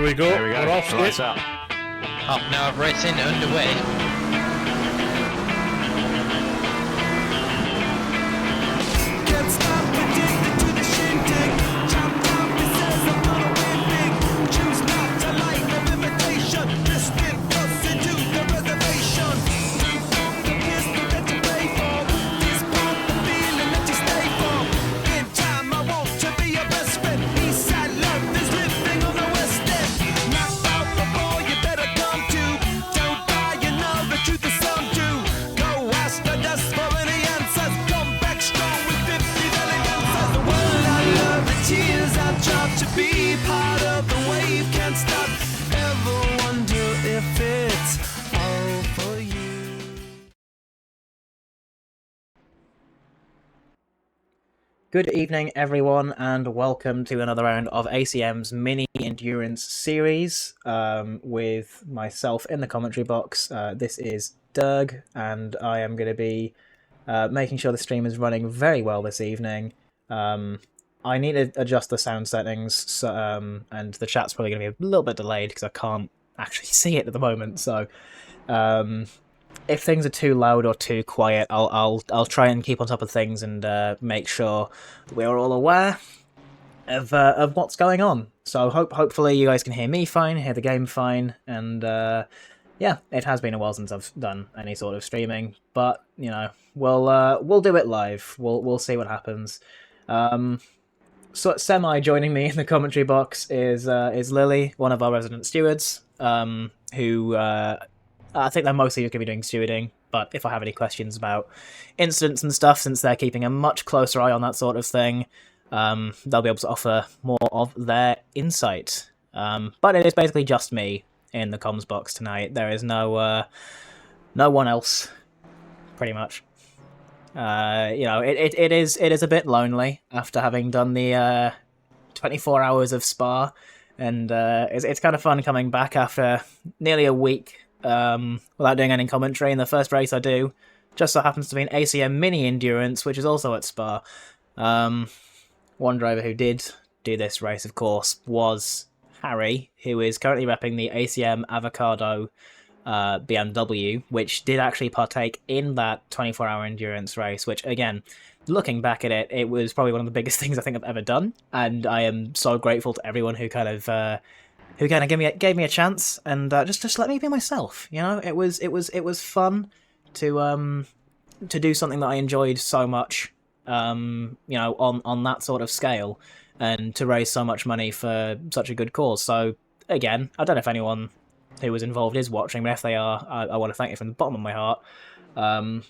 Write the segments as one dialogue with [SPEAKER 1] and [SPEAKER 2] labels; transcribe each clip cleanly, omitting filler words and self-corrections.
[SPEAKER 1] we go.
[SPEAKER 2] There we go.
[SPEAKER 1] We're off.
[SPEAKER 2] Lights out.
[SPEAKER 3] Half an hour of racing underway.
[SPEAKER 4] Good evening, everyone, and welcome to another round of ACM's mini endurance series with myself in the commentary box. This is Doug, and I am going to be making sure the stream is running very well this evening. I need to adjust the sound settings, so, and the chat's probably going to be a little bit delayed because I can't actually see it at the moment. So, if things are too loud or too quiet, I'll try and keep on top of things and make sure we're all aware of what's going on. So hopefully you guys can hear me fine, hear the game fine, and yeah, it has been a while since I've done any sort of streaming, but you know, we'll do it live. We'll see what happens. So semi joining me in the commentary box is Lily, one of our resident stewards, who. I think they're mostly going to be doing stewarding, but if I have any questions about incidents and stuff, since they're keeping a much closer eye on that sort of thing, they'll be able to offer more of their insight. But it is basically just me in the comms box tonight. There is no one else, pretty much. You know, it is a bit lonely after having done the 24 hours of Spa, and it's kind of fun coming back after nearly a week. Without doing any commentary, and the first race I do just so happens to be an ACM mini endurance, which is also at Spa. One driver who did do this race, of course, was Harry, who is currently repping the ACM Avocado BMW, which did actually partake in that 24-hour endurance race, which, again, looking back at it, it was probably one of the biggest things I think I've ever done, and I am so grateful to everyone who kind of gave me a chance and just let me be myself. You know, it was fun to do something that I enjoyed so much. You know, on that sort of scale, and to raise so much money for such a good cause. So again, I don't know if anyone who was involved is watching, but if they are, I want to thank you from the bottom of my heart. And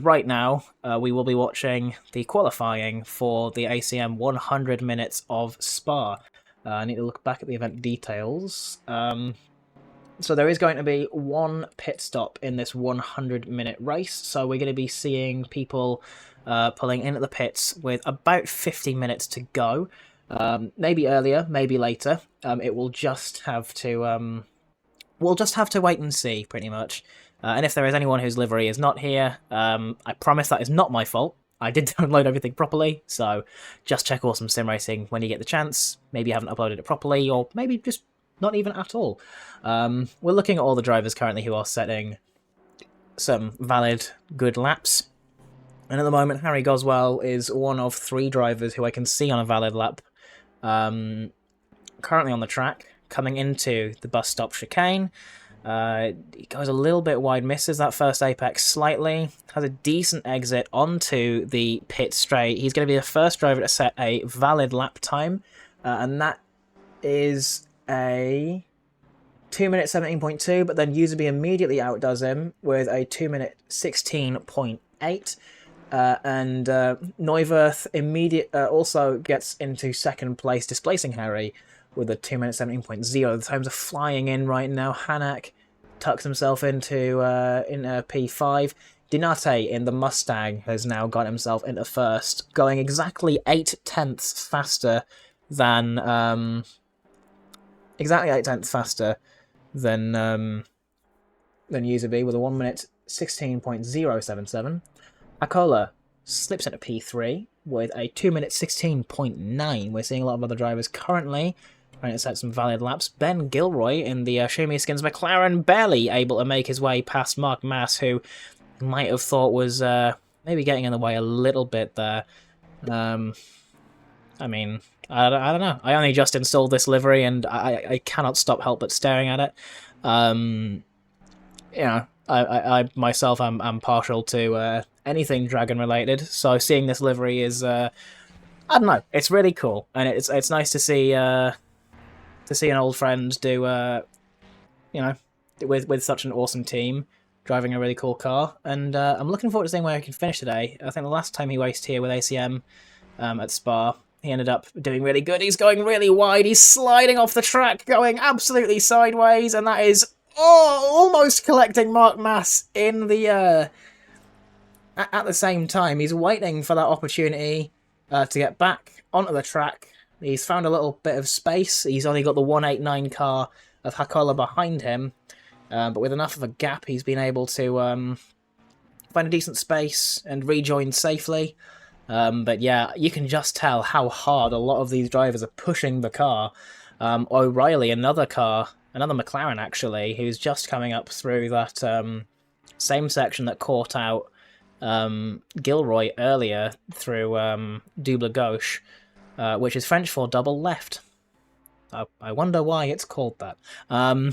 [SPEAKER 4] right now, we will be watching the qualifying for the ACM 100 minutes of Spa. I need to look back at the event details. So there is going to be one pit stop in this 100-minute race. So we're going to be seeing people pulling in at the pits with about 50 minutes to go. Maybe earlier, maybe later. It will just have to we'll just have to wait and see, pretty much. And if there is anyone whose livery is not here, I promise that is not my fault. I did download everything properly, so just check Awesome Sim Racing when you get the chance. Maybe you haven't uploaded it properly, or maybe just not even at all. We're looking at all the drivers currently who are setting some valid, good laps. And at the moment, Harry Goswell is one of 3 drivers who I can see on a valid lap. Currently on the track, coming into the bus stop chicane. He goes a little bit wide, misses that first apex slightly, has a decent exit onto the pit straight. He's going to be the first driver to set a valid lap time, and that is a 2 minute 17.2, but then Userby immediately outdoes him with a 2 minute 16.8. And Neuwirth also gets into second place, displacing Harry with a 2 minute 17.0. The times are flying in right now. Hanak tucks himself into P5. Dinate in the Mustang has now got himself into first, going exactly 8/10 faster than Userby with a 1 minute 16.077. Akola slips into P3 with a 2 minute 16.9. We're seeing a lot of other drivers currently trying to set some valid laps. Ben Gilroy in the Show Me Skins McLaren barely able to make his way past Mark Mass, who might have thought was maybe getting in the way a little bit there. I mean, I don't know. I only just installed this livery, and I cannot help but staring at it. You know, I myself, I'm partial to anything dragon related, so seeing this livery is I don't know, it's really cool, and it's nice to see an old friend do you know, with such an awesome team driving a really cool car, and I'm looking forward to seeing where he can finish today. I think the last time he raced here with ACM at Spa, he ended up doing really good. He's going really wide. He's sliding off the track, going absolutely sideways, and that is almost collecting Mark Mass in the at the same time. He's waiting for that opportunity to get back onto the track. He's found a little bit of space. He's only got the 189 car of Hakola behind him, but with enough of a gap, he's been able to find a decent space and rejoin safely. But yeah, you can just tell how hard a lot of these drivers are pushing the car. O'Reilly, another McLaren actually, who's just coming up through that same section that caught out Gilroy earlier through Double Gauche, which is French for double left. I wonder why it's called that. I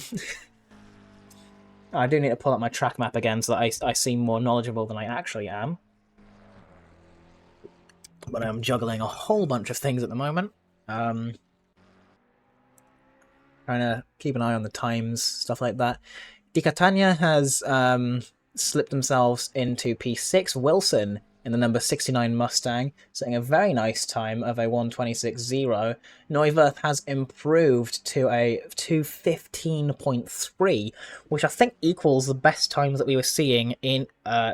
[SPEAKER 4] do need to pull up my track map again so that I seem more knowledgeable than I actually am. But I'm juggling a whole bunch of things at the moment. Trying to keep an eye on the times, stuff like that. Di Catania has slipped themselves into P6. Wilson in the number 69 Mustang, setting a very nice time of a 1:26.0. Neuwirth has improved to a 2:15.3, which I think equals the best times that we were seeing in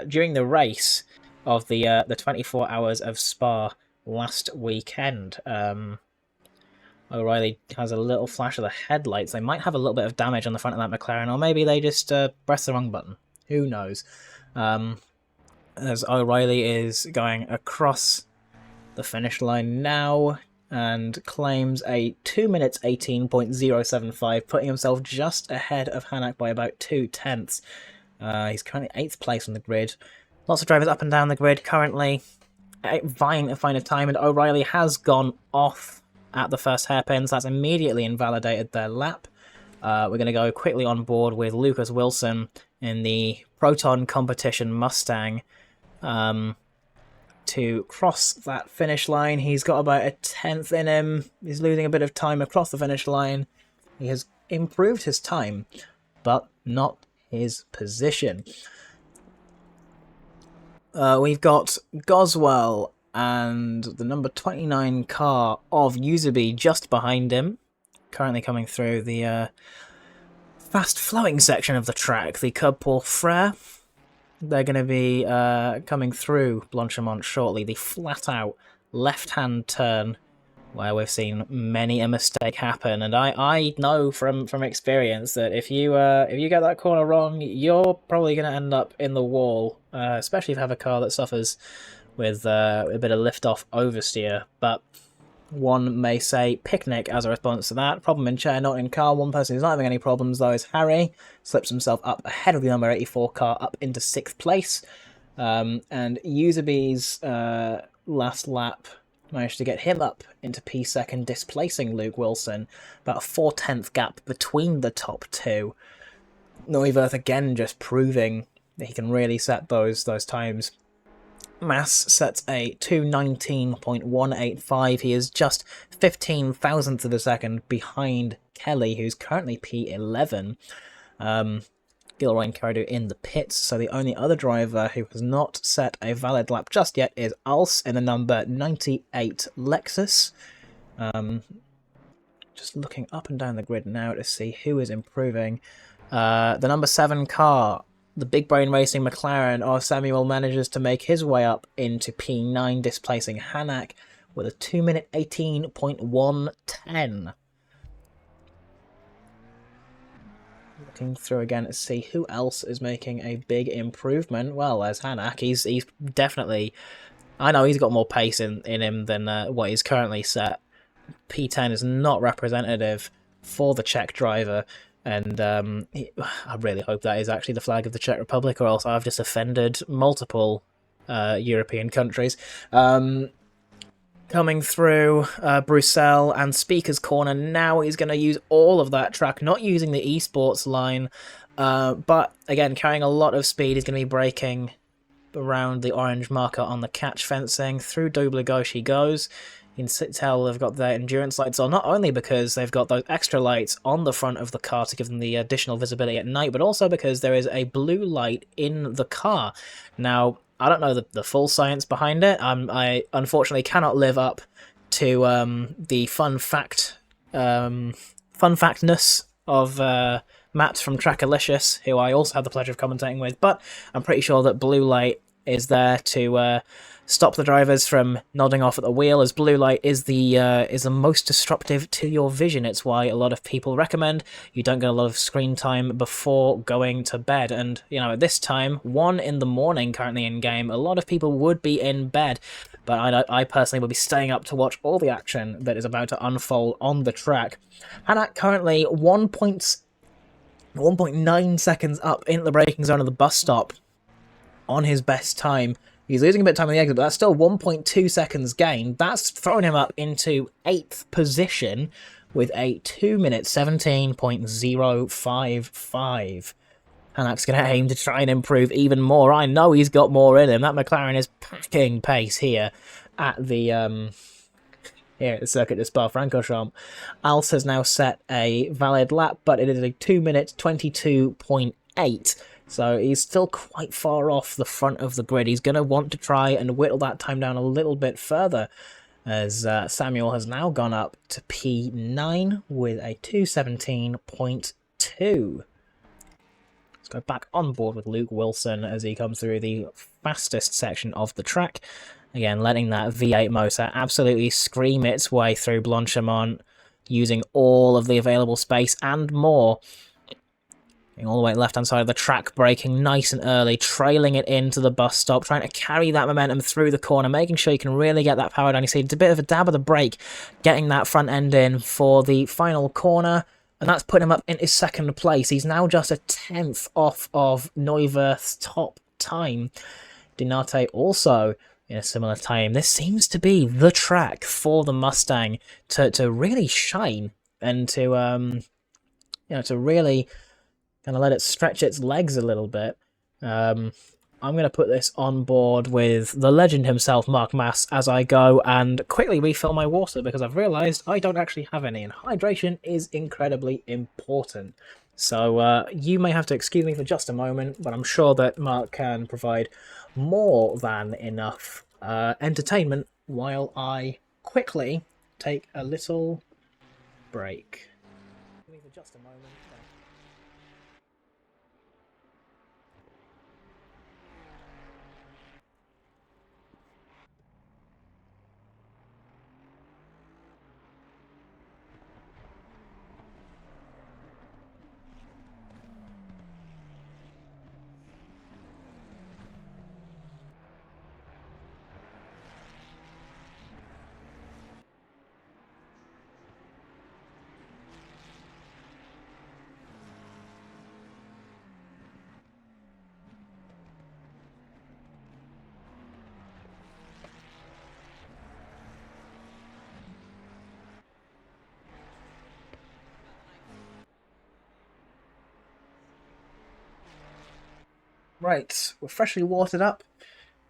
[SPEAKER 4] during the race of the 24 hours of Spa last weekend. O'Reilly has a little flash of the headlights. They might have a little bit of damage on the front of that McLaren, or maybe they just pressed the wrong button. Who knows? As O'Reilly is going across the finish line now and claims a 2 minutes 18.075, putting himself just ahead of Hanak by about 0.2. He's currently 8th place on the grid. Lots of drivers up and down the grid currently vying to find a time, and O'Reilly has gone off at the first hairpin, so that's immediately invalidated their lap. We're going to go quickly on board with Lucas Wilson in the Proton Competition Mustang to cross that finish line. He's got about a 10th in him. He's losing a bit of time across the finish line. He has improved his time, but not his position. We've got Goswell and the number 29 car of Usaby just behind him, currently coming through the fast-flowing section of the track, the Cub Pour Frere. They're going to be coming through Blanchimont shortly, the flat-out left-hand turn where we've seen many a mistake happen, and I know from experience that if you get that corner wrong, you're probably going to end up in the wall, especially if you have a car that suffers with a bit of lift-off oversteer. But one may say picnic as a response to that. Problem in chair, not in car. One person who's not having any problems though is Harry. Slips himself up ahead of the number 84 car up into 6th place. And Usaby's last lap managed to get him up into P2, displacing Luke Wilson. About a 4/10 gap between the top two. Neuwirth again just proving that he can really set those times. Mass sets a 2:19.185. He is just 15 thousandths of a second behind Kelly, who's currently P11. Gilroy and Cardo in the pits, so the only other driver who has not set a valid lap just yet is Als in the number 98 Lexus. Just looking up and down the grid now to see who is improving. The number 7 car, the Big Brain Racing McLaren, Samuel manages to make his way up into P9, displacing Hanak with a 2 minute 18.110. Looking through again to see who else is making a big improvement. Well, there's Hanak. He's definitely... I know he's got more pace in him than what he's currently set. P10 is not representative for the Czech driver, and I really hope that is actually the flag of the Czech Republic, or else I've just offended multiple European countries. Coming through Bruxelles and Speaker's Corner, now he's going to use all of that track, not using the esports line, but again, carrying a lot of speed. He's going to be braking around the orange marker on the catch fencing. Through double gauche he goes. You can tell they've got their endurance lights on, not only because they've got those extra lights on the front of the car to give them the additional visibility at night, but also because there is a blue light in the car. Now, I don't know the full science behind it. I unfortunately cannot live up to the fun factness of Matt from Trackalicious, who I also had the pleasure of commentating with, but I'm pretty sure that blue light is there to stop the drivers from nodding off at the wheel, as blue light is the most disruptive to your vision. It's why a lot of people recommend you don't get a lot of screen time before going to bed. And, you know, at this time, 1 in the morning currently in game, a lot of people would be in bed. But I personally will be staying up to watch all the action that is about to unfold on the track. And at currently 1.9 seconds up in the braking zone of the bus stop on his best time. He's losing a bit of time on the exit, but that's still 1.2 seconds gain. That's throwing him up into 8th position with a 2 minute 17.055. And that's going to aim to try and improve even more. I know he's got more in him. That McLaren is packing pace here at the Circuit de Spa-Francorchamps. Als has now set a valid lap, but it is a 2 minute 22.8. So he's still quite far off the front of the grid. He's going to want to try and whittle that time down a little bit further, as Samuel has now gone up to P9 with a 2:17.2. Let's go back on board with Luke Wilson as he comes through the fastest section of the track. Again, letting that V8 motor absolutely scream its way through Blanchimont, using all of the available space and more. All the way left-hand side of the track, braking nice and early, trailing it into the bus stop, trying to carry that momentum through the corner, making sure you can really get that power down. You see it's a bit of a dab of the brake, getting that front end in for the final corner, and that's putting him up in his second place. He's now just a 10th off of Neuwirth's top time. Dinate also in a similar time. This seems to be the track for the Mustang to really shine and to really kind of let it stretch its legs a little bit. I'm going to put this on board with the legend himself, Mark Mass, as I go and quickly refill my water, because I've realised I don't actually have any, and hydration is incredibly important. So you may have to excuse me for just a moment, but I'm sure that Mark can provide more than enough entertainment while I quickly take a little break. Excuse me for just a moment. Right, we're freshly watered up.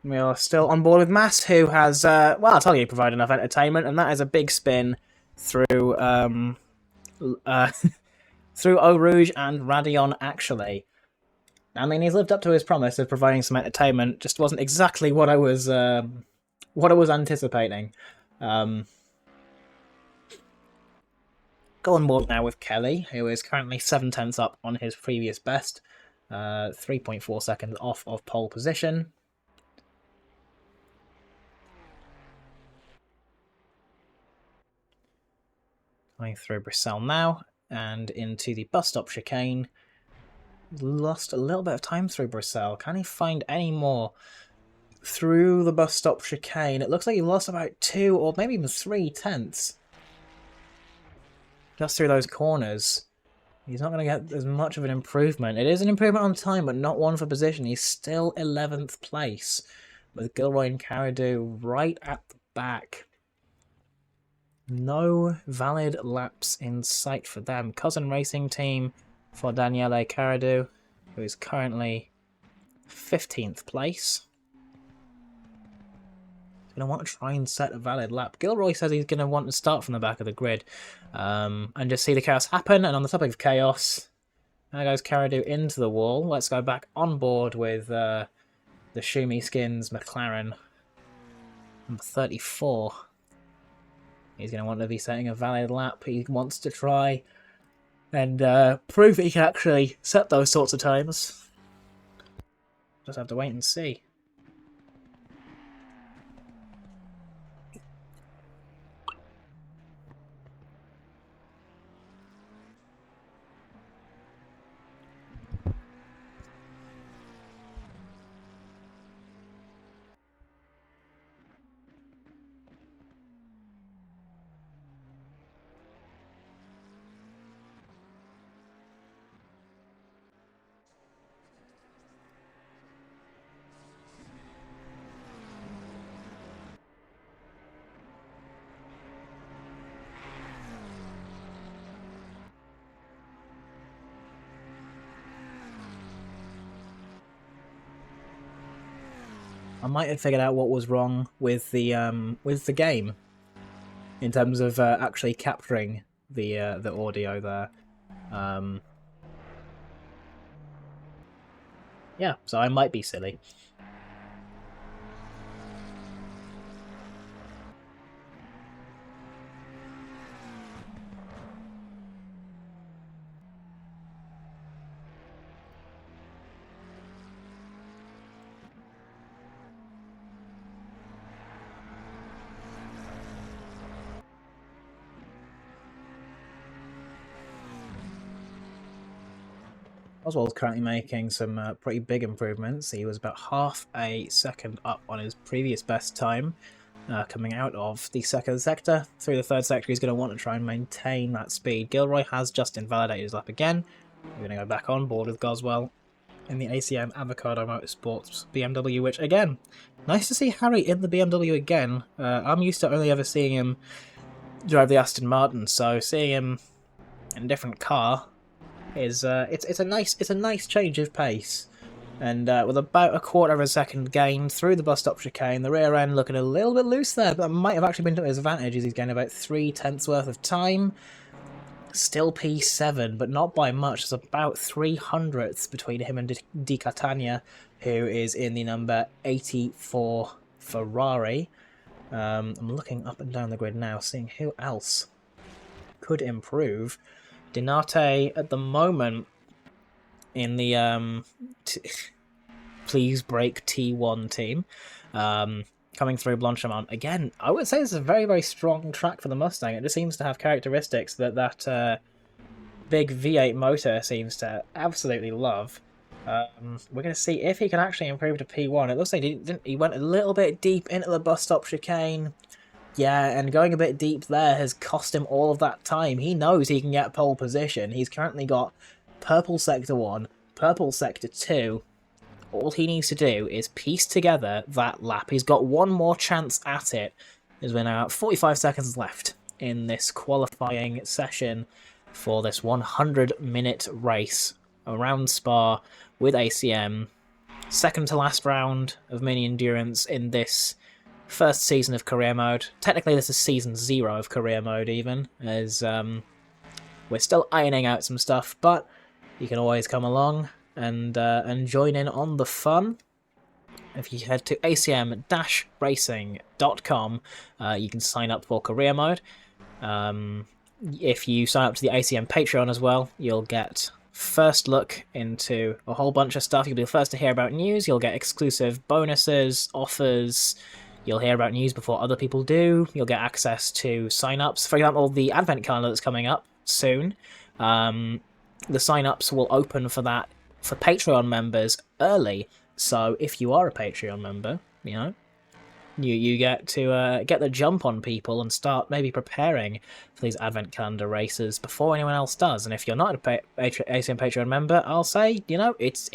[SPEAKER 4] We are still on board with Mass, who has, well, I'll tell you, provided enough entertainment, and that is a big spin through, through Eau Rouge and Radion, actually. I mean, he's lived up to his promise of providing some entertainment, just wasn't exactly what I was anticipating. Go on board now with Kelly, who is currently 7/10 up on his previous best. 3.4 seconds off of pole position. Going through Bruxelles now, and into the bus stop chicane. Lost a little bit of time through Bruxelles. Can he find any more through the bus stop chicane? It looks like he lost about 2 or maybe even 3 tenths. just through those corners. He's not going to get as much of an improvement. It is an improvement on time, but not one for position. He's still 11th place, with Gilroy and Caradu right at the back. No valid laps in sight for them. Cousin Racing Team for Daniele Caradu, who is currently 15th place. He's going to want to try and set a valid lap. Gilroy says he's going to want to start from the back of the grid and just see the chaos happen. And on the topic of chaos, there goes Caradu into the wall. Let's go back on board with the Shumi Skins McLaren, number 34. He's going to want to be setting a valid lap. He wants to try and prove that he can actually set those sorts of times. Just have to wait and see. I might have figured out what was wrong with the game in terms of actually capturing the audio there. Yeah, so I might be silly. Oswald's currently making some pretty big improvements. He was about half a second up on his previous best time coming out of the second sector. Through the third sector, he's going to want to try and maintain that speed. Gilroy has just invalidated his lap again. We're going to go back on board with Goswell in the ACM Avocado Motorsports BMW, which, again, nice to see Harry in the BMW again. I'm used to only ever seeing him drive the Aston Martin, so seeing him in a different car is it's a nice change of pace. And with about a quarter of a second gain through the bus stop chicane, the rear end looking a little bit loose there, but that might have actually been to his advantage as he's gained about 3/10 worth of time. Still P7, but not by much. There's about 300ths between him and Di Catania, who is in the number 84 Ferrari. I'm looking up and down the grid now, seeing who else could improve. Dinate at the moment in the please break T1 team, coming through Blanchimont. Again, I would say it's a very, very strong track for the Mustang. It just seems to have characteristics that big V8 motor seems to absolutely love. We're going to see if he can actually improve to P1. It looks like he went a little bit deep into the bus stop chicane. Yeah, and going a bit deep there has cost him all of that time. He knows he can get pole position. He's currently got purple sector 1, purple sector 2. All he needs to do is piece together that lap. He's got one more chance at it, as we're now at 45 seconds left in this qualifying session for this 100-minute race around Spa with ACM. Second to last round of mini endurance in this first season of career mode. Technically this is season 0 of career mode even, as we're still ironing out some stuff, but you can always come along and join in on the fun. If you head to acm-racing.com, you can sign up for career mode. If you sign up to the ACM Patreon as well, you'll get first look into a whole bunch of stuff. You'll be the first to hear about news, you'll get exclusive bonuses, offers, you'll hear about news before other people do, you'll get access to sign-ups. For example, the advent calendar that's coming up soon, the sign-ups will open for that for Patreon members early. So if you are a Patreon member, you know, you get to get the jump on people and start maybe preparing for these advent calendar races before anyone else does. And if you're not a ACM Patreon member, I'll say, you know, it's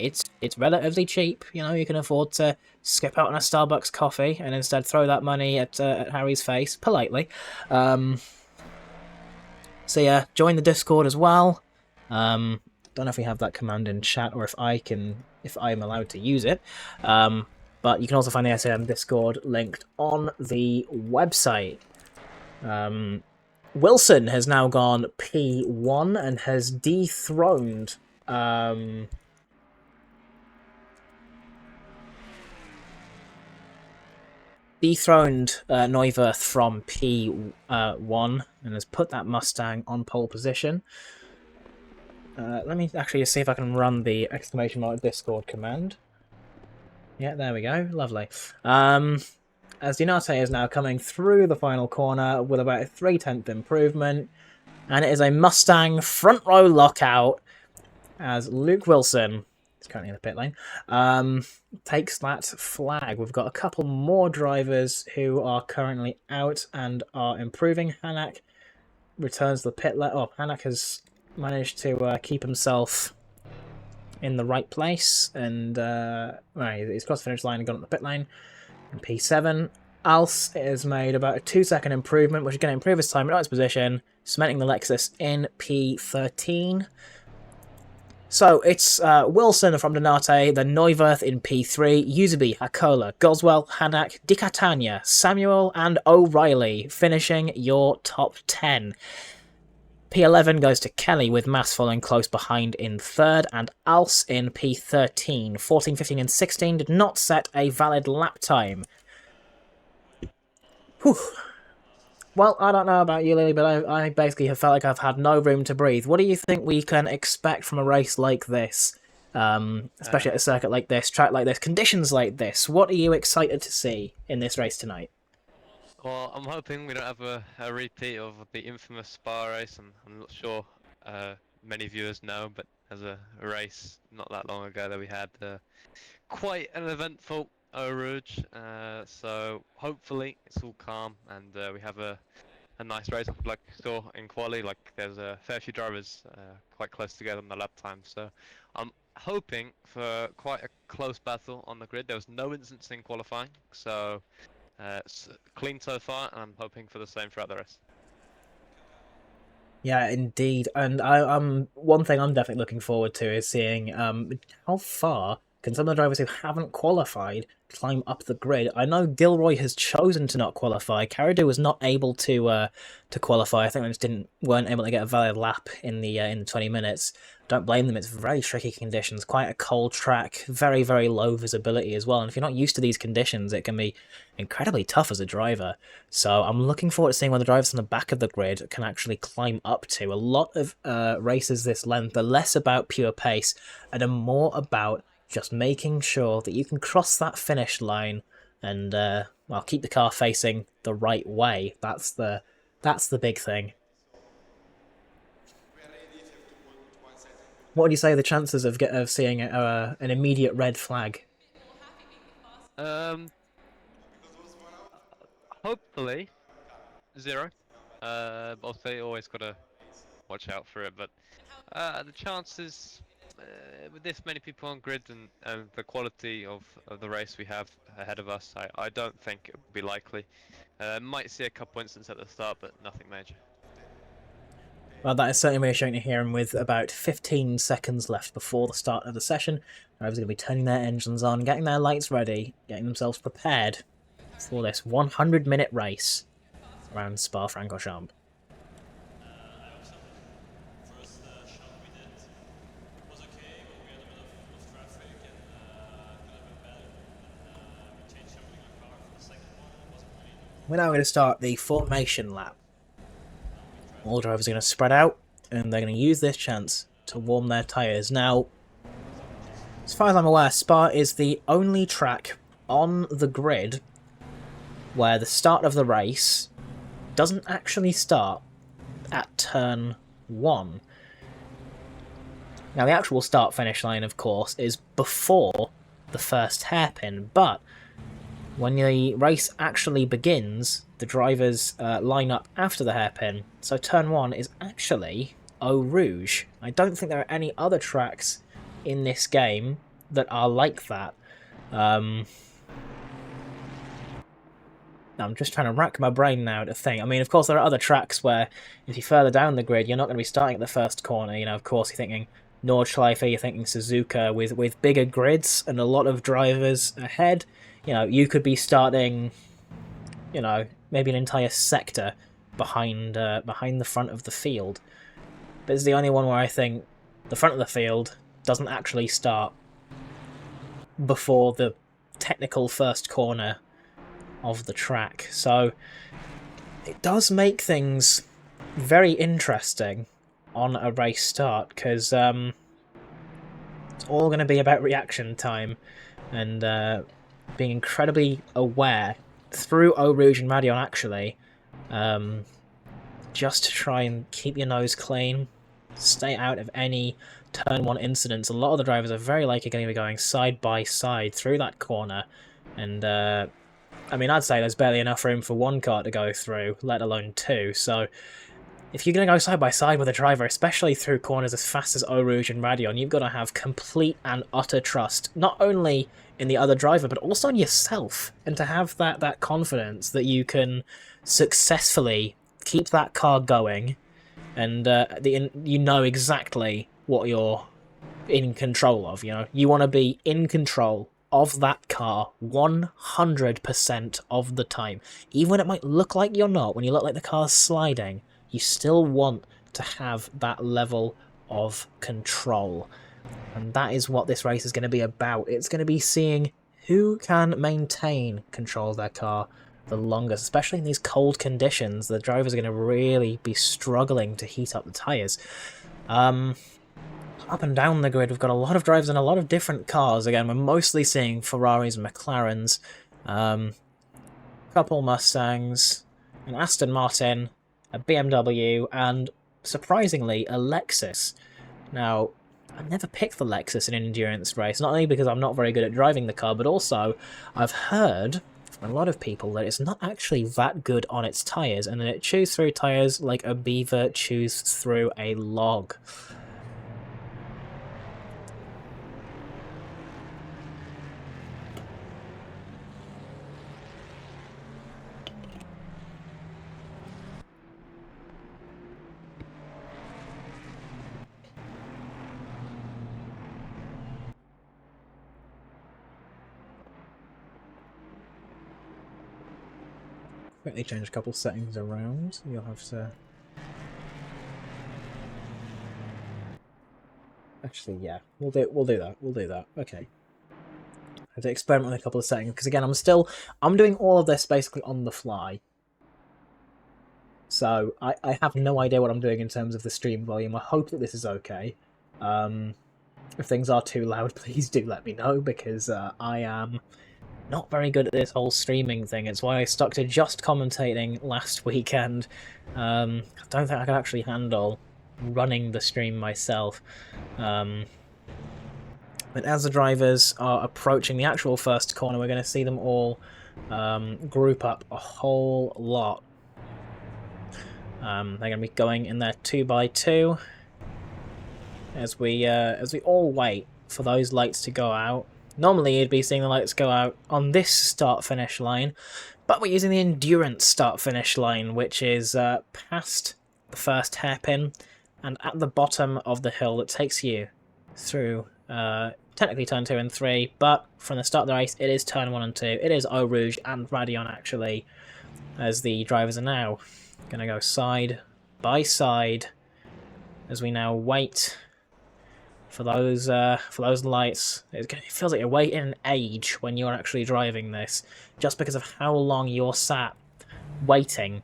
[SPEAKER 4] relatively cheap. You know, you can afford to skip out on a Starbucks coffee and instead throw that money at Harry's face politely. So yeah, join the Discord as well. Don't know if we have that command in chat or if I'm allowed to use it. But you can also find the SM Discord linked on the website. Wilson has now gone P1 and has dethroned Neuwirth from P1 and has put that Mustang on pole position. Let me actually see if I can run the exclamation mark Discord command. Yeah, there we go. Lovely. As Dinate is now coming through the final corner with about a 3/10 improvement, and it is a Mustang front row lockout as Luke Wilson is currently in the pit lane, takes that flag. We've got a couple more drivers who are currently out and are improving. Hanak returns the pit lane. Oh, Hanak has managed to keep himself in the right place, and he's crossed the finish line and gone up the pit lane. And P7, Alce has made about a 2-second improvement, which is going to improve his time at its position, cementing the Lexus in P13. So it's Wilson from Donate, then Neuwirth in P3, Usaby, Hakola, Goswell, Hanak, Di Catania, Samuel, and O'Reilly, finishing your top 10. P11 goes to Kelly, with Mass following close behind in 3rd, and Alce in P13. 14, 15, and 16 did not set a valid lap time. Whew. Well, I don't know about you, Lily, but I basically have felt like I've had no room to breathe. What do you think we can expect from a race like this? Especially at a circuit like this, track like this, conditions like this. What are you excited to see in this race tonight?
[SPEAKER 1] Well, I'm hoping we don't have a repeat of the infamous Spa race. I'm not sure many viewers know, but as a race not that long ago that we had quite an eventful Eau Rouge. So hopefully it's all calm and we have a nice race like we saw in quali. Like there's a fair few drivers quite close together on the lap time. So I'm hoping for quite a close battle on the grid. There was no incidents in qualifying, so it's clean so far, and I'm hoping for the same throughout the rest.
[SPEAKER 4] Yeah, indeed. And I'm one thing I'm definitely looking forward to is seeing how far can some of the drivers who haven't qualified climb up the grid. I know Gilroy has chosen to not qualify. Carradue was not able to qualify. I think they just weren't able to get a valid lap in the 20 minutes. Don't blame them. It's very tricky conditions. Quite a cold track. Very, very low visibility as well. And if you're not used to these conditions, it can be incredibly tough as a driver. So I'm looking forward to seeing when the drivers on the back of the grid can actually climb up to. A lot of races this length are less about pure pace and are more about just making sure that you can cross that finish line and well, keep the car facing the right way. That's the big thing. What would you say are the chances of seeing an immediate red flag?
[SPEAKER 1] Hopefully 0. Also, you always gotta watch out for it. But the chances with this many people on grid and the quality of the race we have ahead of us, I don't think it would be likely. Might see a couple incidents at the start, but nothing major.
[SPEAKER 4] Well, that is certainly reassuring to hear, and with about 15 seconds left before the start of the session, drivers are going to be turning their engines on, getting their lights ready, getting themselves prepared for this 100-minute race around Spa-Francorchamps. We're now going to start the formation lap. All drivers are going to spread out, and they're going to use this chance to warm their tyres. Now, as far as I'm aware, Spa is the only track on the grid where the start of the race doesn't actually start at turn 1. Now, the actual start-finish line, of course, is before the first hairpin, but when the race actually begins, the drivers line up after the hairpin. So turn 1 is actually Eau Rouge. I don't think there are any other tracks in this game that are like that. I'm just trying to rack my brain now to think. I mean, of course, there are other tracks where if you're further down the grid, you're not going to be starting at the first corner. You know, of course, you're thinking Nordschleife, you're thinking Suzuka with bigger grids and a lot of drivers ahead. You know, you could be starting, you know, maybe an entire sector behind the front of the field. But it's the only one where I think the front of the field doesn't actually start before the technical first corner of the track. So it does make things very interesting on a race start, because it's all going to be about reaction time and being incredibly aware through Eau Rouge and Radion actually, just to try and keep your nose clean, stay out of any turn 1 incidents. A lot of the drivers are very likely going to be going side by side through that corner, and I mean, I'd say there's barely enough room for one car to go through, let alone 2, so if you're going to go side by side with a driver, especially through corners as fast as Eau Rouge and Radion, you've got to have complete and utter trust, not only in the other driver, but also in yourself, and to have that confidence that you can successfully keep that car going, and you know exactly what you're in control of. You know, you want to be in control of that car 100% of the time. Even when it might look like you're not, when you look like the car's sliding, you still want to have that level of control. And that is what this race is going to be about. It's going to be seeing who can maintain control of their car the longest, especially in these cold conditions. The drivers are going to really be struggling to heat up the tyres. Up and down the grid, we've got a lot of drivers in a lot of different cars. Again, we're mostly seeing Ferraris and McLarens, a couple Mustangs, an Aston Martin, a BMW, and surprisingly, a Lexus. Now, I never picked the Lexus in an endurance race, not only because I'm not very good at driving the car, but also I've heard from a lot of people that it's not actually that good on its tyres, and that it chews through tyres like a beaver chews through a log. Quickly change a couple settings around. You'll have to... Actually, yeah, we'll do that. Okay. I have to experiment with a couple of settings, because again, I'm doing all of this basically on the fly. So I have no idea what I'm doing in terms of the stream volume. I hope that this is okay. If things are too loud, please do let me know, because I am not very good at this whole streaming thing. It's why I stuck to just commentating last weekend. I don't think I can actually handle running the stream myself. But as the drivers are approaching the actual first corner, we're going to see them all group up a whole lot. They're going to be going in their 2x2 as we all wait for those lights to go out. Normally you'd be seeing the lights go out on this start-finish line, but we're using the endurance start-finish line, which is past the first hairpin and at the bottom of the hill that takes you through technically turn 2 and 3, but from the start of the race it is turn 1 and 2. It is Eau Rouge and Radion actually, as the drivers are now going to go side by side as we now wait for those lights. It feels like you're waiting an age when you're actually driving this, just because of how long you're sat waiting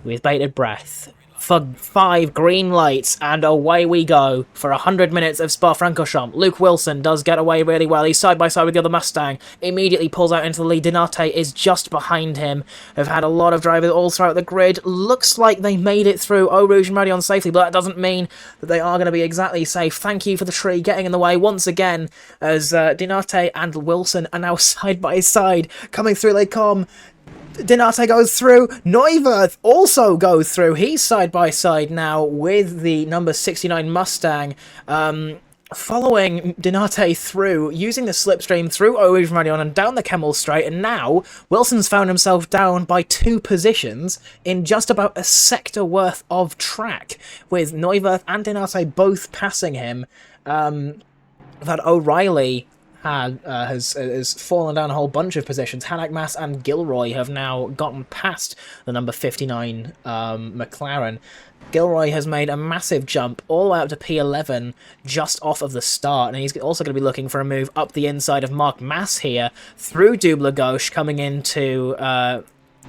[SPEAKER 4] with bated breath for 5 green lights, and away we go for 100 minutes of Spa-Francorchamps. Luke Wilson does get away really well. He's side by side with the other Mustang. Immediately pulls out into the lead. Dinate is just behind him. Have had a lot of drivers all throughout the grid. Looks like they made it through Eau Rouge and Radion safely, but that doesn't mean that they are going to be exactly safe. Thank you for the tree getting in the way once again, as Dinate and Wilson are now side by side coming through Les Combes. Dinate goes through. Neuwirth also goes through. He's side by side now with the number 69 Mustang. Following Dinate through, using the slipstream through Eau Rouge Radion and down the Kemmel Straight, and now Wilson's found himself down by 2 positions in just about a sector worth of track, with Neuwirth and Dinate both passing him. That O'Reilly has fallen down a whole bunch of positions. Hanak, Mass and Gilroy have now gotten past the number 59 McLaren. Gilroy has made a massive jump all the way up to P11 just off of the start, and he's also going to be looking for a move up the inside of Mark Mass here through Double Gauche, coming into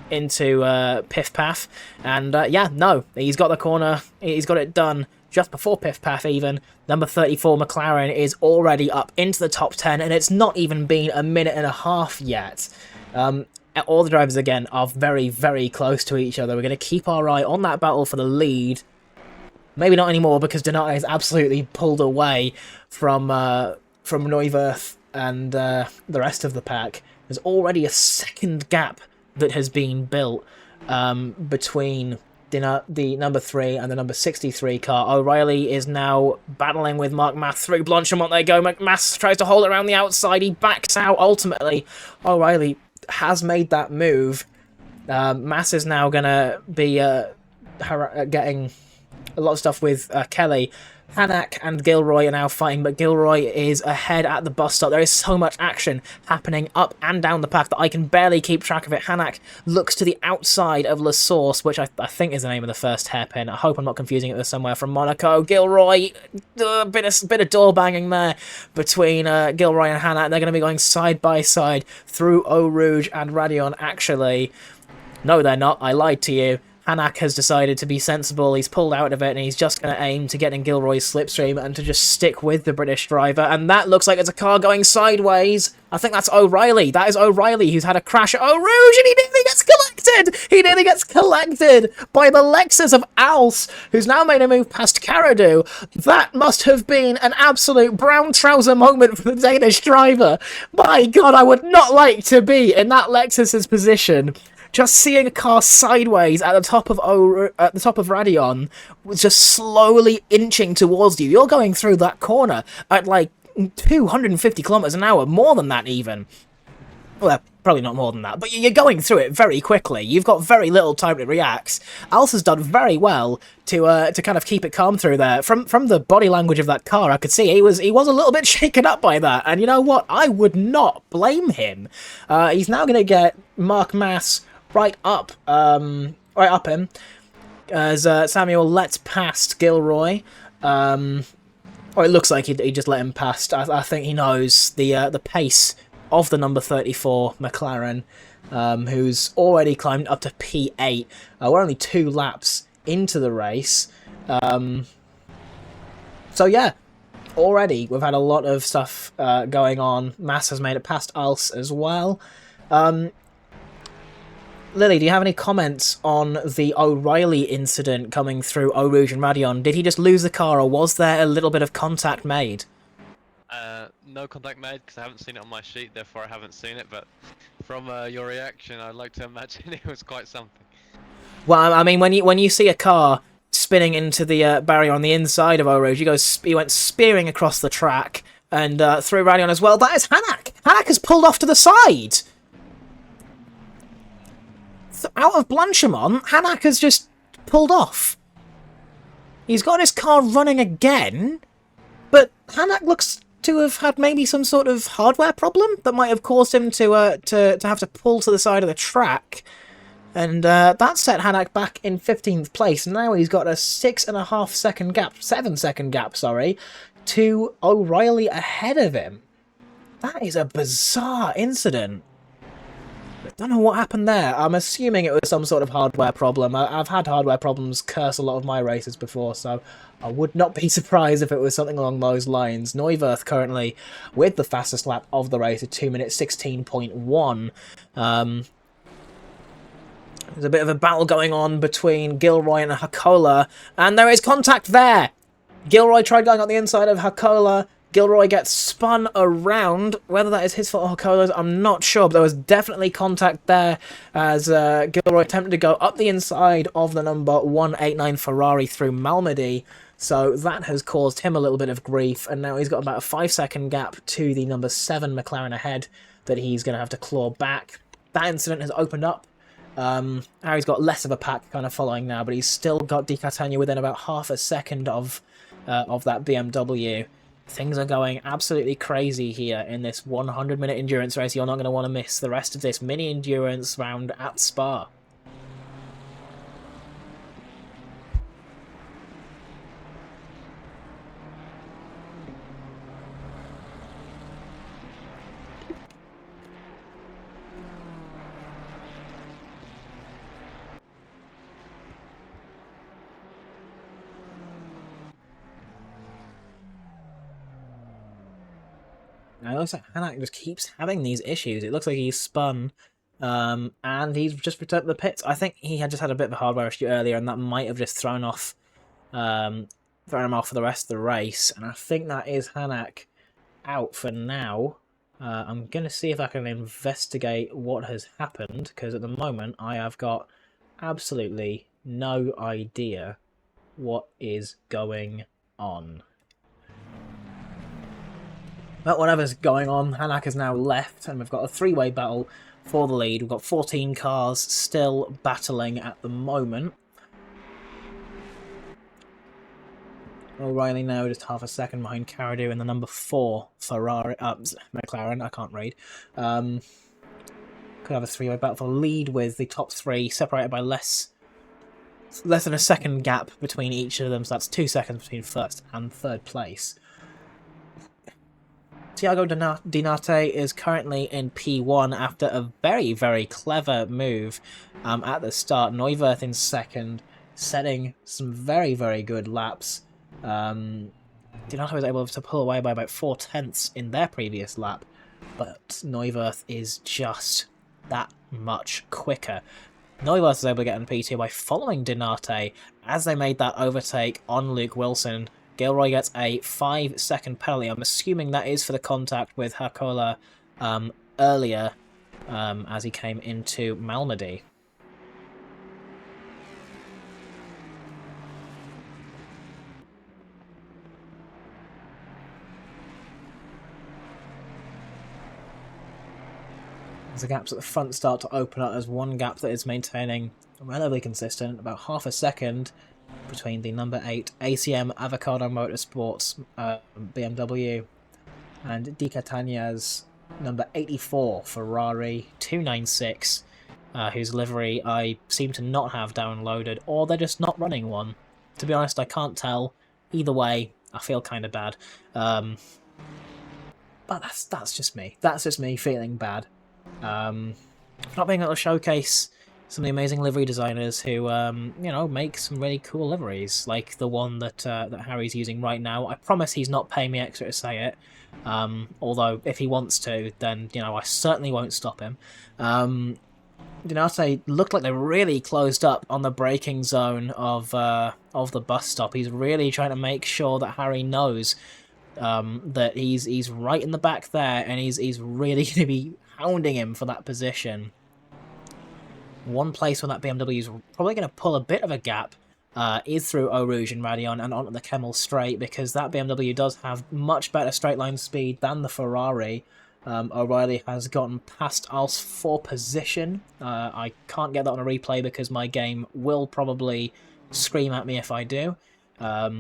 [SPEAKER 4] Piff Paff, and yeah, no, he's got the corner, he's got it done just before Piff Paff even. Number 34 McLaren is already up into the top 10, and it's not even been a minute and a half yet. All the drivers, again, are very, very close to each other. We're going to keep our eye on that battle for the lead. Maybe not anymore, because Donati is absolutely pulled away from Neuwirth and the rest of the pack. There's already a second gap that has been built between the number 3 and the number 63 car. O'Reilly is now battling with Mark Mass through Blanchimont. They go. Mass tries to hold it around the outside. He backs out ultimately. O'Reilly has made that move. Mass is now going to be getting a lot of stuff with Kelly. Hanak and Gilroy are now fighting, but Gilroy is ahead at the bus stop. There is so much action happening up and down the path that I can barely keep track of it. Hanak looks to the outside of La Source, which I think is the name of the first hairpin. I hope I'm not confusing it with somewhere from Monaco. Gilroy, a bit of door banging there between Gilroy and Hanak. They're going to be going side by side through Eau Rouge and Radion, actually. No, they're not. I lied to you. Hanak has decided to be sensible. He's pulled out of it, and he's just going to aim to get in Gilroy's slipstream and to just stick with the British driver. And that looks like it's a car going sideways. I think that's O'Reilly. That is O'Reilly, who's had a crash at Eau Rouge, and he nearly gets collected! He nearly gets collected by the Lexus of Als, who's now made a move past Caradu. That must have been an absolute brown trouser moment for the Danish driver. My God, I would not like to be in that Lexus's position. Just seeing a car sideways at the top of Radion, just slowly inching towards you. You're going through that corner at like 250 kilometers an hour, more than that even. Well, probably not more than that, but you're going through it very quickly. You've got very little time to react. Als has done very well to kind of keep it calm through there. From the body language of that car, I could see he was a little bit shaken up by that. And you know what? I would not blame him. He's now going to get Mark Mass right up him, as Samuel lets past Gilroy. Or it looks like he just let him past. I think he knows the pace of the number 34 McLaren, who's already climbed up to P8. We're only 2 laps into the race. So yeah, already we've had a lot of stuff going on. Mass has made it past Als as well. Lily, do you have any comments on the O'Reilly incident coming through Eau Rouge and Radion? Did he just lose the car, or was there a little bit of contact made?
[SPEAKER 1] No contact made, because I haven't seen it on my sheet, therefore I haven't seen it, but from your reaction, I'd like to imagine it was quite something.
[SPEAKER 4] Well, I mean, when you see a car spinning into the barrier on the inside of Eau Rouge, he went spearing across the track, and through Radion as well. That is Hanak! Hanak has pulled off to the side! Out of Blanchimont, Hanak has just pulled off. He's got his car running again, but Hanak looks to have had maybe some sort of hardware problem that might have caused him to have to pull to the side of the track. And that set Hanak back in 15th place. Now he's got a 7-second gap, to O'Reilly ahead of him. That is a bizarre incident. don't know what happened there. I'm assuming it was some sort of hardware problem. I've had hardware problems curse a lot of my races before, so I would not be surprised if it was something along those lines. Neuwirth currently with the fastest lap of the race at 2 minutes 16.1. There's a bit of a battle going on between Gilroy and Hakola, and there is contact there! Gilroy tried going on the inside of Hakola. Gilroy gets spun around. Whether that is his fault or Hakola's, I'm not sure, but there was definitely contact there as Gilroy attempted to go up the inside of the number 189 Ferrari through Malmedy. So that has caused him a little bit of grief, and now he's got about a 5-second gap to the number 7 McLaren ahead that he's going to have to claw back. That incident has opened up. Harry's got less of a pack kind of following now, but he's still got Di Catania within about half a second of that BMW. Things are going absolutely crazy here in this 100-minute endurance race. You're not going to want to miss the rest of this mini endurance round at Spa. Now it looks like Hanak just keeps having these issues. It looks like he's spun, and he's just returned to the pits. I think he had just had a bit of a hardware issue earlier, and that might have just thrown him off for the rest of the race. And I think that is Hanak out for now. I'm going to see if I can investigate what has happened, because at the moment I have got absolutely no idea what is going on. But whatever's going on, Hanak has now left, and we've got a three-way battle for the lead. We've got 14 cars still battling at the moment. O'Reilly now just half a second behind Caradu in the number 4 Ferrari, McLaren. I can't read. Could have a three-way battle for the lead with the top 3 separated by less than a second gap between each of them. So that's 2 seconds between first and third place. Thiago Dinate is currently in P1 after a very, very clever move at the start. Neuwirth in second, setting some very, very good laps. Dinate was able to pull away by about 4/10 in their previous lap, but Neuwirth is just that much quicker. Neuwirth was able to get in P2 by following Dinate as they made that overtake on Luke Wilson. Gilroy gets a 5-second penalty. I'm assuming that is for the contact with Hakola earlier as he came into Malmedy. As the gaps at the front start to open up, there's one gap that is maintaining relatively consistent, about half a second between the number 8 ACM Avocado Motorsports BMW and Di Catania's number 84 Ferrari 296, whose livery I seem to not have downloaded, or they're just not running one. To be honest, I can't tell. Either way, I feel kind of bad. But that's just me. That's just me feeling bad. Not being able to showcase some of the amazing livery designers who, you know, make some really cool liveries, like the one that that Harry's using right now. I promise he's not paying me extra to say it, although if he wants to, then, you know, I certainly won't stop him. Dinate looked like they really closed up on the braking zone of the bus stop. He's really trying to make sure that Harry knows that he's right in the back there, and he's really going to be hounding him for that position. One place where that BMW is probably going to pull a bit of a gap is through Eau Rouge and Radion and onto the Kemmel Straight, because that BMW does have much better straight line speed than the Ferrari. O'Reilly has gotten past us for position. I can't get that on a replay because my game will probably scream at me if I do. But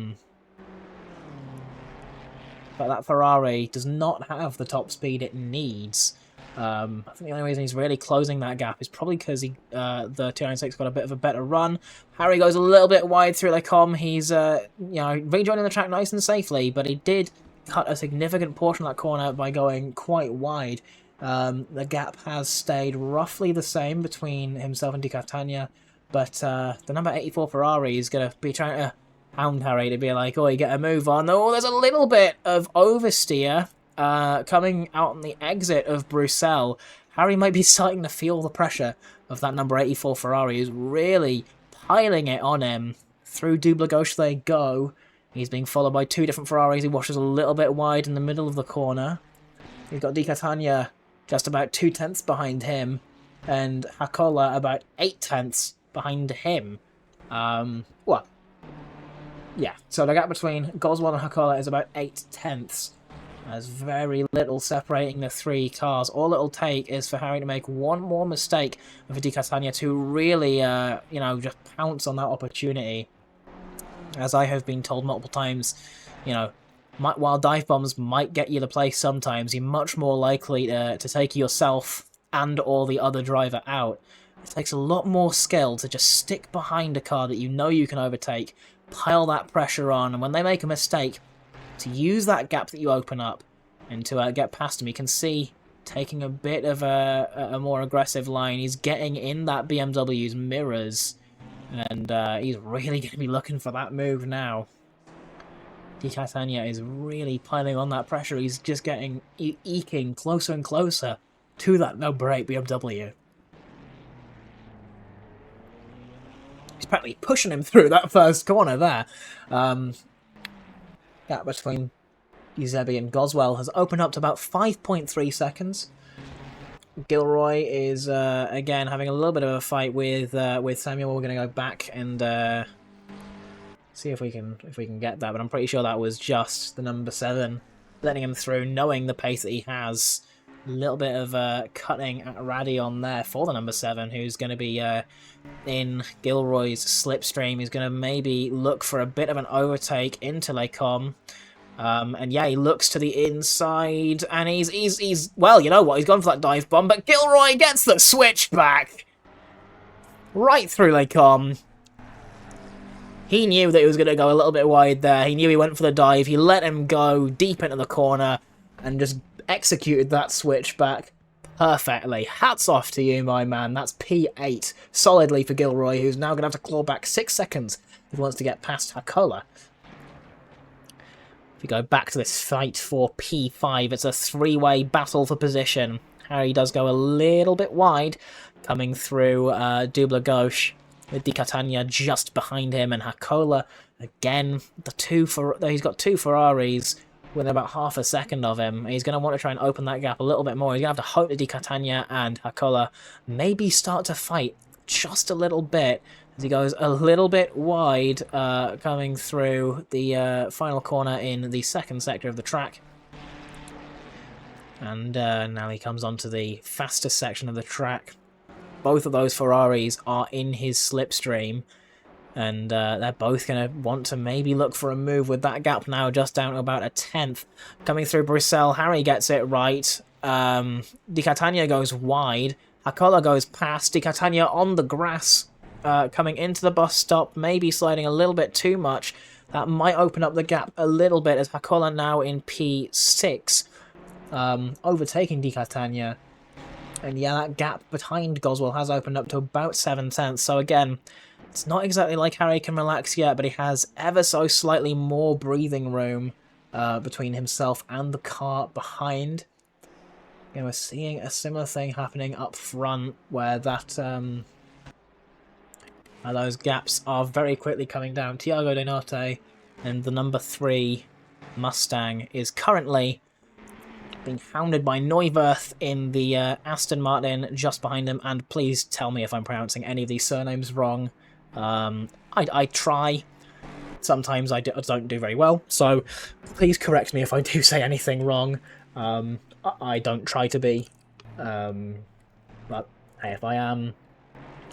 [SPEAKER 4] that Ferrari does not have the top speed it needs. I think the only reason he's really closing that gap is probably because the 296 got a bit of a better run. Harry goes a little bit wide through the com. He's you know, rejoining the track nice and safely, but he did cut a significant portion of that corner by going quite wide. The gap has stayed roughly the same between himself and Di Catania, but the number 84 Ferrari is going to be trying to hound Harry to be like, oh, you get a move on. Oh, there's a little bit of oversteer coming out on the exit of Bruxelles. Harry might be starting to feel the pressure of that number 84 Ferrari, who's really piling it on him. Through Double Gauche they go. He's being followed by two different Ferraris. He washes a little bit wide in the middle of the corner. He's got Di Catania just about 2/10 behind him, and Hakola about 8/10 behind him. Well, yeah, so the gap between Goswell and Hakola is about 8/10. There's very little separating the three cars. All it'll take is for Harry to make one more mistake and for Di Catania to really, just pounce on that opportunity. As I have been told multiple times, while dive bombs might get you the place sometimes, you're much more likely to take yourself and or the other driver out. It takes a lot more skill to just stick behind a car that you know you can overtake, pile that pressure on, and when they make a mistake, to use that gap that you open up and to get past him. You can see taking a bit of a more aggressive line. He's getting in that BMW's mirrors, and he's really going to be looking for that move now. Di Catania is really piling on that pressure. He's just getting eking closer and closer to that number 8 BMW. He's practically pushing him through that first corner there. Gap between Eusebi and Goswell has opened up to about 5.3 seconds. Gilroy is again having a little bit of a fight with Samuel. We're going to go back and see if we can get that, but I'm pretty sure that was just the number 7 letting him through, knowing the pace that he has. A little bit of cutting at Raddy on there for the number 7, who's going to be in Gilroy's slipstream. He's going to maybe look for a bit of an overtake into Lecom. And yeah, he looks to the inside, and he's well, you know what, he's gone for that dive bomb, but Gilroy gets the switch back right through Lecom. He knew that he was going to go a little bit wide there. He knew he went for the dive. He let him go deep into the corner and just executed that switch back perfectly. Hats off to you, my man. That's P8 solidly for Gilroy, who's now going to have to claw back 6 seconds if he wants to get past Hakola. If we go back to this fight for P5, it's a 3-way battle for position. Harry does go a little bit wide, coming through Double Gauche, with Di Catania just behind him, and Hakola again. He's got 2 Ferraris within about half a second of him. He's going to want to try and open that gap a little bit more. He's going to have to hope that Di Catania and Hakola maybe start to fight just a little bit as he goes a little bit wide, coming through the final corner in the second sector of the track. And now he comes onto the fastest section of the track. Both of those Ferraris are in his slipstream, and they're both going to want to maybe look for a move with that gap now just down to about a 10th. Coming through Bruxelles, Harry gets it right. Di Catania goes wide. Hakola goes past. Di Catania on the grass, coming into the bus stop, maybe sliding a little bit too much. That might open up the gap a little bit as Hakola now in P6, overtaking Di Catania. And yeah, that gap behind Goswell has opened up to about 7/10. So again, it's not exactly like Harry can relax yet, but he has ever so slightly more breathing room between himself and the car behind. Again, we're seeing a similar thing happening up front, where that those gaps are very quickly coming down. Tiago De Norte and the number 3 Mustang is currently being hounded by Neuwirth in the Aston Martin just behind him, and please tell me if I'm pronouncing any of these surnames wrong. I try. Sometimes I don't do very well, so please correct me if I do say anything wrong. I don't try to be. But hey, if I am,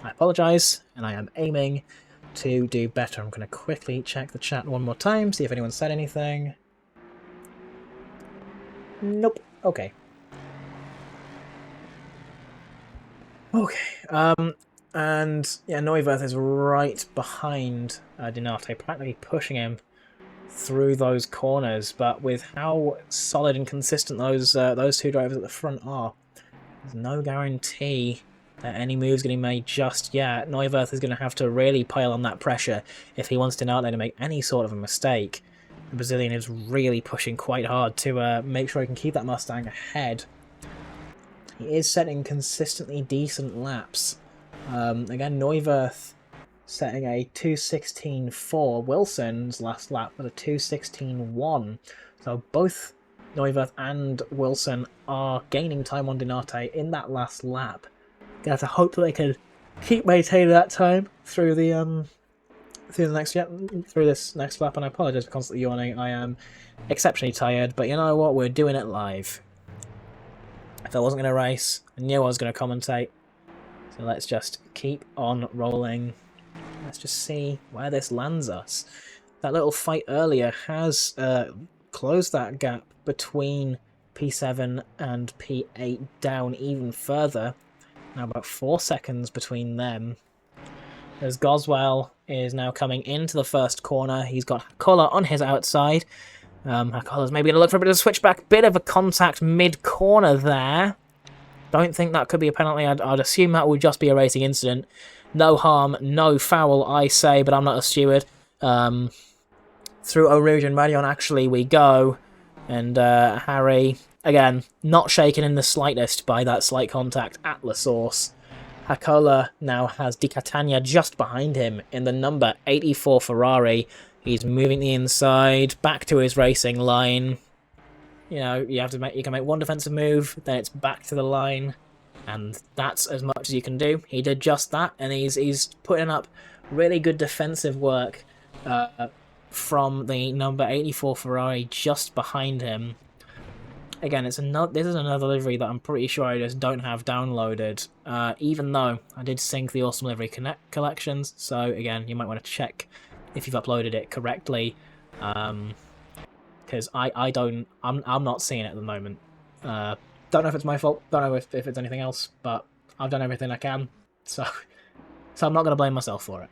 [SPEAKER 4] I apologise, and I am aiming to do better. I'm going to quickly check the chat one more time, see if anyone said anything. Nope. Okay. Okay. And yeah, Neuwirth is right behind Dinate, practically pushing him through those corners. But with how solid and consistent those two drivers at the front are, There's no guarantee that any move's going to be made just yet. Neuwirth is going to have to really pile on that pressure if he wants Dinarte to make any sort of a mistake. The Brazilian is really pushing quite hard to make sure he can keep that Mustang ahead. He is setting consistently decent laps. Again, Neuwirth setting a 2:16.4. Wilson's last lap with a 2:16.1. So both Neuwirth and Wilson are gaining time on Dinarte in that last lap. Gonna have to hope that they can keep maintaining that time through the through this next lap. And I apologise for constantly yawning. I am exceptionally tired, but you know what? We're doing it live. If I wasn't going to race, I knew I was going to commentate. So let's just keep on rolling. Let's just see where this lands us. That little fight earlier has closed that gap between P7 and P8 down even further. Now about 4 seconds between them. As Goswell is now coming into the first corner. He's got Hakola on his outside. Hakola's maybe going to look for a bit of a switchback. Bit of a contact mid-corner there. Don't think that could be a penalty. I'd assume that would just be a racing incident. No harm, no foul, I say, but I'm not a steward. Through Eau Rouge and Radion, actually, we go. And Harry, again, not shaken in the slightest by that slight contact at La Source. Hakola now has Di Catania just behind him in the number 84 Ferrari. He's moving the inside, back to his racing line. You know, you can make one defensive move, then it's back to the line. And that's as much as you can do. He did just that, and he's putting up really good defensive work from the number 84 Ferrari just behind him. Again, this is another livery that I'm pretty sure I just don't have downloaded, even though I did sync the Awesome Livery collections. So again, you might want to check if you've uploaded it correctly, because I'm not seeing it at the moment. Don't know if it's my fault, don't know if it's anything else, but I've done everything I can, so I'm not going to blame myself for it.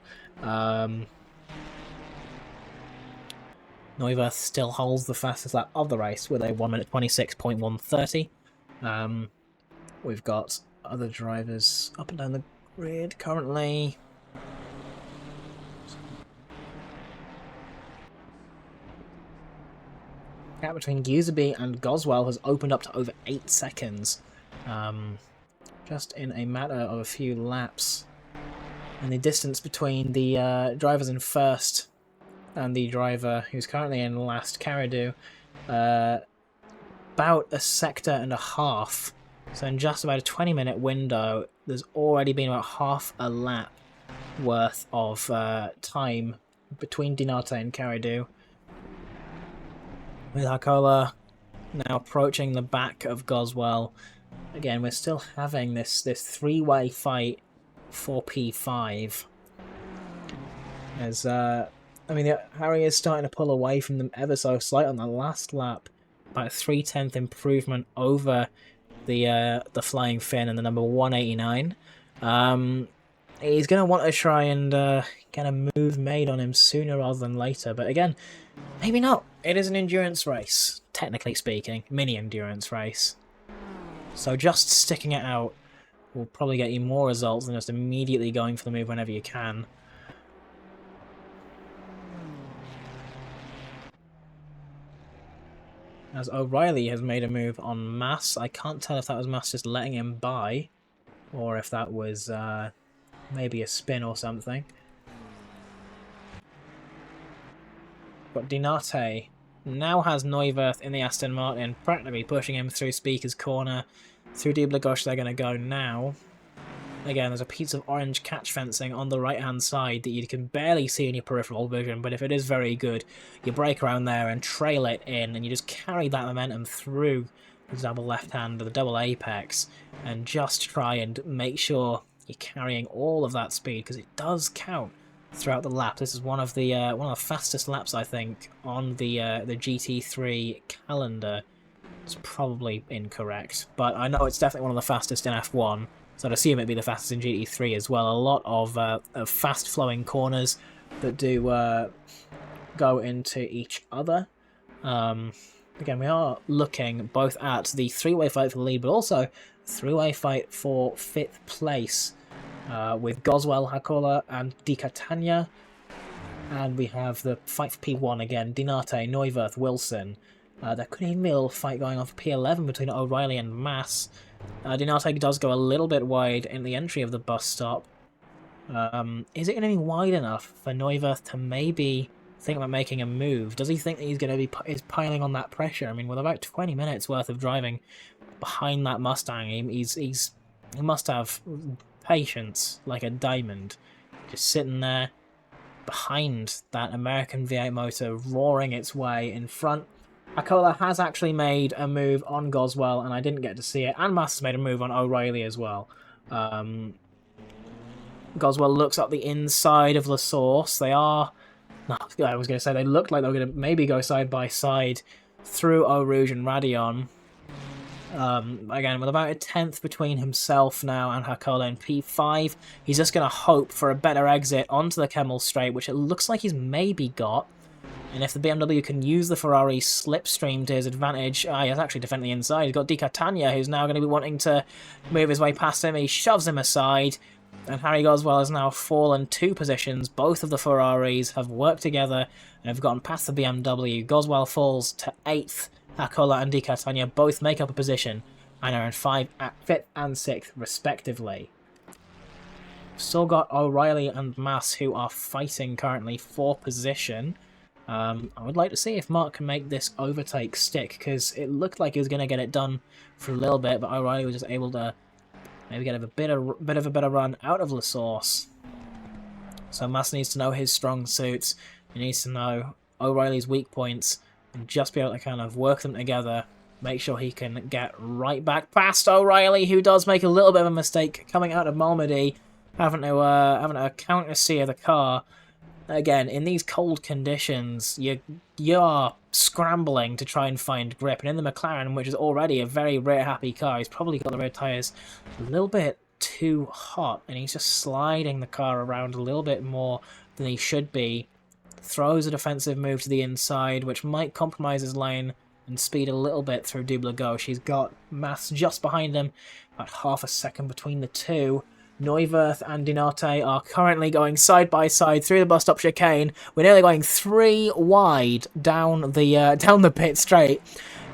[SPEAKER 4] Neuwirth still holds the fastest lap of the race with a 1:26.130. We've got other drivers up and down the grid currently. Gap between Giuseppe and Goswell has opened up to over 8 seconds. Just in a matter of a few laps. And the distance between the drivers in first and the driver who's currently in last, Caradu, about a sector and a half. So in just about a 20-minute window, there's already been about half a lap worth of time between Dinarte and Caradu. With Hakola now approaching the back of Goswell. Again, we're still having this three-way fight for P5. As Harry is starting to pull away from them ever so slight on the last lap. About a 3/10 improvement over the Flying Finn and the number 189. He's going to want to try and get a move made on him sooner rather than later. But again, maybe not. It is an endurance race, technically speaking. Mini-endurance race. So just sticking it out will probably get you more results than just immediately going for the move whenever you can. As O'Reilly has made a move on Mass. I can't tell if that was Mass just letting him by, or if that was maybe a spin or something. But Dinarte now has Neuwirth in the Aston Martin, practically pushing him through Speaker's Corner. Through Dieblagosh they're going to go now. Again, there's a piece of orange catch fencing on the right-hand side that you can barely see in your peripheral vision, but if it is very good, you brake around there and trail it in, and you just carry that momentum through the double left-hand or the double apex, and just try and make sure you're carrying all of that speed, because it does count throughout the lap. This is one of the fastest laps, I think, on the GT3 calendar. It's probably incorrect, but I know it's definitely one of the fastest in F1. So I'd assume it'd be the fastest in GT3 as well. A lot of fast-flowing corners that do go into each other. Again, we are looking both at the three-way fight for the lead, but also three-way fight for 5th place with Goswell, Hakola, and Di Catania. And we have the fight for P1 again, Dinate, Neuwirth, Wilson. There could even be a little fight going on for P11 between O'Reilly and Mass. Dinate does go a little bit wide in the entry of the bus stop. Is it going to be wide enough for Neuwirth to maybe think about making a move? Does he think that he's going to be piling on that pressure? I mean, with about 20 minutes worth of driving behind that Mustang, he must have patience like a diamond, just sitting there behind that American V8 motor, roaring its way in front. Hakola has actually made a move on Goswell, and I didn't get to see it, and Mass has made a move on O'Reilly as well. Goswell looks up the inside of La Source. They are... No, I was going to say they looked like they were going to maybe go side by side through Eau Rouge and Radion. Again, with about a 10th between himself now and Hakola in P5, he's just going to hope for a better exit onto the Kemmel Straight, which it looks like he's maybe got. And if the BMW can use the Ferrari slipstream to his advantage, he has actually defended the inside. He's got Di Catania, who's now going to be wanting to move his way past him. He shoves him aside, and Harry Goswell has now fallen 2 positions. Both of the Ferraris have worked together and have gotten past the BMW. Goswell falls to 8th. Hakola and Di Catania both make up a position and are in 5th and 6th respectively. Still got O'Reilly and Mass who are fighting currently for position. I would like to see if Mark can make this overtake stick, because it looked like he was going to get it done for a little bit, but O'Reilly was just able to maybe get a bit of a better run out of La Source. So Mass needs to know his strong suits. He needs to know O'Reilly's weak points and just be able to kind of work them together, make sure he can get right back past O'Reilly, who does make a little bit of a mistake coming out of Malmedy, having to counter-steer the car. Again, in these cold conditions, you're scrambling to try and find grip, and in the McLaren, which is already a very rear-happy car, he's probably got the rear tyres a little bit too hot, and he's just sliding the car around a little bit more than he should be. Throws a defensive move to the inside, which might compromise his lane and speed a little bit through Double Gauche. He's got Mass just behind him, about half a second between the two. Neuwirth and Dinate are currently going side by side through the bus stop chicane. We're nearly going 3 wide down the pit straight.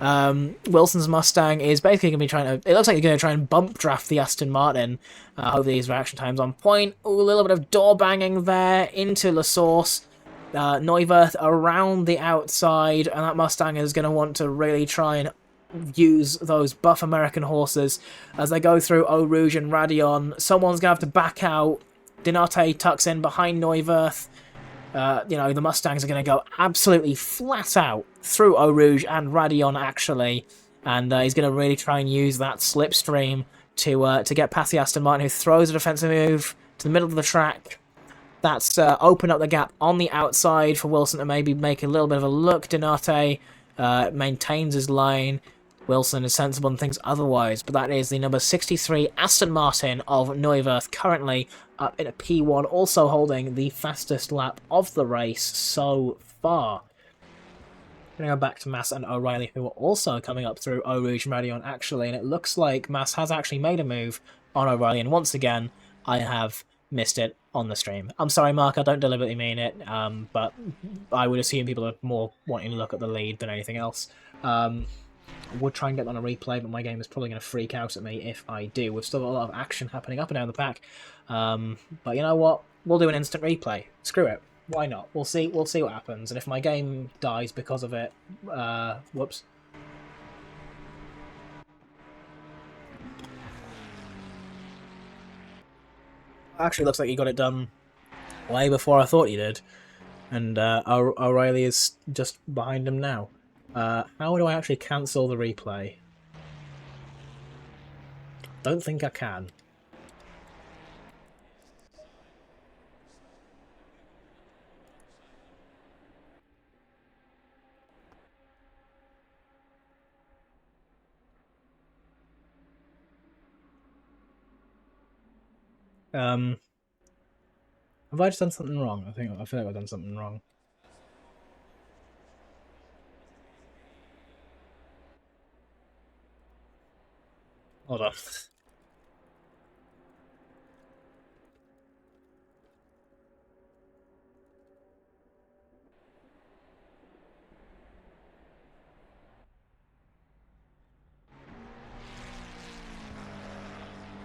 [SPEAKER 4] Wilson's Mustang is basically going to be trying to... It looks like he's going to try and bump draft the Aston Martin. Hopefully his reaction time's on point. Ooh, a little bit of door banging there into La Source. Neuwirth around the outside, and that Mustang is going to want to really try and use those buff American horses as they go through Eau Rouge and Radion. Someone's going to have to back out. Dinate tucks in behind Neuwirth. The Mustangs are going to go absolutely flat out through Eau Rouge and Radion, actually, and he's going to really try and use that slipstream to get past the Aston Martin, who throws a defensive move to the middle of the track. That's opened up the gap on the outside for Wilson to maybe make a little bit of a look. Dinate maintains his line. Wilson is sensible and thinks otherwise, but that is the number 63 Aston Martin of Neuwirth, currently up in a P1, also holding the fastest lap of the race so far. Going to go back to Mass and O'Reilly, who are also coming up through Eau Rouge and Radion, actually, and it looks like Mass has actually made a move on O'Reilly, and once again, I have missed it on the stream. I'm sorry, Mark, I don't deliberately mean it, but I would assume people are more wanting to look at the lead than anything else. I would try and get on a replay, but my game is probably going to freak out at me if I do. We've still got a lot of action happening up and down the pack, but you know what? We'll do an instant replay. Screw it. Why not? We'll see what happens, and if my game dies because of it, whoops. Actually, looks like he got it done way before I thought he did, and O'Reilly is just behind him now. How do I actually cancel the replay? Don't think I can. Have I just done something wrong? I feel like I've done something wrong. hold on.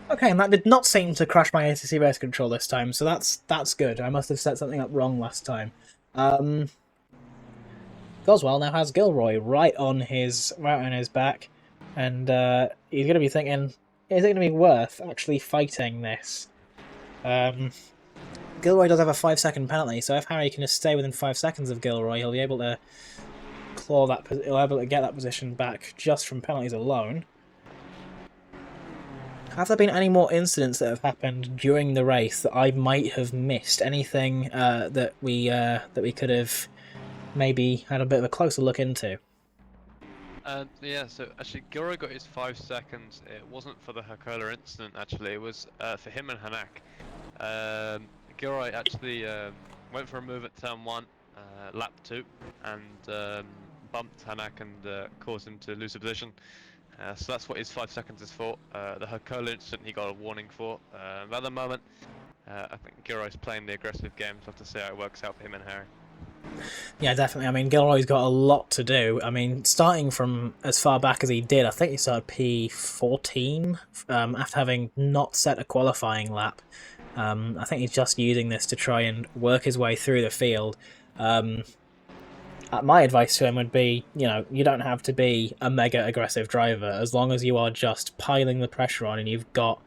[SPEAKER 4] Okay, and that did not seem to crash my ACC race control this time, so that's good. I must have set something up wrong last time. Goswell now has Gilroy right on his back, and he's going to be thinking, is it going to be worth actually fighting this? Gilroy does have a 5-second penalty, so if Harry can just stay within 5 seconds of Gilroy, he'll be able to claw that. He'll be able to get that position back just from penalties alone. Have there been any more incidents that have happened during the race that I might have missed? Anything that we could have maybe had a bit of a closer look into?
[SPEAKER 1] Yeah, so actually Gilroy got his 5 seconds. It wasn't for the Hakola incident, actually. It was for him and Hanak. Gilroy actually went for a move at turn 1, lap 2, and bumped Hanak and caused him to lose a position. So that's what his 5 seconds is for. The Hakola incident he got a warning for. At the moment, I think Gilroy's playing the aggressive game, so we'll have to see how it works out for him and Harry.
[SPEAKER 4] Yeah, definitely. I mean, Gilroy's got a lot to do. I mean, starting from as far back as he did, I think he started P14 after having not set a qualifying lap. I think he's just using this to try and work his way through the field. My advice to him would be, you don't have to be a mega aggressive driver as long as you are just piling the pressure on and you've got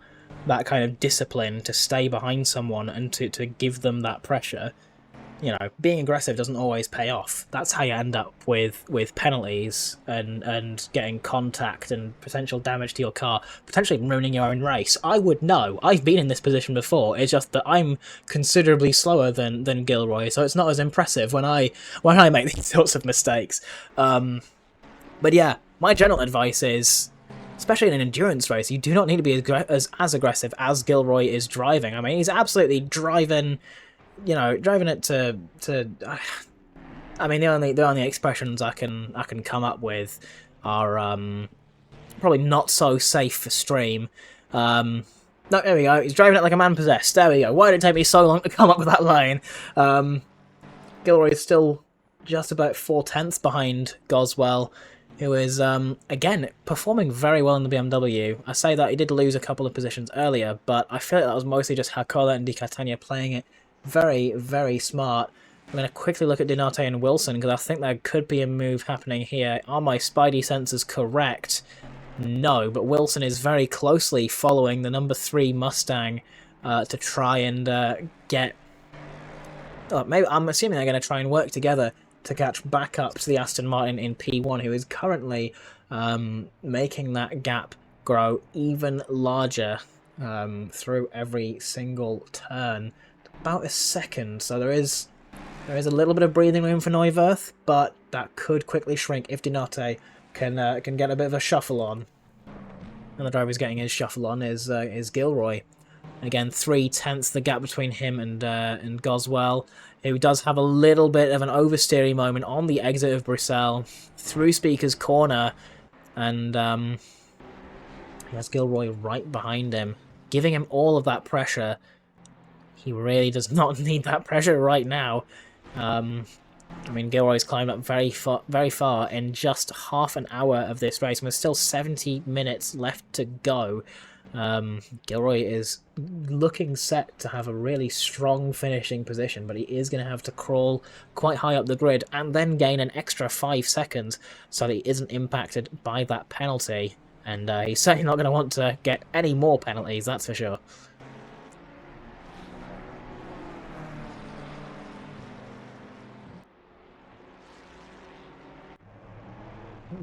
[SPEAKER 4] that kind of discipline to stay behind someone and to give them that pressure. Being aggressive doesn't always pay off. That's how you end up with penalties and getting contact and potential damage to your car, potentially ruining your own race. I would know. I've been in this position before. It's just that I'm considerably slower than Gilroy, so it's not as impressive when I make these sorts of mistakes. But yeah, my general advice is, especially in an endurance race, you do not need to be as aggressive as Gilroy is driving. I mean, he's absolutely driving it to. I mean, the only expressions I can come up with are probably not so safe for stream. No, there we go. He's driving it like a man possessed. There we go. Why did it take me so long to come up with that line? Gilroy is still just about 4/10 behind Goswell, who is again performing very well in the BMW. I say that he did lose a couple of positions earlier, but I feel like that was mostly just Hakola and Di Catania playing it very, very smart. I'm going to quickly look at Donate and Wilson because I think there could be a move happening here. Are my Spidey sensors correct? No, but Wilson is very closely following the number 3 Mustang to try and get... Oh, maybe I'm assuming they're going to try and work together to catch back up to the Aston Martin in P1, who is currently making that gap grow even larger through every single turn. About a second, so there is a little bit of breathing room for Neuwirth, but that could quickly shrink if Donate can get a bit of a shuffle on. And the driver who's getting his shuffle on is Gilroy. Again, 3/10 the gap between him and Goswell, who does have a little bit of an oversteering moment on the exit of Bruxelles through Speaker's corner, and he has Gilroy right behind him, giving him all of that pressure. He really does not need that pressure right now. I mean, Gilroy's climbed up very far in just half an hour of this race, and there's still 70 minutes left to go. Gilroy is looking set to have a really strong finishing position, but he is going to have to crawl quite high up the grid and then gain an extra 5 seconds so that he isn't impacted by that penalty. And he's certainly not going to want to get any more penalties, that's for sure.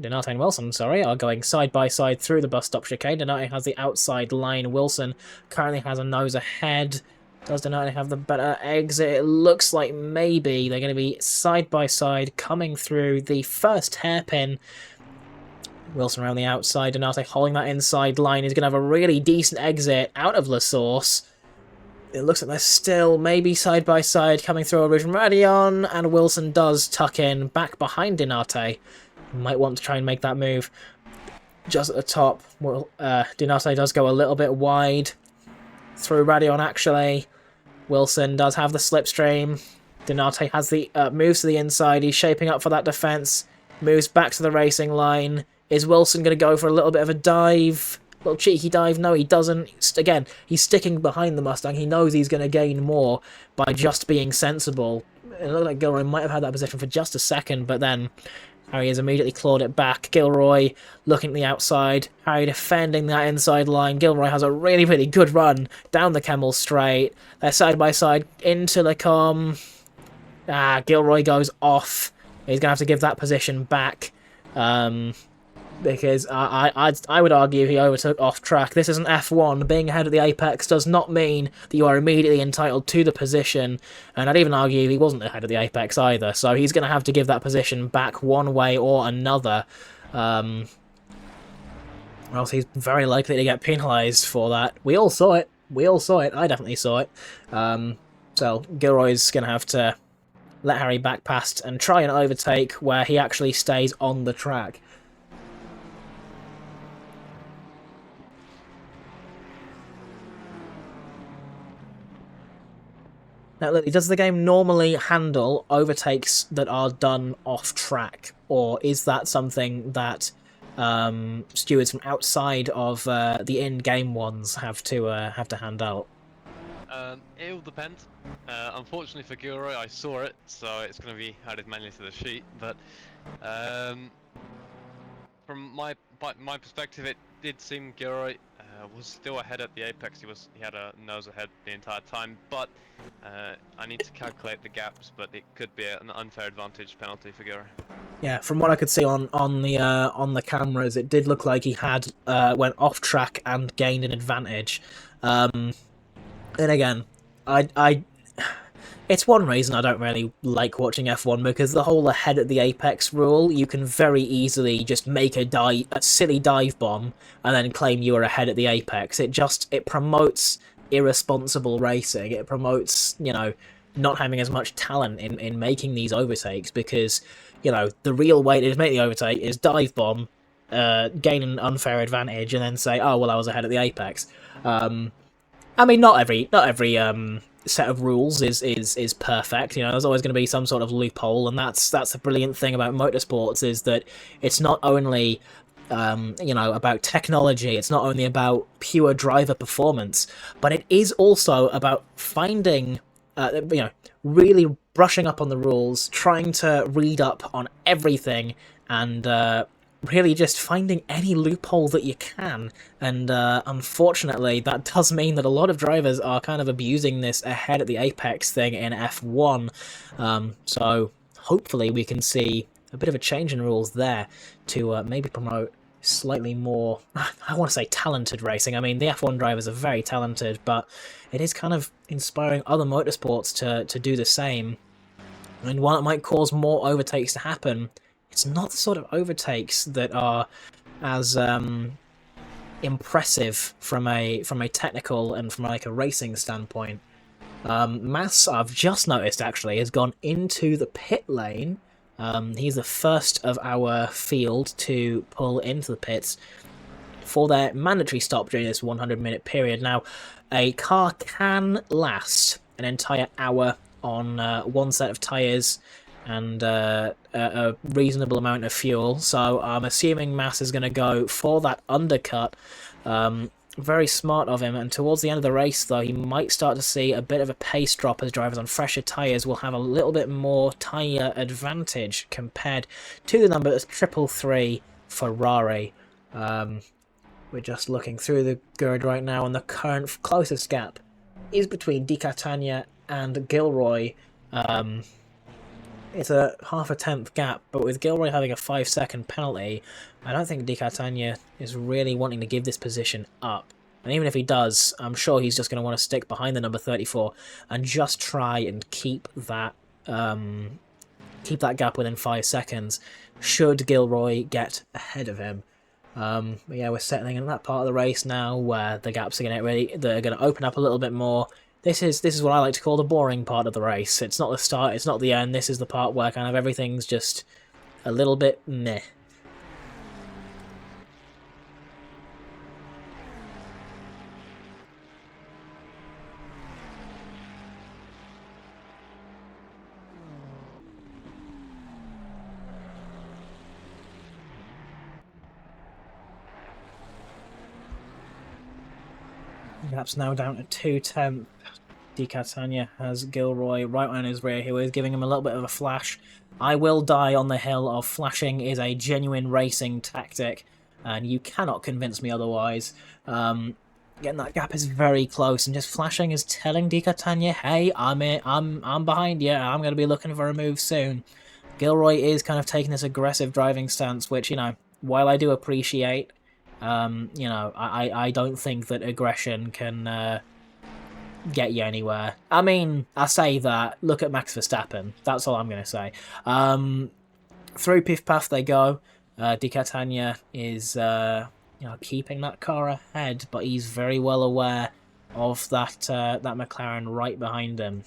[SPEAKER 4] Donate and Wilson, are going side by side through the bus stop chicane. Donate has the outside line. Wilson currently has a nose ahead. Does Donate have the better exit? It looks like maybe they're going to be side by side coming through the first hairpin. Wilson around the outside. Donate holding that inside line. He's going to have a really decent exit out of La Source. It looks like they're still maybe side by side coming through a Rouge and Radion, and Wilson does tuck in back behind Donate. Might want to try and make that move. just at the top. Well, Dinate does go a little bit wide through Radion, actually. Wilson does have the slipstream. Dinate has the moves to the inside. He's shaping up for that defense. Moves back to the racing line. Is Wilson going to go for a little bit of a dive? A little cheeky dive? No, he doesn't. Again, he's sticking behind the Mustang. He knows he's going to gain more by just being sensible. It looked like Gilroy might have had that position for just a second, but then Harry has immediately clawed it back. Gilroy looking at the outside. Harry defending that inside line. Gilroy has a really, really good run down the Kemmel Straight. They're side by side into Lecombe. Gilroy goes off. He's going to have to give that position back. Because I would argue he overtook off track. This is an F1. Being ahead of the apex does not mean that you are immediately entitled to the position. And I'd even argue he wasn't ahead of the apex either. So he's going to have to give that position back one way or another. Or else he's very likely to get penalised for that. We all saw it. I definitely saw it. So Gilroy's going to have to let Harry back past and try and overtake where he actually stays on the track. Now, Lily, does the game normally handle overtakes that are done off track, or is that something that stewards from outside of the in-game ones have to hand out?
[SPEAKER 1] It all depends. Unfortunately for Gilroy, I saw it, so it's going to be added manually to the sheet. But from my perspective, it did seem Gilroy was still ahead at the apex. He had a nose ahead the entire time. But I need to calculate the gaps, but it could be an unfair advantage penalty for Gilroy.
[SPEAKER 4] Yeah, from what I could see on the cameras, it did look like he had went off track and gained an advantage. And again, it's one reason I don't really like watching F1, because the whole ahead at the apex rule, you can very easily just make a silly dive bomb and then claim you are ahead at the apex. It promotes irresponsible racing. It promotes, not having as much talent in making these overtakes, because, the real way to make the overtake is dive bomb, gain an unfair advantage, and then say, oh, well, I was ahead at the apex. I mean, not every set of rules is perfect. There's always going to be some sort of loophole, and that's the brilliant thing about motorsports, is that it's not only about technology, it's not only about pure driver performance, but it is also about finding, really brushing up on the rules, trying to read up on everything, and really just finding any loophole that you can. And unfortunately, that does mean that a lot of drivers are kind of abusing this ahead at the apex thing in F1. So hopefully we can see a bit of a change in rules there to maybe promote slightly more, I want to say talented racing. I mean, the F1 drivers are very talented, but it is kind of inspiring other motorsports to do the same. And while it might cause more overtakes to happen, it's not the sort of overtakes that are as impressive from a technical and from a racing standpoint. Mass, I've just noticed actually, has gone into the pit lane. He's the first of our field to pull into the pits for their mandatory stop during this 100-minute period. Now, a car can last an entire hour on one set of tyres and a reasonable amount of fuel, so I'm assuming Mass is going to go for that undercut. Very smart of him, and towards the end of the race, though, he might start to see a bit of a pace drop, as drivers on fresher tyres will have a little bit more tyre advantage compared to the number 333 Ferrari. We're just looking through the grid right now, and the current closest gap is between Di Catania and Gilroy. It's a half a tenth gap, but with Gilroy having a 5-second penalty, I don't think Di Catania is really wanting to give this position up. And even if he does, I'm sure he's just going to want to stick behind the number 34 and just try and keep that gap within 5 seconds, should Gilroy get ahead of him. But yeah, we're settling in that part of the race now where the gaps are going to open up a little bit more. This is what I like to call the boring part of the race. It's not the start, it's not the end. This is the part where kind of everything's just a little bit meh. Gap's now down to 2/10. Di Catania has Gilroy right on his rear, who is giving him a little bit of a flash. I will die on the hill of flashing is a genuine racing tactic, and you cannot convince me otherwise. Again, that gap is very close, and just flashing is telling Di Catania, hey, I'm behind you, I'm going to be looking for a move soon. Gilroy is kind of taking this aggressive driving stance, which, while I do appreciate, I don't think that aggression can get you anywhere. I mean, I say that, look at Max Verstappen. That's all I'm going to say. Through Piff Path they go. Di Catania is keeping that car ahead, but he's very well aware of that McLaren right behind him.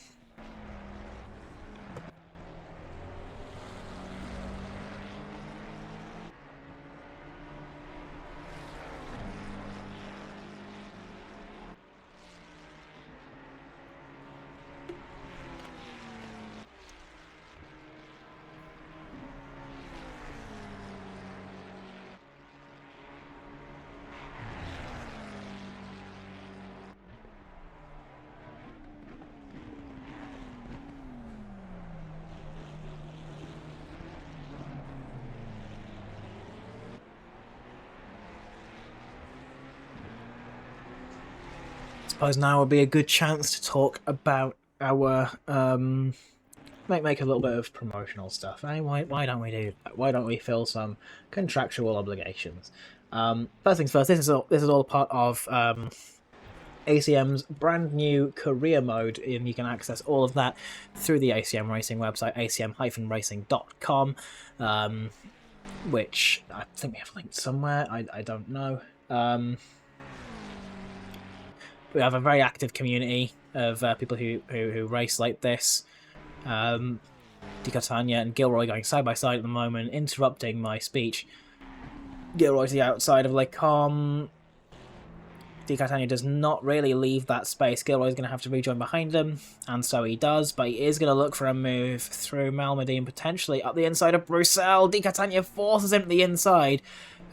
[SPEAKER 4] I suppose now would be a good chance to talk about our make a little bit of promotional stuff. Eh? Why don't we do that? Why don't we fill some contractual obligations? First things first. This is all part of ACM's brand new career mode, and you can access all of that through the ACM Racing website, acm-racing.com, which I think we have linked somewhere. I don't know. We have a very active community of people who race like this. Di Catania and Gilroy going side by side at the moment, interrupting my speech. Gilroy to the outside of Les Combes. Di Catania does not really leave that space. Gilroy's going to have to rejoin behind him, and so he does, but he is going to look for a move through Malmedy, potentially up the inside of Bruxelles. Di Catania forces him to the inside.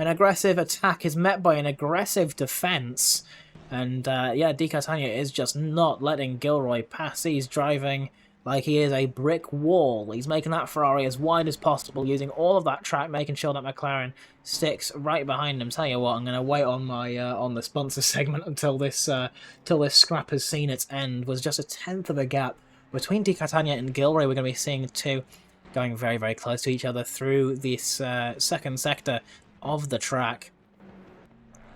[SPEAKER 4] An aggressive attack is met by an aggressive defence. And Di Catania is just not letting Gilroy pass. He's driving like he is a brick wall. He's making that Ferrari as wide as possible, using all of that track, making sure that McLaren sticks right behind him. Tell you what, I'm going to wait on my on the sponsor segment until this scrap has seen its end. Was just a tenth of a gap between Di Catania and Gilroy. We're going to be seeing the two going very, very close to each other through this second sector of the track.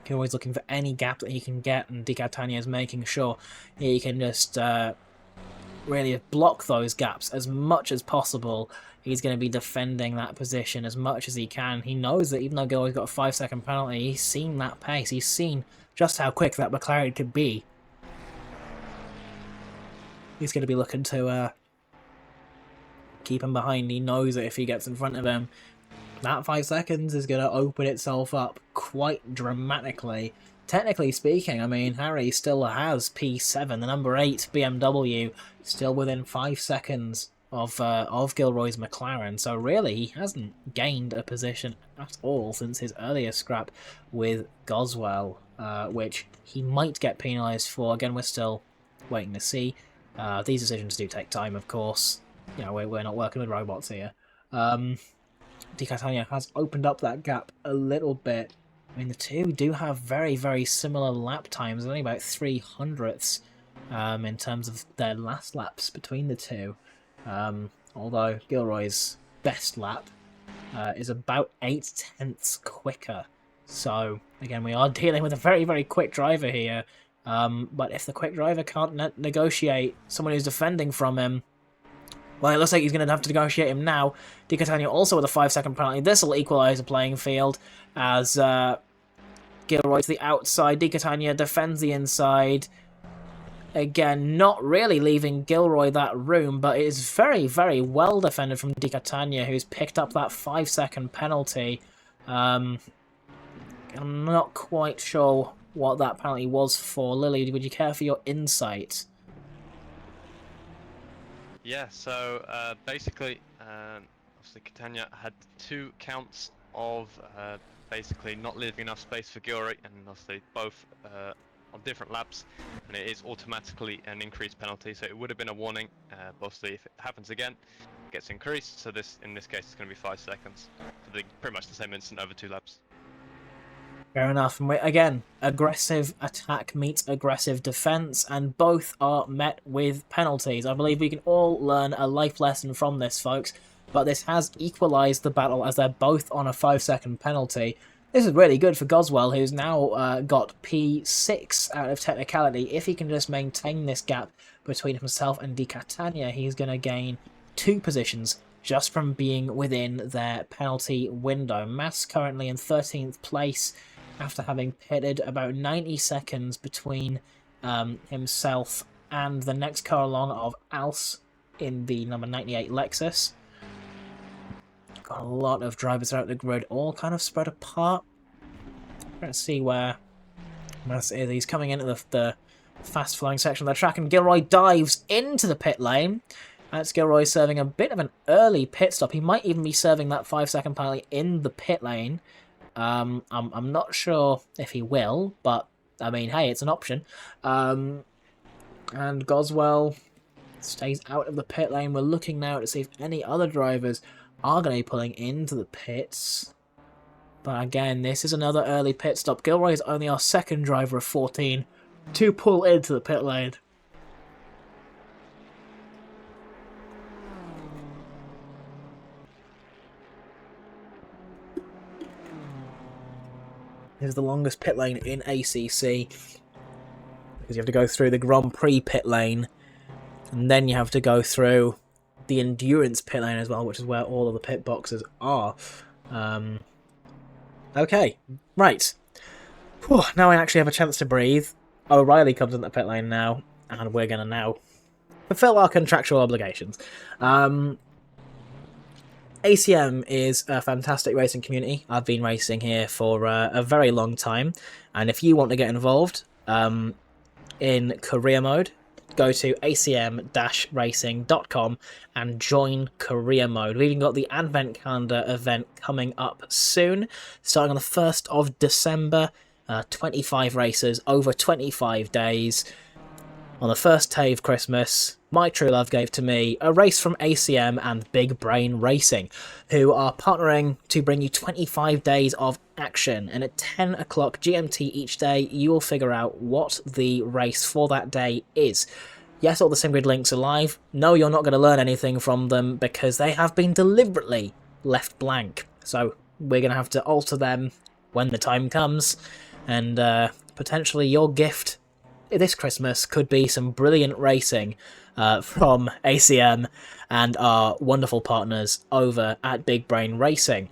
[SPEAKER 4] Gilroy's looking for any gap that he can get, and Di Catania is making sure he can just really block those gaps as much as possible. He's going to be defending that position as much as he can. He knows that even though Gilroy's got a 5-second penalty, he's seen that pace. He's seen just how quick that McLaren could be. He's going to be looking to keep him behind. He knows that if he gets in front of him, that 5 seconds is going to open itself up quite dramatically. Technically speaking, I mean, Harry still has P7, the number 8 BMW, still within 5 seconds of Gilroy's McLaren. So really, he hasn't gained a position at all since his earlier scrap with Goswell, which he might get penalised for. Again, we're still waiting to see. These decisions do take time, of course. You know, we're not working with robots here. Di Catania has opened up that gap a little bit. I mean, the two do have very, very similar lap times, only about 300ths in terms of their last laps between the two. Although Gilroy's best lap is about 8/10ths quicker. So, again, we are dealing with a very, very quick driver here. But if the quick driver can't negotiate someone who's defending from him, well, it looks like he's going to have to negotiate him now. Di Catania also with a 5-second penalty. This will equalise the playing field as Gilroy to the outside. Di Catania defends the inside. Again, not really leaving Gilroy that room, but it is very, very well defended from Di Catania, who's picked up that 5-second penalty. I'm not quite sure what that penalty was for. Lily, would you care for your insight?
[SPEAKER 1] Yeah, so basically, obviously Catania had 2 counts of basically not leaving enough space for Gilroy, and obviously both on different laps, and it is automatically an increased penalty. So it would have been a warning, but obviously if it happens again, it gets increased. So in this case, it's going to be 5 seconds for pretty much the same incident over 2 laps.
[SPEAKER 4] Fair enough. And again, aggressive attack meets aggressive defense, and both are met with penalties. I believe we can all learn a life lesson from this, folks, but this has equalised the battle as they're both on a 5-second penalty. This is really good for Goswell, who's now got P6 out of technicality. If he can just maintain this gap between himself and Di Catania, he's going to gain 2 positions just from being within their penalty window. Mass currently in 13th place after having pitted about 90 seconds between himself and the next car along of Alce in the number 98 Lexus. Got a lot of drivers throughout the grid, all kind of spread apart. Let's see where Mass is. He's coming into the fast-flowing section of the track, and Gilroy dives into the pit lane. That's Gilroy serving a bit of an early pit stop. He might even be serving that 5-second penalty in the pit lane. I'm not sure if he will, but I mean, hey, it's an option. And Goswell stays out of the pit lane. We're looking now to see if any other drivers are going to be pulling into the pits. But again, this is another early pit stop. Gilroy is only our second driver of 14 to pull into the pit lane. This is the longest pit lane in ACC, because you have to go through the Grand Prix pit lane, and then you have to go through the endurance pit lane as well, which is where all of the pit boxes are. Okay, right. Whew, now I actually have a chance to breathe. O'Reilly comes in the pit lane now, and we're going to now fulfill our contractual obligations. ACM is a fantastic racing community. I've been racing here for a very long time, and if you want to get involved in career mode, go to acm-racing.com and join career mode. We've even got the Advent Calendar event coming up soon, starting on the 1st of December. 25 races over 25 days. On the first day of Christmas, my true love gave to me a race from ACM and Big Brain Racing, who are partnering to bring you 25 days of action. And at 10 o'clock GMT each day, you will figure out what the race for that day is. Yes, all the SimGrid links are live. No, you're not going to learn anything from them because they have been deliberately left blank. So we're going to have to alter them when the time comes. And potentially your gift this Christmas could be some brilliant racing from ACM and our wonderful partners over at Big Brain Racing.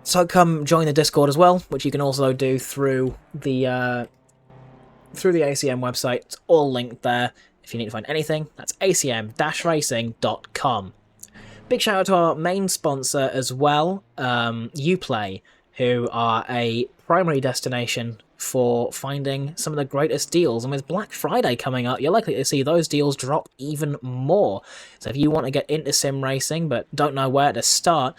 [SPEAKER 4] So come join the Discord as well, which you can also do through the ACM website. It's all linked there. If you need to find anything, that's acm-racing.com. Big shout out to our main sponsor as well, Uplay, who are a primary destination for finding some of the greatest deals. And with Black Friday coming up, you're likely to see those deals drop even more. So if you want to get into sim racing but don't know where to start,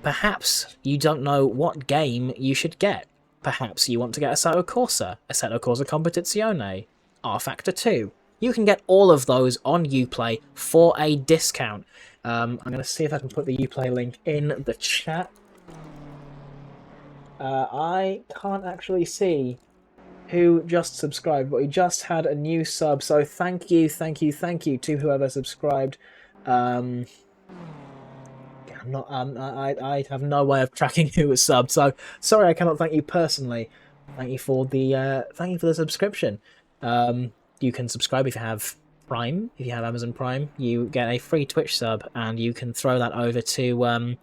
[SPEAKER 4] perhaps you don't know what game you should get. Perhaps you want to get Assetto Corsa Competizione, R-Factor 2. You can get all of those on Uplay for a discount. I'm going to see if I can put the Uplay link in the chat. I can't actually see who just subscribed, but we just had a new sub, so thank you to whoever subscribed. I have no way of tracking who was subbed, so sorry I cannot thank you personally. Thank you for the subscription. You can subscribe if you have Prime, if you have Amazon Prime. You get a free Twitch sub, and you can throw that over to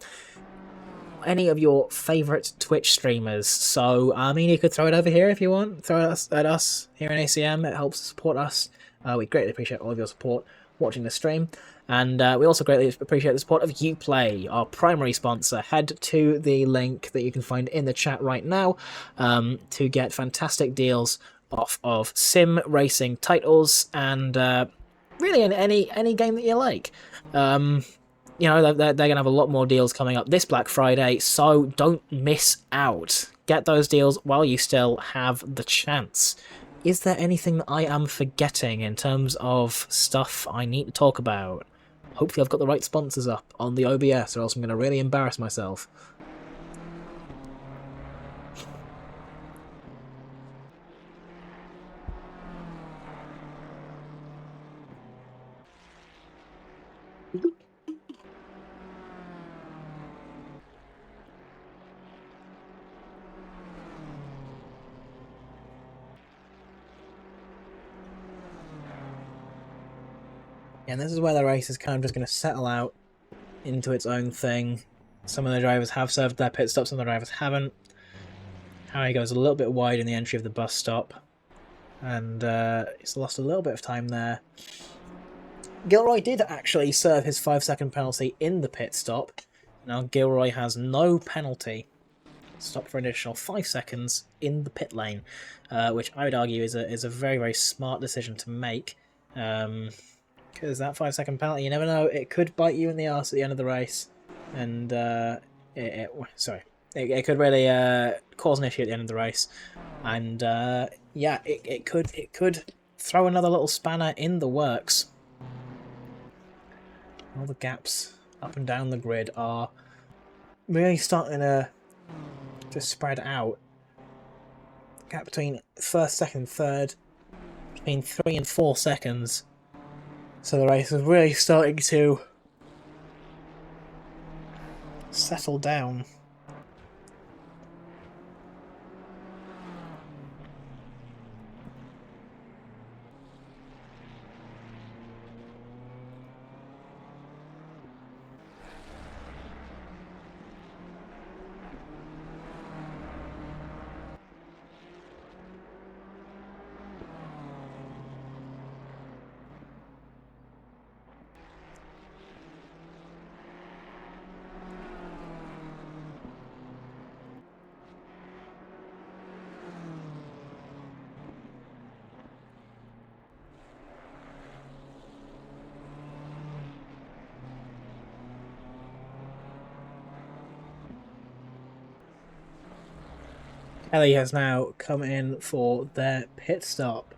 [SPEAKER 4] any of your favourite Twitch streamers. So, I mean, you could throw it over here if you want. Throw it at us here in ACM. It helps support us. We greatly appreciate all of your support watching the stream. And we also greatly appreciate the support of Uplay, our primary sponsor. Head to the link that you can find in the chat right now to get fantastic deals off of sim racing titles and really in any game that you like. You know, they're going to have a lot more deals coming up this Black Friday, so don't miss out. Get those deals while you still have the chance. is there anything that I am forgetting in terms of stuff I need to talk about? Hopefully I've got the right sponsors up on the OBS, or else I'm going to really embarrass myself. And this is where the race is kind of just going to settle out into its own thing. Some of the drivers have served their pit stops, some of the drivers haven't. Harry goes a little bit wide in the entry of the bus stop, and he's lost a little bit of time there. Gilroy did actually serve his 5-second penalty in the pit stop. Now Gilroy has no penalty. Stop for an additional 5 seconds in the pit lane, which I would argue is a very, very smart decision to make. Because that 5-second penalty, you never know, it could bite you in the arse at the end of the race, and it could really cause an issue at the end of the race, and yeah, it could throw another little spanner in the works. All the gaps up and down the grid are really starting to spread out. Gap between first, second, third, between 3 and 4 seconds. So the race is really starting to settle down. Kelly has now come in for their pit stop.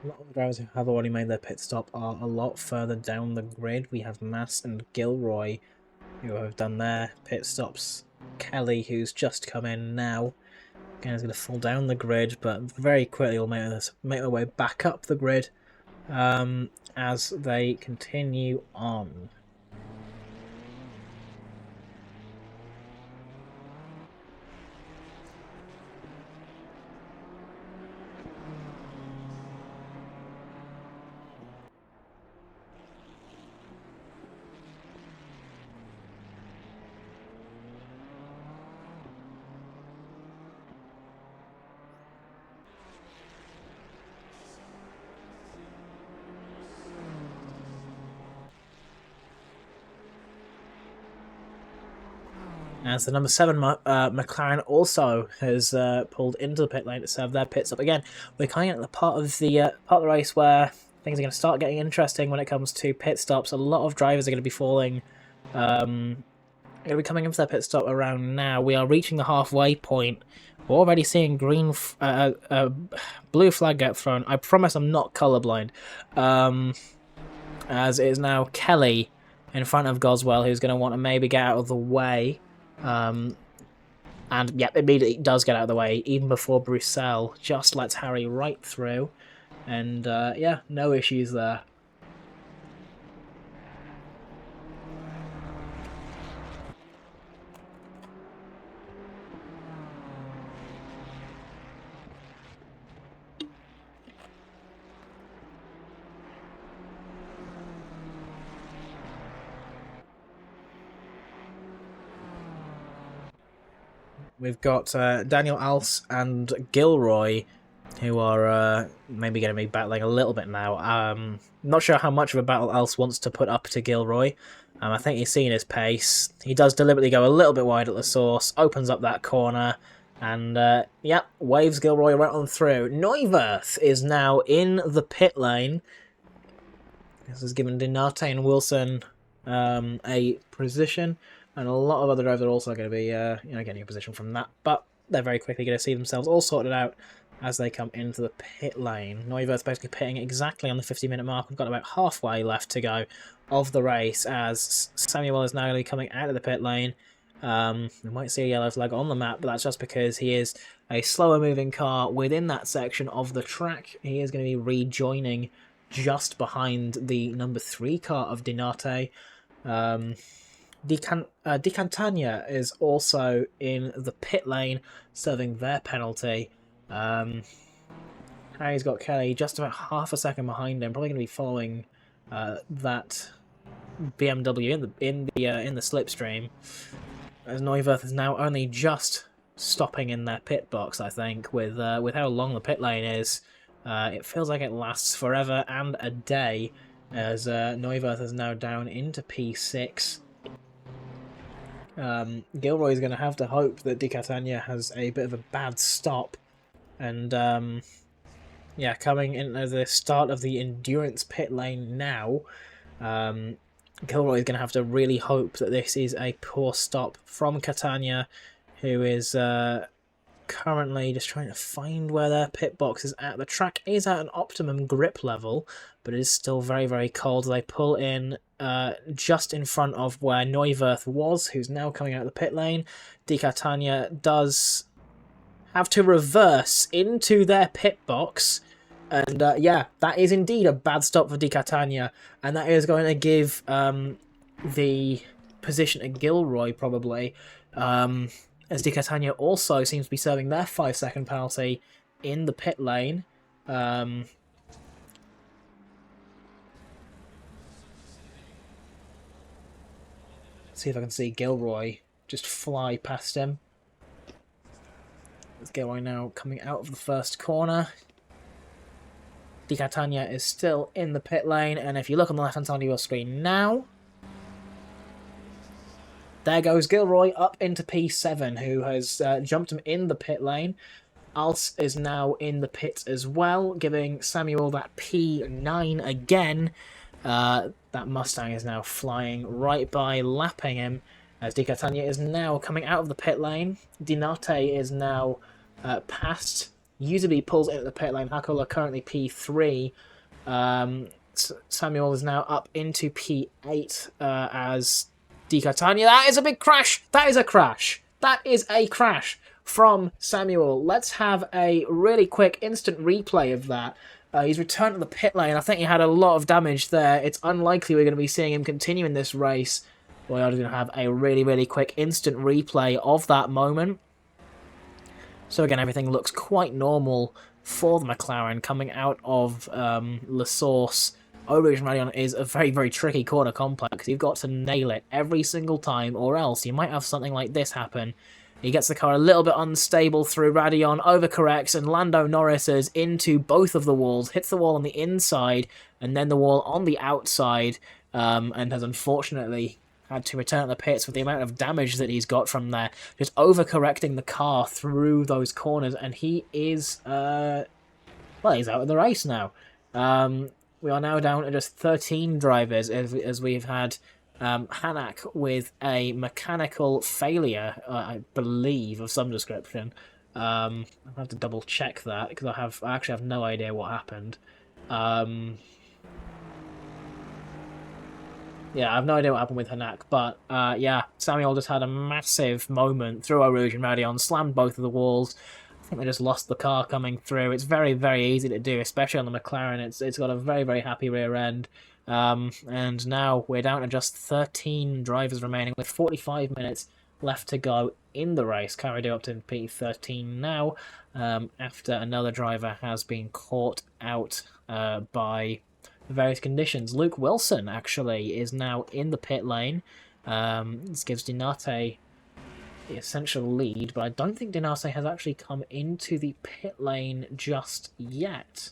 [SPEAKER 4] A lot of the drivers who have already made their pit stop are a lot further down the grid. We have Mass and Gilroy who have done their pit stops. Kelly, who's just come in now, again is going to fall down the grid, but very quickly will make their way back up the grid as they continue on. As the number 7 McLaren also has pulled into the pit lane to serve their pit stop. Again, we're kind of at the part of the race where things are going to start getting interesting when it comes to pit stops. A lot of drivers are going to be falling. Going to be coming into their pit stop around now. We are reaching the halfway point. We're already seeing blue flag get thrown. I promise I'm not colorblind. As it is now Kelly in front of Goswell, who's going to want to maybe get out of the way. And yeah, immediately does get out of the way, even before Bruxelles just lets Harry right through. And yeah, no issues there. We've got Daniel Als and Gilroy, who are maybe going to be battling a little bit now. Not sure how much of a battle Als wants to put up to Gilroy. I think he's seen his pace. He does deliberately go a little bit wide at the source, opens up that corner, and yeah, waves Gilroy right on through. Neuwirth is now in the pit lane. This has given Dinarte and Wilson a position, and a lot of other drivers are also going to be getting a position from that. But they're very quickly going to see themselves all sorted out as they come into the pit lane. Neuwirth's basically pitting exactly on the 50-minute mark. We've got about halfway left to go of the race as Samuel is now going to be coming out of the pit lane. We might see a yellow flag on the map, but that's just because he is a slower moving car within that section of the track. He is going to be rejoining just behind the number 3 car of Dinate. Di Cantagna is also in the pit lane, serving their penalty. Harry's got Kelly just about half a second behind him, probably going to be following that BMW in the slipstream. As Neuwirth is now only just stopping in their pit box, I think, with how long the pit lane is. It feels like it lasts forever and a day, as Neuwirth is now down into P6. Gilroy is going to have to hope that Di Catania has a bit of a bad stop, and coming into the start of the endurance pit lane now. Gilroy is going to have to really hope that this is a poor stop from Catania, who is currently just trying to find where their pit box is at. The track is at an optimum grip level, but it is still very, very cold. They pull in just in front of where Neuwirth was, who's now coming out of the pit lane. Di Catania does have to reverse into their pit box. And that is indeed a bad stop for Di Catania, and that is going to give the position to Gilroy probably, as Di Catania also seems to be serving their 5-second penalty in the pit lane. See if I can see Gilroy just fly past him. There's Gilroy now coming out of the first corner. Di Catania is still in the pit lane, and if you look on the left-hand side of your screen now, there goes Gilroy up into P7, who has jumped him in the pit lane. Als is now in the pit as well, giving Samuel that P9 again. That Mustang is now flying right by, lapping him, as Di Catania is now coming out of the pit lane. Dinate is now past. Usually pulls into the pit lane. Hakola currently P3. Samuel is now up into P8 as Di Catania. That is a big crash. That is a crash. That is a crash from Samuel. Let's have a really quick instant replay of that. He's returned to the pit lane. I think he had a lot of damage there. It's unlikely we're going to be seeing him continue in this race. We are going to have a really, really quick instant replay of that moment. So again, everything looks quite normal for the McLaren coming out of La Source. Eau Rouge and Radion is a very, very tricky corner complex. You've got to nail it every single time, or else you might have something like this happen. He gets the car a little bit unstable through Radion, overcorrects, and Lando Norris is into both of the walls, hits the wall on the inside, and then the wall on the outside, and has unfortunately had to return to the pits with the amount of damage that he's got from there, just overcorrecting the car through those corners, and he is, he's out of the race now. We are now down to just 13 drivers, as we've had Hanak with a mechanical failure, I believe, of some description. I'll have to double check that, because I actually have no idea what happened. Yeah, I have no idea what happened with Hanak, but Samuel just had a massive moment through Eau Rouge and Radion, slammed both of the walls. I think they just lost the car coming through. It's very, very easy to do, especially on the McLaren. It's got a very, very happy rear end. And now we're down to just 13 drivers remaining with 45 minutes left to go in the race. Carried up to P13 now, after another driver has been caught out by various conditions. Luke Wilson actually is now in the pit lane. This gives Dinate the essential lead, but I don't think Dinate has actually come into the pit lane just yet.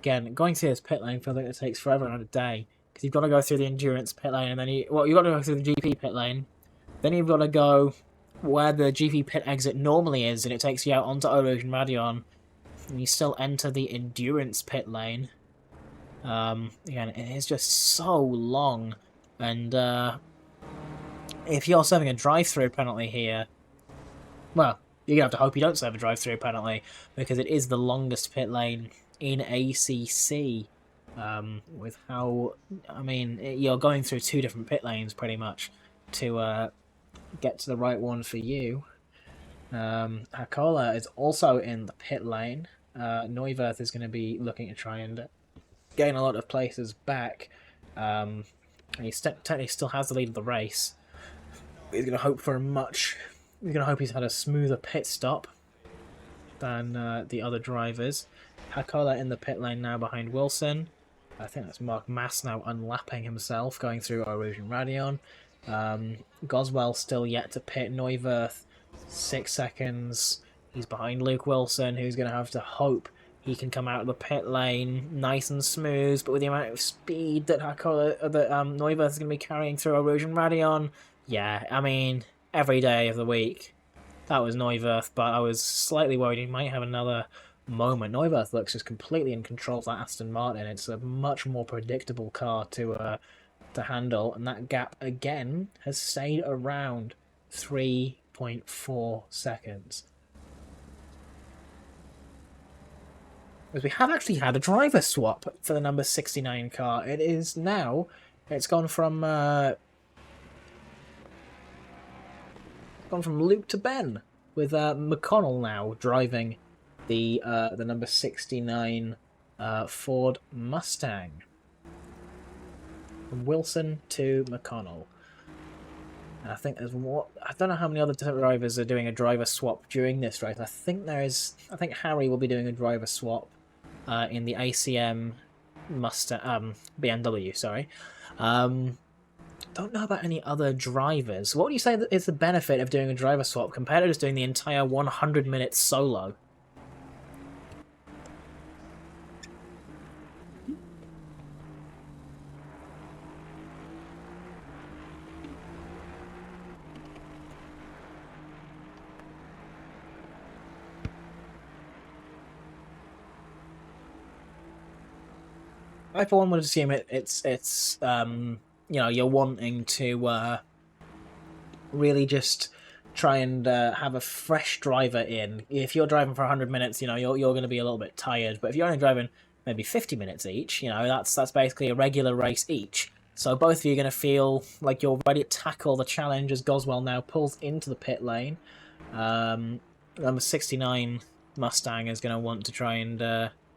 [SPEAKER 4] again, going through this pit lane feels like it takes forever and a day, because you've got to go through the endurance pit lane, and then you've got to go through the GP pit lane, then you've got to go where the GP pit exit normally is, and it takes you out onto Erosion Radion, and you still enter the endurance pit lane. Again, it is just so long, and if you're serving a drive-through penalty here, well, you're gonna have to hope you don't serve a drive-through penalty, because it is the longest pit lane in ACC. With how, I mean, you're going through 2 different pit lanes pretty much to get to the right one for you. Hakola is also in the pit lane. Neuwirth is going to be looking to try and gain a lot of places back. And he technically still has the lead of the race. He's going to hope for He's going to hope he's had a smoother pit stop than the other drivers. Hakola in the pit lane now behind Wilson. I think that's Mark Mass now unlapping himself, going through Erosion Radion. Goswell still yet to pit. Neuwirth, 6 seconds. He's behind Luke Wilson, who's going to have to hope he can come out of the pit lane nice and smooth, but with the amount of speed that Neuwirth is going to be carrying through Erosion Radion, yeah, I mean, every day of the week, that was Neuwirth, but I was slightly worried he might have another moment. Neuwirth looks just completely in control of that Aston Martin. It's a much more predictable car to handle, and that gap again has stayed around 3.4 seconds. As we have actually had a driver swap for the number 69 car. It is now, it's gone from Luke to Ben, with McConnell now driving the number 69 Ford Mustang. From Wilson to McConnell. And I think there's more. I don't know how many other drivers are doing a driver swap during this race. I think Harry will be doing a driver swap in the ACM BMW. Sorry. Don't know about any other drivers. What would you say is the benefit of doing a driver swap compared to just doing the entire 100-minute solo? I for one would assume it's you know, you're wanting to really just try and have a fresh driver in. If you're driving for 100 minutes, you know, you're going to be a little bit tired. But if you're only driving maybe 50 minutes each, you know, that's basically a regular race each. So both of you are going to feel like you're ready to tackle the challenge as Goswell now pulls into the pit lane. Number 69 Mustang is going to want to try and...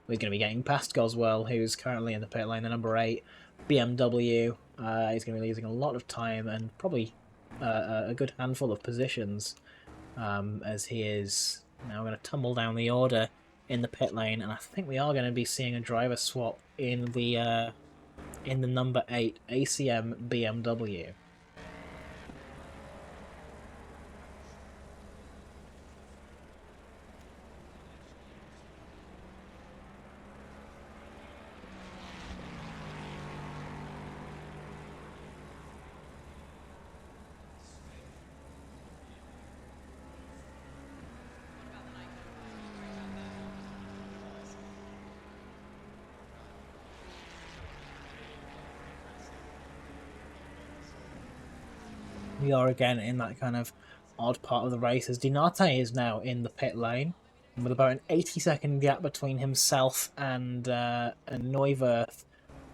[SPEAKER 4] we're going to be getting past Goswell, who's currently in the pit lane, the number 8 BMW. He's going to be losing a lot of time and probably a good handful of positions as he is now going to tumble down the order in the pit lane. And I think we are going to be seeing a driver swap in the number 8 ACM BMW. We are again in that kind of odd part of the race as Dinate is now in the pit lane with about an 80-second gap between himself and Neuwirth.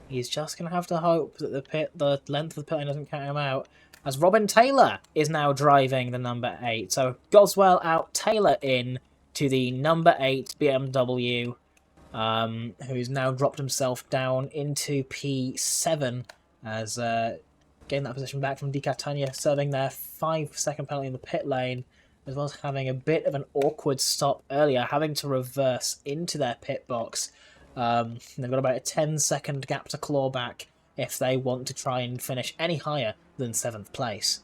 [SPEAKER 4] He's just going to have to hope that the length of the pit lane doesn't count him out, as Robin Taylor is now driving the number 8. So Goswell out, Taylor in to the number 8 BMW, who's now dropped himself down into P7 as... getting that position back from Di Catania, serving their 5-second penalty in the pit lane, as well as having a bit of an awkward stop earlier, having to reverse into their pit box. They've got about a 10-second gap to claw back if they want to try and finish any higher than 7th place.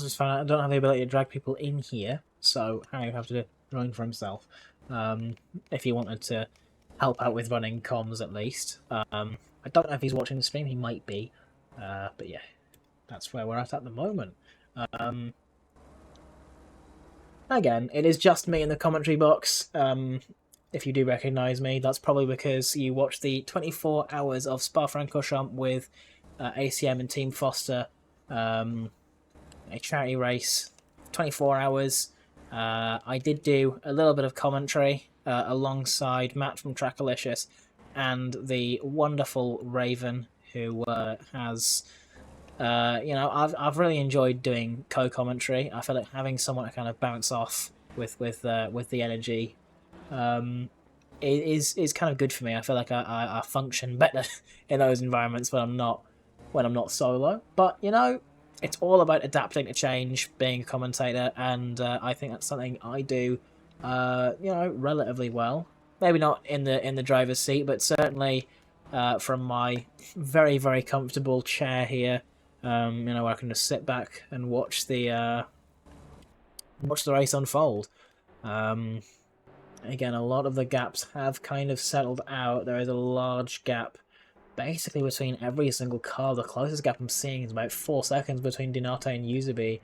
[SPEAKER 4] just found out I don't have the ability to drag people in here, so Harry would have to join for himself. If he wanted to help out with running comms at least. I don't know if he's watching the stream, he might be. But yeah, that's where we're at the moment. Again, it is just me in the commentary box. If you do recognise me, that's probably because you watched the 24 hours of Spa-Francorchamps with ACM and Team Foster, a charity race, 24 hours. I did do a little bit of commentary alongside Matt from Trackalicious and the wonderful Raven, who has... I've really enjoyed doing co-commentary. I feel like having someone to kind of bounce off with the energy is kind of good for me. I feel like I function better in those environments when I'm not solo. But it's all about adapting to change, being a commentator, and I think that's something I do relatively well. Maybe not in the driver's seat, but certainly from my very, very comfortable chair here. I can just sit back and watch the race unfold. Again, a lot of the gaps have kind of settled out. There is a large gap basically between every single car. The closest gap I'm seeing is about 4 seconds between Dinate and Usaby.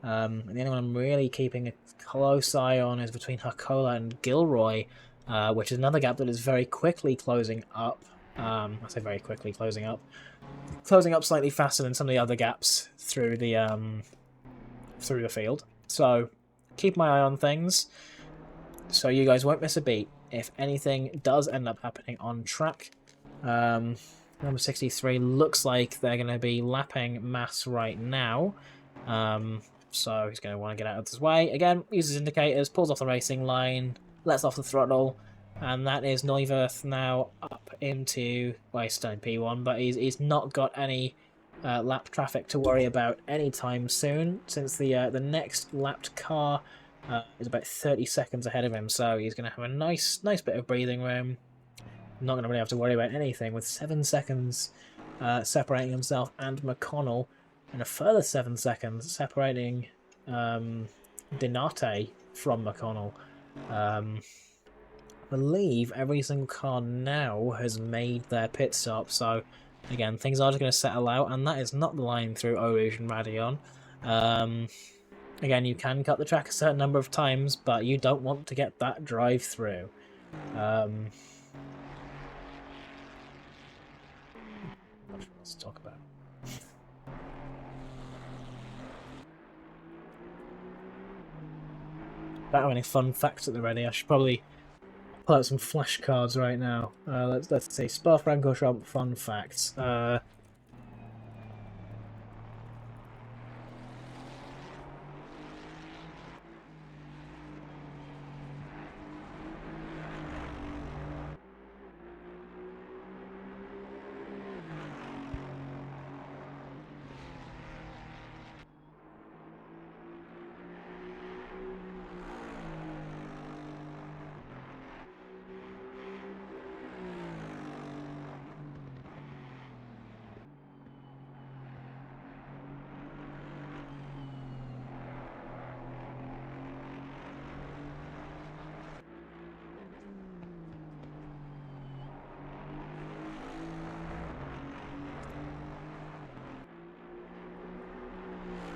[SPEAKER 4] And the only one I'm really keeping a close eye on is between Hakola and Gilroy, which is another gap that is very quickly closing up. I say very quickly closing up slightly faster than some of the other gaps through the field. So keep my eye on things, so you guys won't miss a beat if anything does end up happening on track. Number 63 looks like they're going to be lapping Mass right now. So he's going to want to get out of his way. Again, uses indicators, pulls off the racing line, lets off the throttle, and that is Neuwirth now up into... Well, he's still in P1, but he's not got any lap traffic to worry about anytime soon, since the next lapped car is about 30 seconds ahead of him, so he's going to have a nice bit of breathing room. Not going to really have to worry about anything, with 7 seconds separating himself and McConnell, and a further 7 seconds separating Dinate from McConnell. I believe every single car now has made their pit stop, so again, things are just going to settle out, and that is not the line through Eau Rouge and Radion. Again, you can cut the track a certain number of times, but you don't want to get that drive through. Let's talk about. Don't have any fun facts at the ready. I should probably pull out some flashcards right now. Let's see. Spa-Francorchamps fun facts.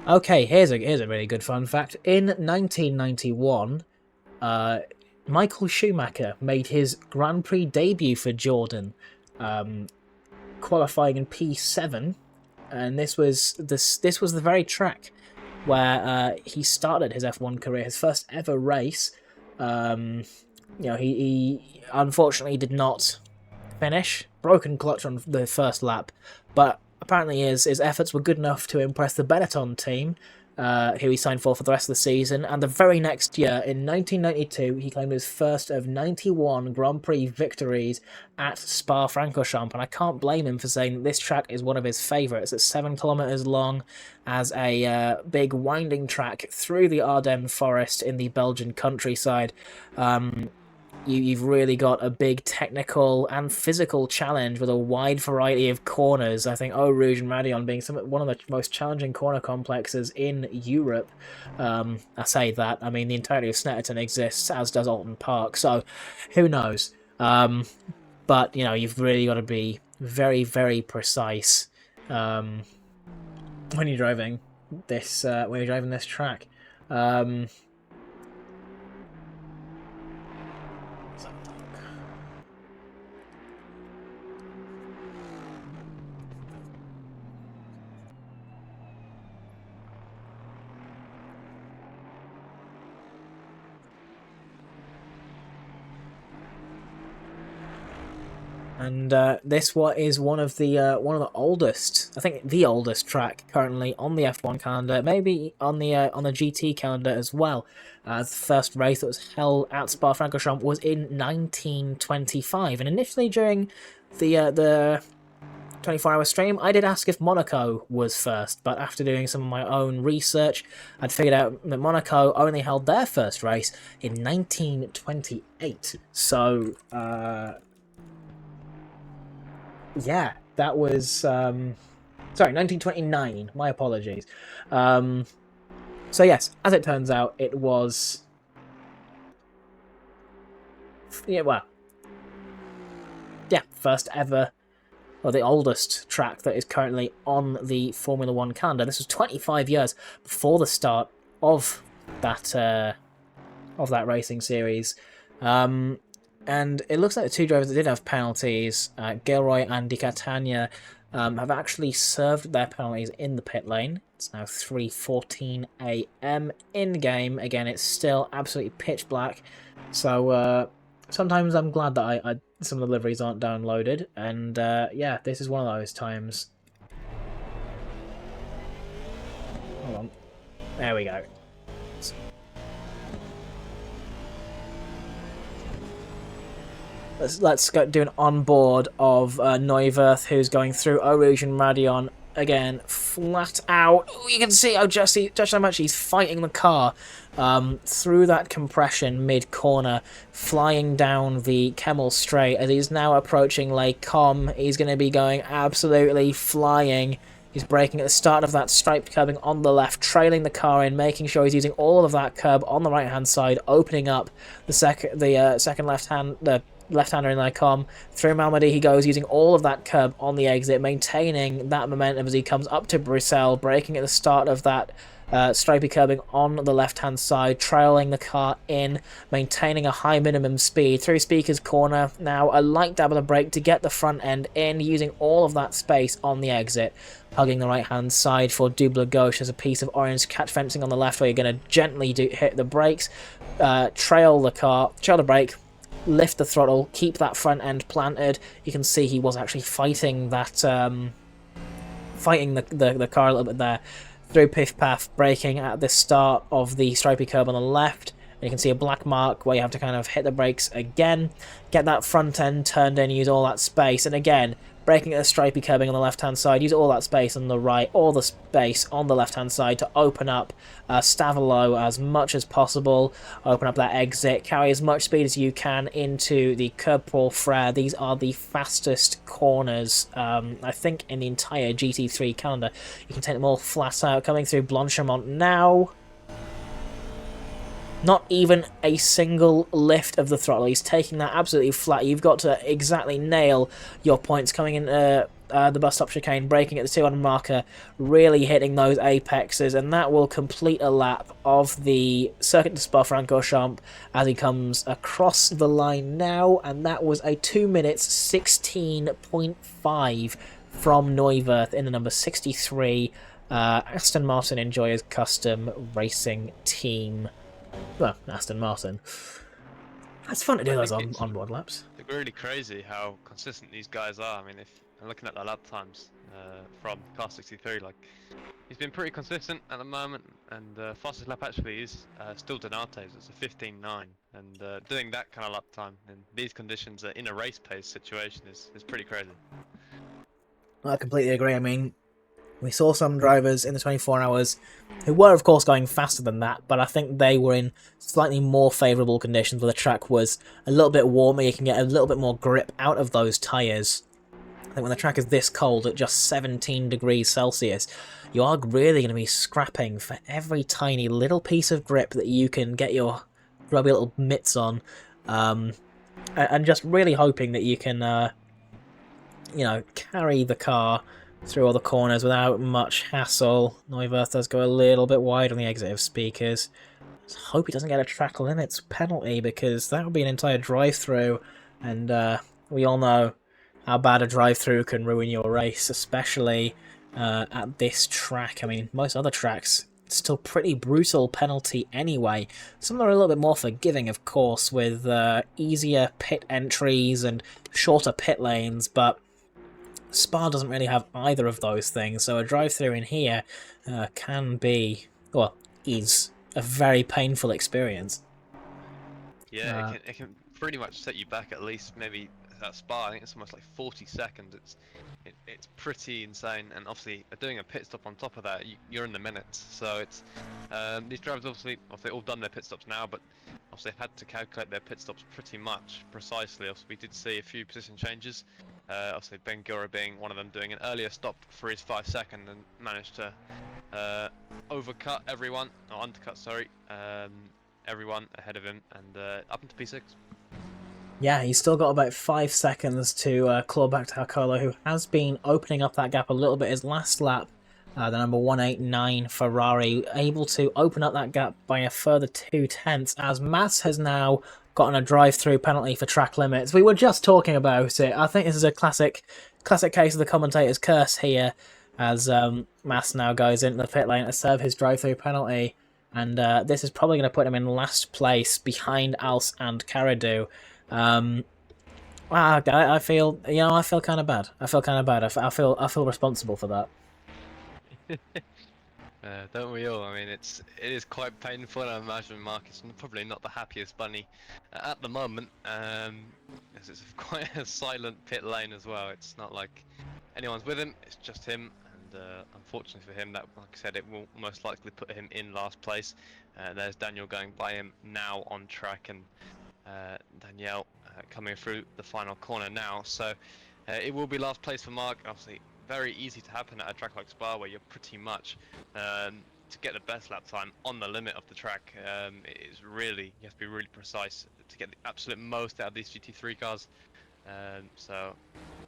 [SPEAKER 4] Okay, here's a really good fun fact. In 1991, Michael Schumacher made his Grand Prix debut for Jordan, qualifying in P7, and this was the very track where he started his F1 career, his first ever race. He unfortunately did not finish, broken clutch on the first lap, but apparently his efforts were good enough to impress the Benetton team, who he signed for the rest of the season, and the very next year, in 1992, he claimed his first of 91 Grand Prix victories at Spa-Francorchamps, and I can't blame him for saying that this track is one of his favourites. It's 7 kilometres long, as a big winding track through the Ardennes forest in the Belgian countryside. you've really got a big technical and physical challenge with a wide variety of corners. I think Eau Rouge and Radion being one of the most challenging corner complexes in Europe. I say that, I mean, the entirety of Snetterton exists, as does Alton Park, so who knows? But, you know, you've really got to be very, very precise when you're driving this track. And this is one of the oldest, I think the oldest track currently on the F1 calendar, maybe on the GT calendar as well. The first race that was held at Spa-Francorchamps was in 1925, and initially during the 24-hour stream, I did ask if Monaco was first, but after doing some of my own research, I'd figured out that Monaco only held their first race in 1928. So, yeah, that was... sorry, 1929. My apologies. So yes, as it turns out, it was... Yeah, well... Yeah, first ever... Or the oldest track that is currently on the Formula 1 calendar. This was 25 years before the start of that racing series. And it looks like the two drivers that did have penalties, Gilroy and Di Catania, have actually served their penalties in the pit lane. It's now 3:14 AM in game. Again, it's still absolutely pitch black. So sometimes I'm glad that some of the liveries aren't downloaded. And yeah, this is one of those times. Hold on. There we go. Let's go do an onboard of Neuwirth, who's going through Eau Rouge and Radion again, flat out. Ooh, you can see how just how much he's fighting the car through that compression mid-corner, flying down the Kemmel Straight as he's now approaching Lake Com. He's going to be going absolutely flying. He's braking at the start of that striped curbing on the left, trailing the car in, making sure he's using all of that curb on the right-hand side, opening up the second left-hander in Lycom. Through Malmedy he goes, using all of that curb on the exit, maintaining that momentum as he comes up to Bruxelles, braking at the start of that stripy curbing on the left-hand side, trailing the car in, maintaining a high minimum speed. Through Speaker's Corner, now a light dab of the brake to get the front end in, using all of that space on the exit, hugging the right-hand side for Double Gauche as a piece of orange catch fencing on the left where you're going to gently hit the brakes, trail the brake, lift the throttle, keep that front end planted. You can see he was actually fighting that, fighting the car a little bit there. Through Piff Paff, braking at the start of the stripy curb on the left. And you can see a black mark where you have to kind of hit the brakes again, get that front end turned in, use all that space, and again, braking at the stripy curbing on the left-hand side, use all that space on the right, all the space on the left-hand side to open up Stavelot as much as possible, open up that exit, carry as much speed as you can into the Curb Paul Frere. These are the fastest corners, I think, in the entire GT3 calendar. You can take them all flat out, coming through Blanchimont now. Not even a single lift of the throttle. He's taking that absolutely flat. You've got to exactly nail your points coming in the bus stop chicane, braking at the 200 marker, really hitting those apexes, and that will complete a lap of the circuit to Spa-Francorchamps as he comes across the line now, and that was a 2 minutes 16.5 from Neuwirth in the number 63 Aston Martin Enjoyers Custom Racing Team. Well, Aston Martin. It's fun to do those onboard laps.
[SPEAKER 1] It's really crazy how consistent these guys are. I mean, if I'm looking at the lap times from Car 63, like he's been pretty consistent at the moment, and fastest lap actually is still Donate's. It's a 15.9, and doing that kind of lap time in these conditions in a race pace situation is pretty crazy.
[SPEAKER 4] I completely agree. I mean, We saw some drivers in the 24 hours who were, of course, going faster than that, but I think they were in slightly more favourable conditions where the track was a little bit warmer. You can get a little bit more grip out of those tyres. I think when the track is this cold at just 17 degrees Celsius, you are really going to be scrapping for every tiny little piece of grip that you can get your grubby little mitts on, and just really hoping that you can, carry the car through all the corners without much hassle. Neuwirth does go a little bit wide on the exit of speakers. Just hope he doesn't get a track limits penalty, because that would be an entire drive-through, and we all know how bad a drive-through can ruin your race, especially at this track. I mean, most other tracks, it's still pretty brutal penalty anyway. Some of them are a little bit more forgiving, of course, with easier pit entries and shorter pit lanes, but Spa doesn't really have either of those things, so a drive-through in here can be, well, is a very painful experience.
[SPEAKER 1] Yeah, it can pretty much set you back at least maybe at Spa. I think it's almost like 40 seconds. It's pretty insane, and obviously doing a pit stop on top of that, you're in the minutes. So it's these drivers obviously all done their pit stops now, but obviously they've had to calculate their pit stops pretty much precisely. Also, we did see a few position changes. Obviously Ben Gura being one of them, doing an earlier stop for his 5 second and managed to undercut everyone ahead of him and up into P6.
[SPEAKER 4] Yeah, he's still got about 5 seconds to claw back to Alcola, who has been opening up that gap a little bit. His last lap, the number 189 Ferrari, able to open up that gap by a further 2/10, as Mass has now gotten a drive-through penalty for track limits. We were just talking about it. I think this is a classic case of the commentator's curse here, as Mass now goes into the pit lane to serve his drive-through penalty, and this is probably going to put him in last place behind Als and Caradu. I feel kind of bad. I feel responsible for that.
[SPEAKER 1] Don't we all? I mean, it is quite painful. I imagine Mark is probably not the happiest bunny at the moment, as it's quite a silent pit lane as well. It's not like anyone's with him; it's just him. And unfortunately for him, that, like I said, it will most likely put him in last place. There's Daniel going by him now on track, and Danielle coming through the final corner now. So it will be last place for Mark. Obviously, very easy to happen at a track like Spa, where you're pretty much to get the best lap time on the limit of the track. It is really, you have to be really precise to get the absolute most out of these GT3 cars. So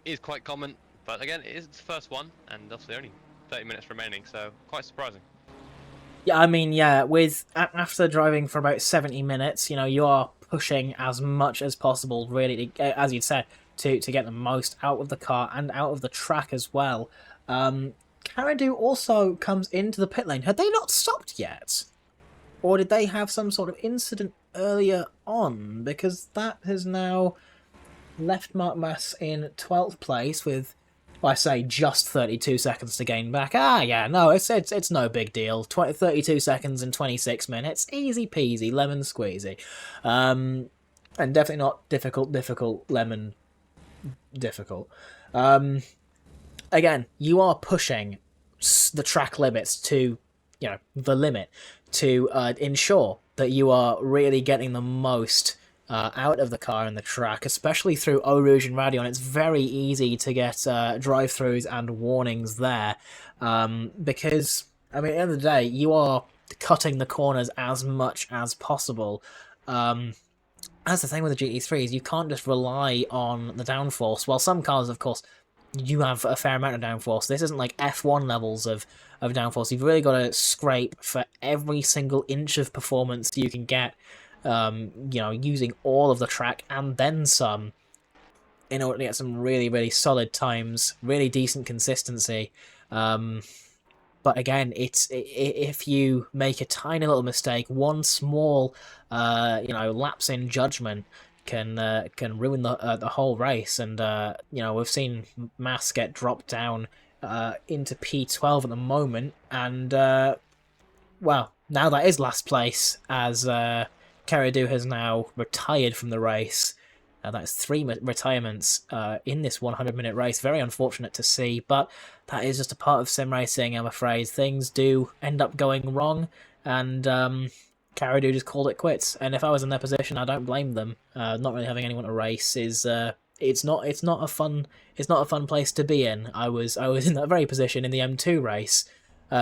[SPEAKER 1] it is quite common, but again, it is the first one, and obviously only 30 minutes remaining, so quite surprising.
[SPEAKER 4] Yeah, I mean, yeah, with after driving for about 70 minutes, you are pushing as much as possible, really, as you'd said, to get the most out of the car and out of the track as well. Caradu also comes into the pit lane. Had they not stopped yet? Or did they have some sort of incident earlier on? Because that has now left Mark Mass in 12th place with, well, I say, just 32 seconds to gain back. Yeah, no, it's no big deal. 32 seconds and 26 minutes. Easy peasy, lemon squeezy. And definitely not difficult, lemon difficult. Again, you are pushing the track limits to, the limit to ensure that you are really getting the most out of the car and the track, especially through Eau Rouge and Radion. It's very easy to get drive-throughs and warnings there, because, I mean, at the end of the day, you are cutting the corners as much as possible. That's the thing with the GT3s, you can't just rely on the downforce. Well, some cars, of course, you have a fair amount of downforce. This isn't like F1 levels of downforce. You've really got to scrape for every single inch of performance you can get, using all of the track and then some, in order to get some really, really solid times, really decent consistency. But again, if you make a tiny little mistake, one small, lapse in judgment can ruin the whole race. And we've seen Mass get dropped down into P12 at the moment, and well, now that is last place, as Caradu has now retired from the race. That's three retirements in this 100-minute race. Very unfortunate to see, but that is just a part of sim racing, I'm afraid. Things do end up going wrong, and Caradu just called it quits. And if I was in their position, I don't blame them. Not really having anyone to race is it's not a fun place to be in. I was in that very position in the M2 race.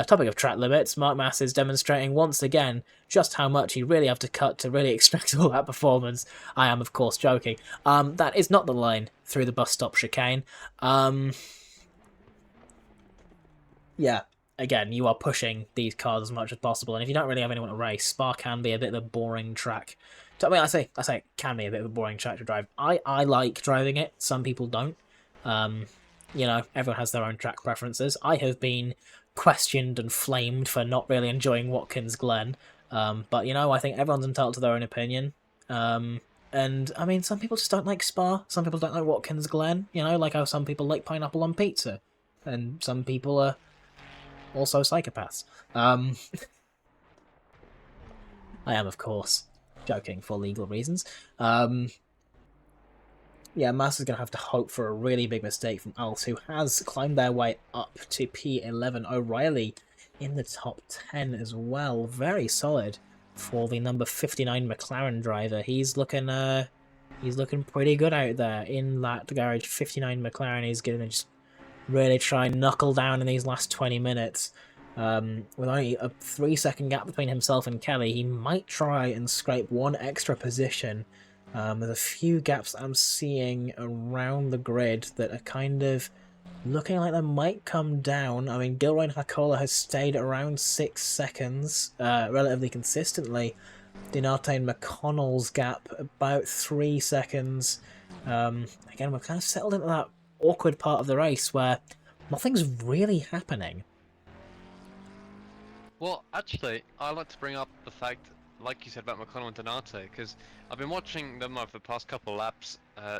[SPEAKER 4] Topic of track limits, Mark Mass is demonstrating once again just how much you really have to cut to really extract all that performance. I am, of course, joking. That is not the line through the bus stop chicane. Yeah, again, you are pushing these cars as much as possible, and if you don't really have anyone to race, Spa can be a bit of a boring track. I mean, I say it can be a bit of a boring track to drive. I like driving it. Some people don't. You know, everyone has their own track preferences. I have been questioned and flamed for not really enjoying Watkins Glen. But, you know, I think everyone's entitled to their own opinion. And, I mean, some people just don't like Spa. Some people don't like Watkins Glen. You know, like how some people like pineapple on pizza. And some people are also psychopaths. I am, of course, joking for legal reasons. Yeah, Mass is going to have to hope for a really big mistake from Als, who has climbed their way up to P11. O'Reilly in the top 10 as well. Very solid for the number 59 McLaren driver. He's looking pretty good out there in that garage. 59 McLaren is going to just really try and knuckle down in these last 20 minutes. With only a 3-second gap between himself and Kelly, he might try and scrape one extra position. There's a few gaps that I'm seeing around the grid that are kind of looking like they might come down. I mean, Gilroy and Hakola has stayed around 6 seconds relatively consistently. Dinarte and McConnell's gap about 3 seconds. Again, we've kind of settled into that awkward part of the race where nothing's really happening.
[SPEAKER 1] Well, actually, I'd like to bring up the fact, like you said about McConnell and Donate, because I've been watching them over the past couple of laps.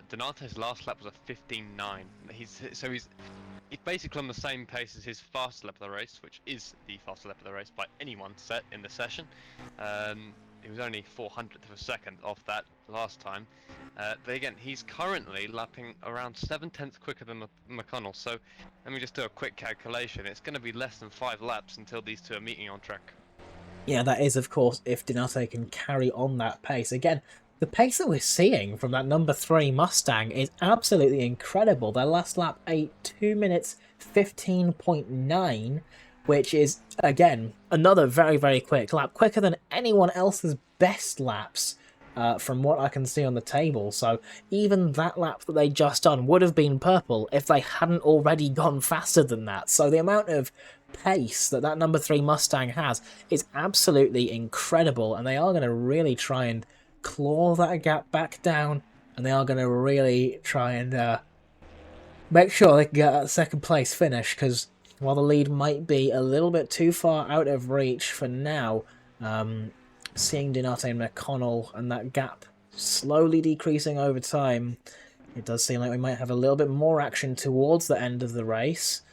[SPEAKER 1] Donate's last lap was a 15.9. He's basically on the same pace as his fastest lap of the race, which is the fastest lap of the race by anyone set in the session. He was only 400th of a second off that last time. But again, he's currently lapping around 7/10 quicker than McConnell. So let me just do a quick calculation. It's going to be less than 5 laps until these two are meeting on track.
[SPEAKER 4] Yeah, that is, of course, if Dinate can carry on that pace. Again, the pace that we're seeing from that number 3 Mustang is absolutely incredible. Their last lap, 2 minutes 15.9, which is, again, another very, very quick lap. Quicker than anyone else's best laps from what I can see on the table. So even that lap that they just done would have been purple if they hadn't already gone faster than that. So the amount of pace that number 3 Mustang has is absolutely incredible, and they are going to really try and claw that gap back down, and they are going to really try and make sure they can get that second place finish, because while the lead might be a little bit too far out of reach for now, seeing Dinate and McConnell and that gap slowly decreasing over time, it does seem like we might have a little bit more action towards the end of the race.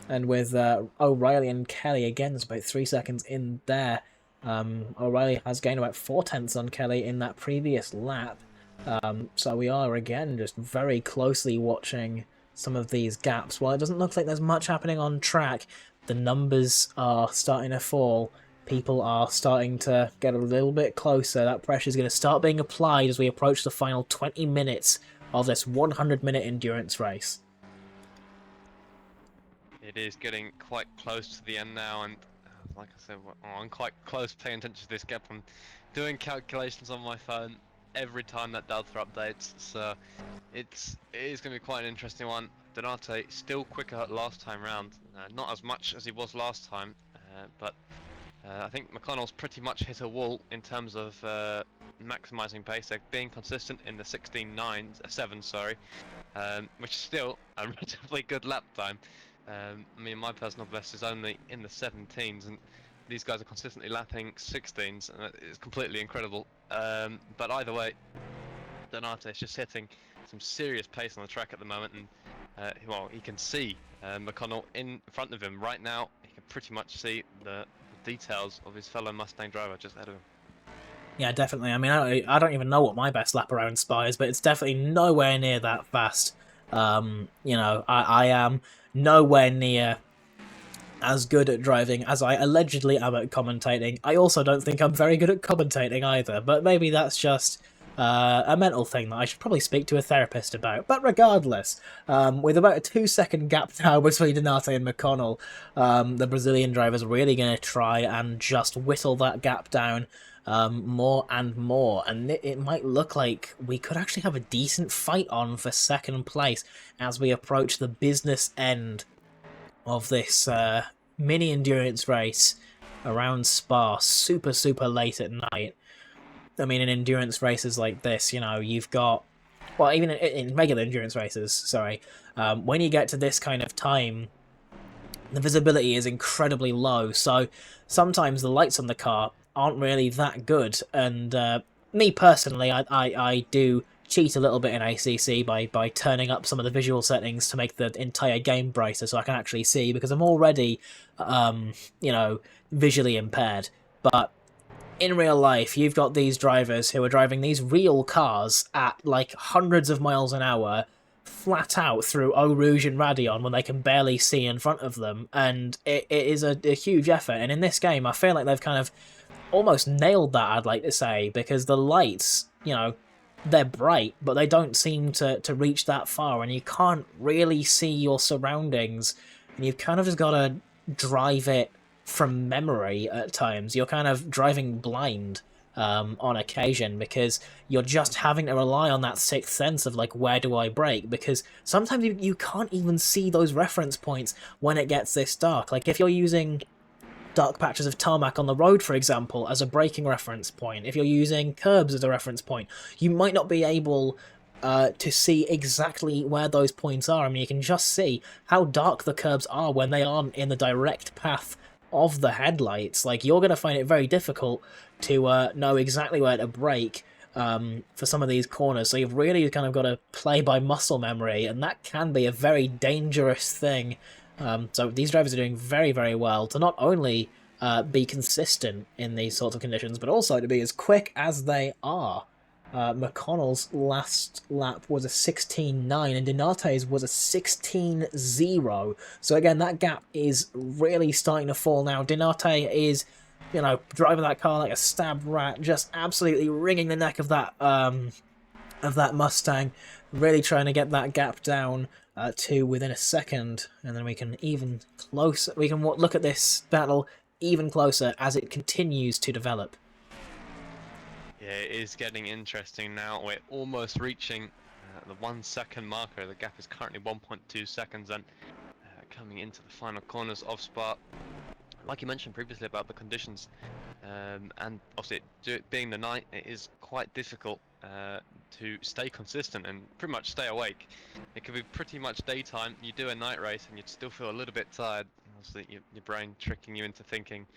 [SPEAKER 4] And with O'Reilly and Kelly, again, there's about 3 seconds in there. O'Reilly has gained about 4/10 on Kelly in that previous lap. So we are, again, just very closely watching some of these gaps. While it doesn't look like there's much happening on track, the numbers are starting to fall. People are starting to get a little bit closer. That pressure is going to start being applied as we approach the final 20 minutes of this 100-minute endurance race.
[SPEAKER 1] It is getting quite close to the end now, and like I said, I'm quite close paying attention to this gap. I'm doing calculations on my phone every time that Delta updates, so it is going to be quite an interesting one. Donate still quicker last time round, not as much as he was last time, but I think McConnell's pretty much hit a wall in terms of maximising pace. They're being consistent in the 16.7, which is still a relatively good lap time. I mean, my personal best is only in the 17s, and these guys are consistently lapping 16s, and it's completely incredible. But either way, Donate is just hitting some serious pace on the track at the moment, and well, he can see McConnell in front of him right now. He can pretty much see the details of his fellow Mustang driver just ahead of him.
[SPEAKER 4] Yeah, definitely. I mean, I don't even know what my best lap around Spa is, but it's definitely nowhere near that fast. I am nowhere near as good at driving as I allegedly am at commentating. I also don't think I'm very good at commentating either, but maybe that's just a mental thing that I should probably speak to a therapist about. But regardless, with about a 2 second gap now between Donate and McConnell, the Brazilian driver's really going to try and just whittle that gap down more and more, and it might look like we could actually have a decent fight on for second place as we approach the business end of this mini endurance race around Spa super, super late at night. I mean, in endurance races like this, you've got, well, even in regular endurance races, sorry, when you get to this kind of time, the visibility is incredibly low. So sometimes the lights on the car aren't really that good. And me personally, I do cheat a little bit in ACC by turning up some of the visual settings to make the entire game brighter so I can actually see, because I'm already, visually impaired. But in real life, you've got these drivers who are driving these real cars at like hundreds of miles an hour, flat out through Eau Rouge and Radion when they can barely see in front of them, and it is a huge effort. And in this game, I feel like they've kind of almost nailed that, I'd like to say, because the lights, they're bright, but they don't seem to reach that far, and you can't really see your surroundings, and you've kind of just got to drive it from memory at times. You're kind of driving blind on occasion, because you're just having to rely on that sixth sense of, like, where do I brake? Because sometimes you can't even see those reference points when it gets this dark. Like, if you're using dark patches of tarmac on the road, for example, as a braking reference point, if you're using curbs as a reference point, you might not be able to see exactly where those points are. I mean, you can just see how dark the curbs are when they aren't in the direct path of the headlights. Like, you're going to find it very difficult to know exactly where to brake for some of these corners, so you've really kind of got to play by muscle memory, and that can be a very dangerous thing. So these drivers are doing very, very well to not only be consistent in these sorts of conditions, but also to be as quick as they are. McConnell's last lap was a 16.9 and Donate's was a 16.0. So again, that gap is really starting to fall now. Donate is, driving that car like a stabbed rat, just absolutely wringing the neck of that Mustang, really trying to get that gap down to within a second, and then we can look at this battle even closer as it continues to develop.
[SPEAKER 1] Yeah, it is getting interesting now. We're almost reaching the 1 second marker. The gap is currently 1.2 seconds, and coming into the final corners of Spa. Like you mentioned previously about the conditions, and obviously being the night, it is quite difficult to stay consistent and pretty much stay awake. It could be pretty much daytime, you do a night race and you'd still feel a little bit tired. Obviously your brain tricking you into thinking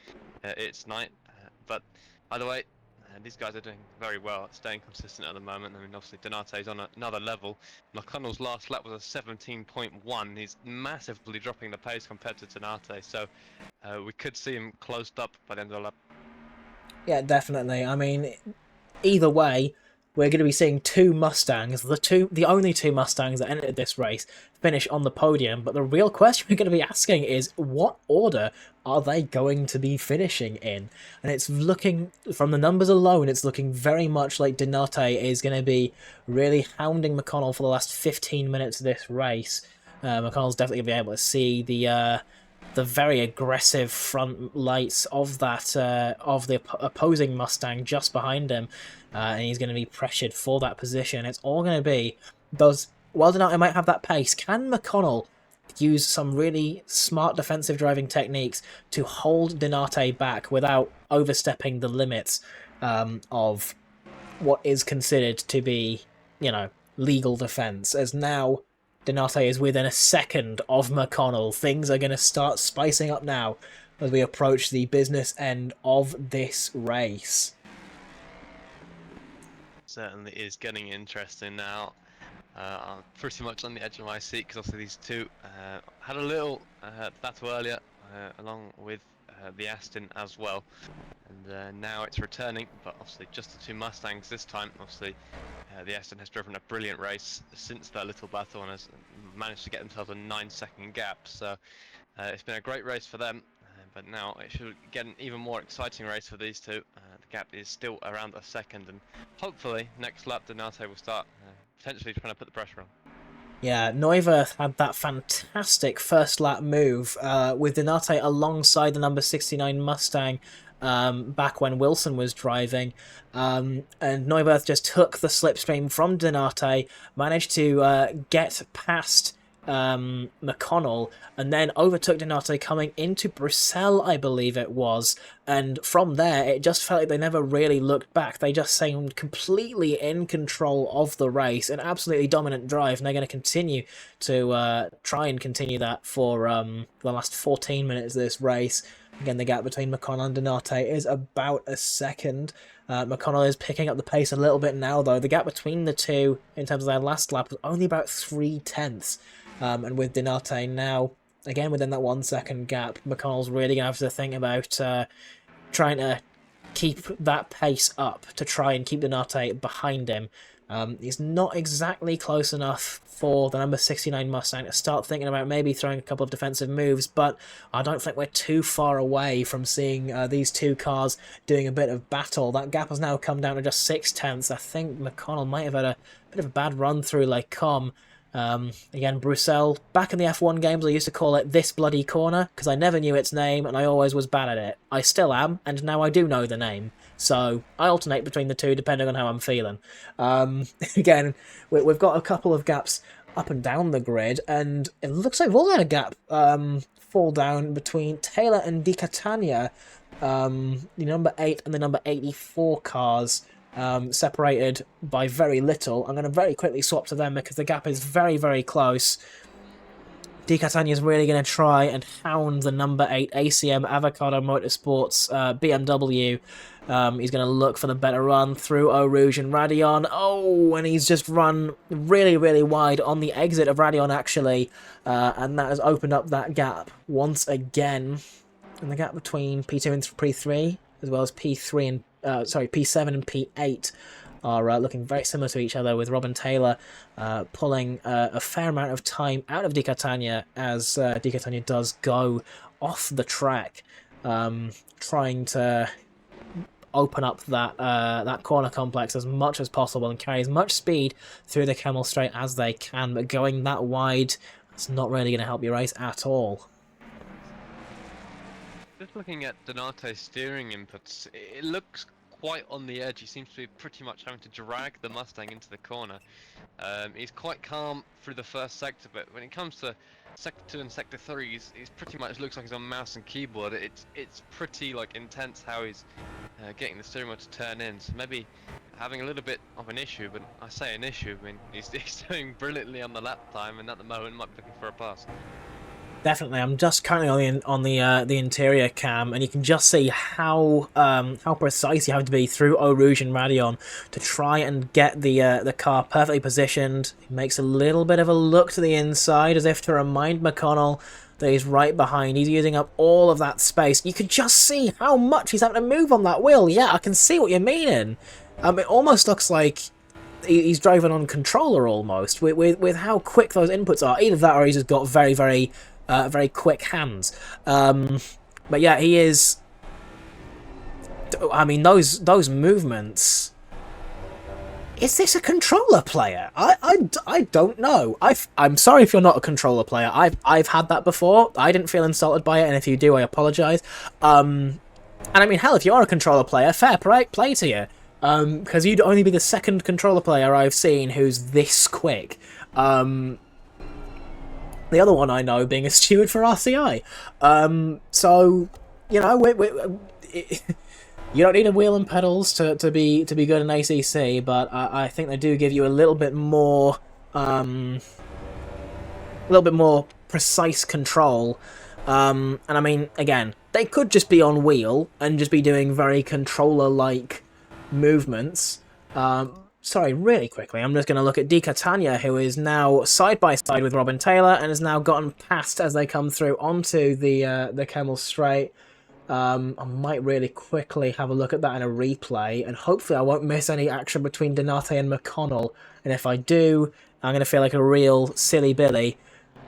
[SPEAKER 1] it's night, but either way, these guys are doing very well at staying consistent at the moment. I mean, obviously Donate's on another level. McConnell's last lap was a 17.1. He's massively dropping the pace compared to Donate, so we could see him closed up by the end of the lap.
[SPEAKER 4] Yeah, definitely. I mean, either way, we're going to be seeing two Mustangs, the only two Mustangs that entered this race, finish on the podium. But the real question we're going to be asking is, what order are they going to be finishing in? And it's looking, from the numbers alone, it's looking very much like Donate is going to be really hounding McConnell for the last 15 minutes of this race. McConnell's definitely going to be able to see the very aggressive front lights of that of the opposing Mustang just behind him, and he's going to be pressured for that position. It's all going to be while Donate might have that pace, can McConnell use some really smart defensive driving techniques to hold Donate back without overstepping the limits of what is considered to be, legal defense, as now Donate is within a second of McConnell. Things are going to start spicing up now as we approach the business end of this race.
[SPEAKER 1] Certainly is getting interesting now. I'm pretty much on the edge of my seat because obviously these two had a little battle earlier, along with the Aston as well. And now it's returning, but obviously just the two Mustangs this time. Obviously, the Aston has driven a brilliant race since that little battle and has managed to get themselves a 9-second gap. So it's been a great race for them. But now it should get an even more exciting race for these two. The gap is still around a second, and hopefully next lap Donate will start potentially trying to put the pressure on.
[SPEAKER 4] Yeah, Neuwirth had that fantastic first lap move with Donate alongside the number 69 Mustang back when Wilson was driving. And Neuwirth just took the slipstream from Donate, managed to get past McConnell, and then overtook Donate coming into Bruxelles, I believe it was. And from there, it just felt like they never really looked back. They just seemed completely in control of the race, an absolutely dominant drive, and they're going to continue to try and continue that for the last 14 minutes of this race. Again, the gap between McConnell and Donate is about a second. McConnell is picking up the pace a little bit now, though. The gap between the two, in terms of their last lap, was only about 3/10. And with Donate now, again, within that 1 second gap, McConnell's really going to have to think about trying to keep that pace up to try and keep Donate behind him. He's not exactly close enough for the number 69 Mustang to start thinking about maybe throwing a couple of defensive moves, but I don't think we're too far away from seeing these two cars doing a bit of battle. That gap has now come down to just 6/10. I think McConnell might have had a bit of a bad run through Les Combes. Again, Bruxelles, back in the F1 games, I used to call it This Bloody Corner, because I never knew its name, and I always was bad at it. I still am, and now I do know the name. So, I alternate between the two, depending on how I'm feeling. Again, we've got a couple of gaps up and down the grid, and it looks like we've all had a gap fall down between Taylor and Di Catania, the number 8 and the number 84 cars. Separated by very little. I'm going to very quickly swap to them because the gap is very, very close. Di Catania is really going to try and hound the number 8 ACM Avocado Motorsports BMW. He's going to look for the better run through Eau Rouge and Radion. Oh, and he's just run really, really wide on the exit of Radion, actually. And that has opened up that gap once again. And the gap between P2 and P3, as well as P7 and P8 are looking very similar to each other, with Robin Taylor pulling a fair amount of time out of Di Catania as Di Catania does go off the track, trying to open up that corner complex as much as possible and carry as much speed through the Camel Straight as they can, but going that wide, that's not really going to help your race at all.
[SPEAKER 1] Just looking at Donate's steering inputs, it looks quite on the edge. He seems to be pretty much having to drag the Mustang into the corner. He's quite calm through the first sector, but when it comes to Sector 2 and Sector 3, he's pretty much looks like he's on mouse and keyboard. It's pretty like intense how he's getting the steering wheel to turn in. So maybe having a little bit of an issue, but I say an issue, I mean he's doing brilliantly on the lap time, and at the moment might be looking for a pass.
[SPEAKER 4] Definitely, I'm just currently on the interior cam, and you can just see how precise you have to be through Eau Rouge and Radion to try and get the car perfectly positioned. He makes a little bit of a look to the inside, as if to remind McConnell that he's right behind. He's using up all of that space. You can just see how much he's having to move on that wheel. Yeah, I can see what you're meaning. It almost looks like he's driving on controller almost, with how quick those inputs are. Either that, or he's just got very, very quick hands. But yeah, he is. I mean, those movements. Is this a controller player? I don't know. I'm sorry if you're not a controller player. I've had that before. I didn't feel insulted by it, and if you do, I apologise. And I mean, hell, if you are a controller player, fair play to you. Because you'd only be the second controller player I've seen who's this quick. The other one I know being a steward for RCI. So, you know, you don't need a wheel and pedals to be good in ACC, but I think they do give you a little bit more precise control. And I mean, again, they could just be on wheel and just be doing very controller-like movements. Sorry, really quickly, I'm just going to look at Di Catania, who is now side-by-side with Robin Taylor and has now gotten past as they come through onto the Camel Straight. I might really quickly have a look at that in a replay, and hopefully I won't miss any action between Donate and McConnell. And if I do, I'm going to feel like a real silly Billy.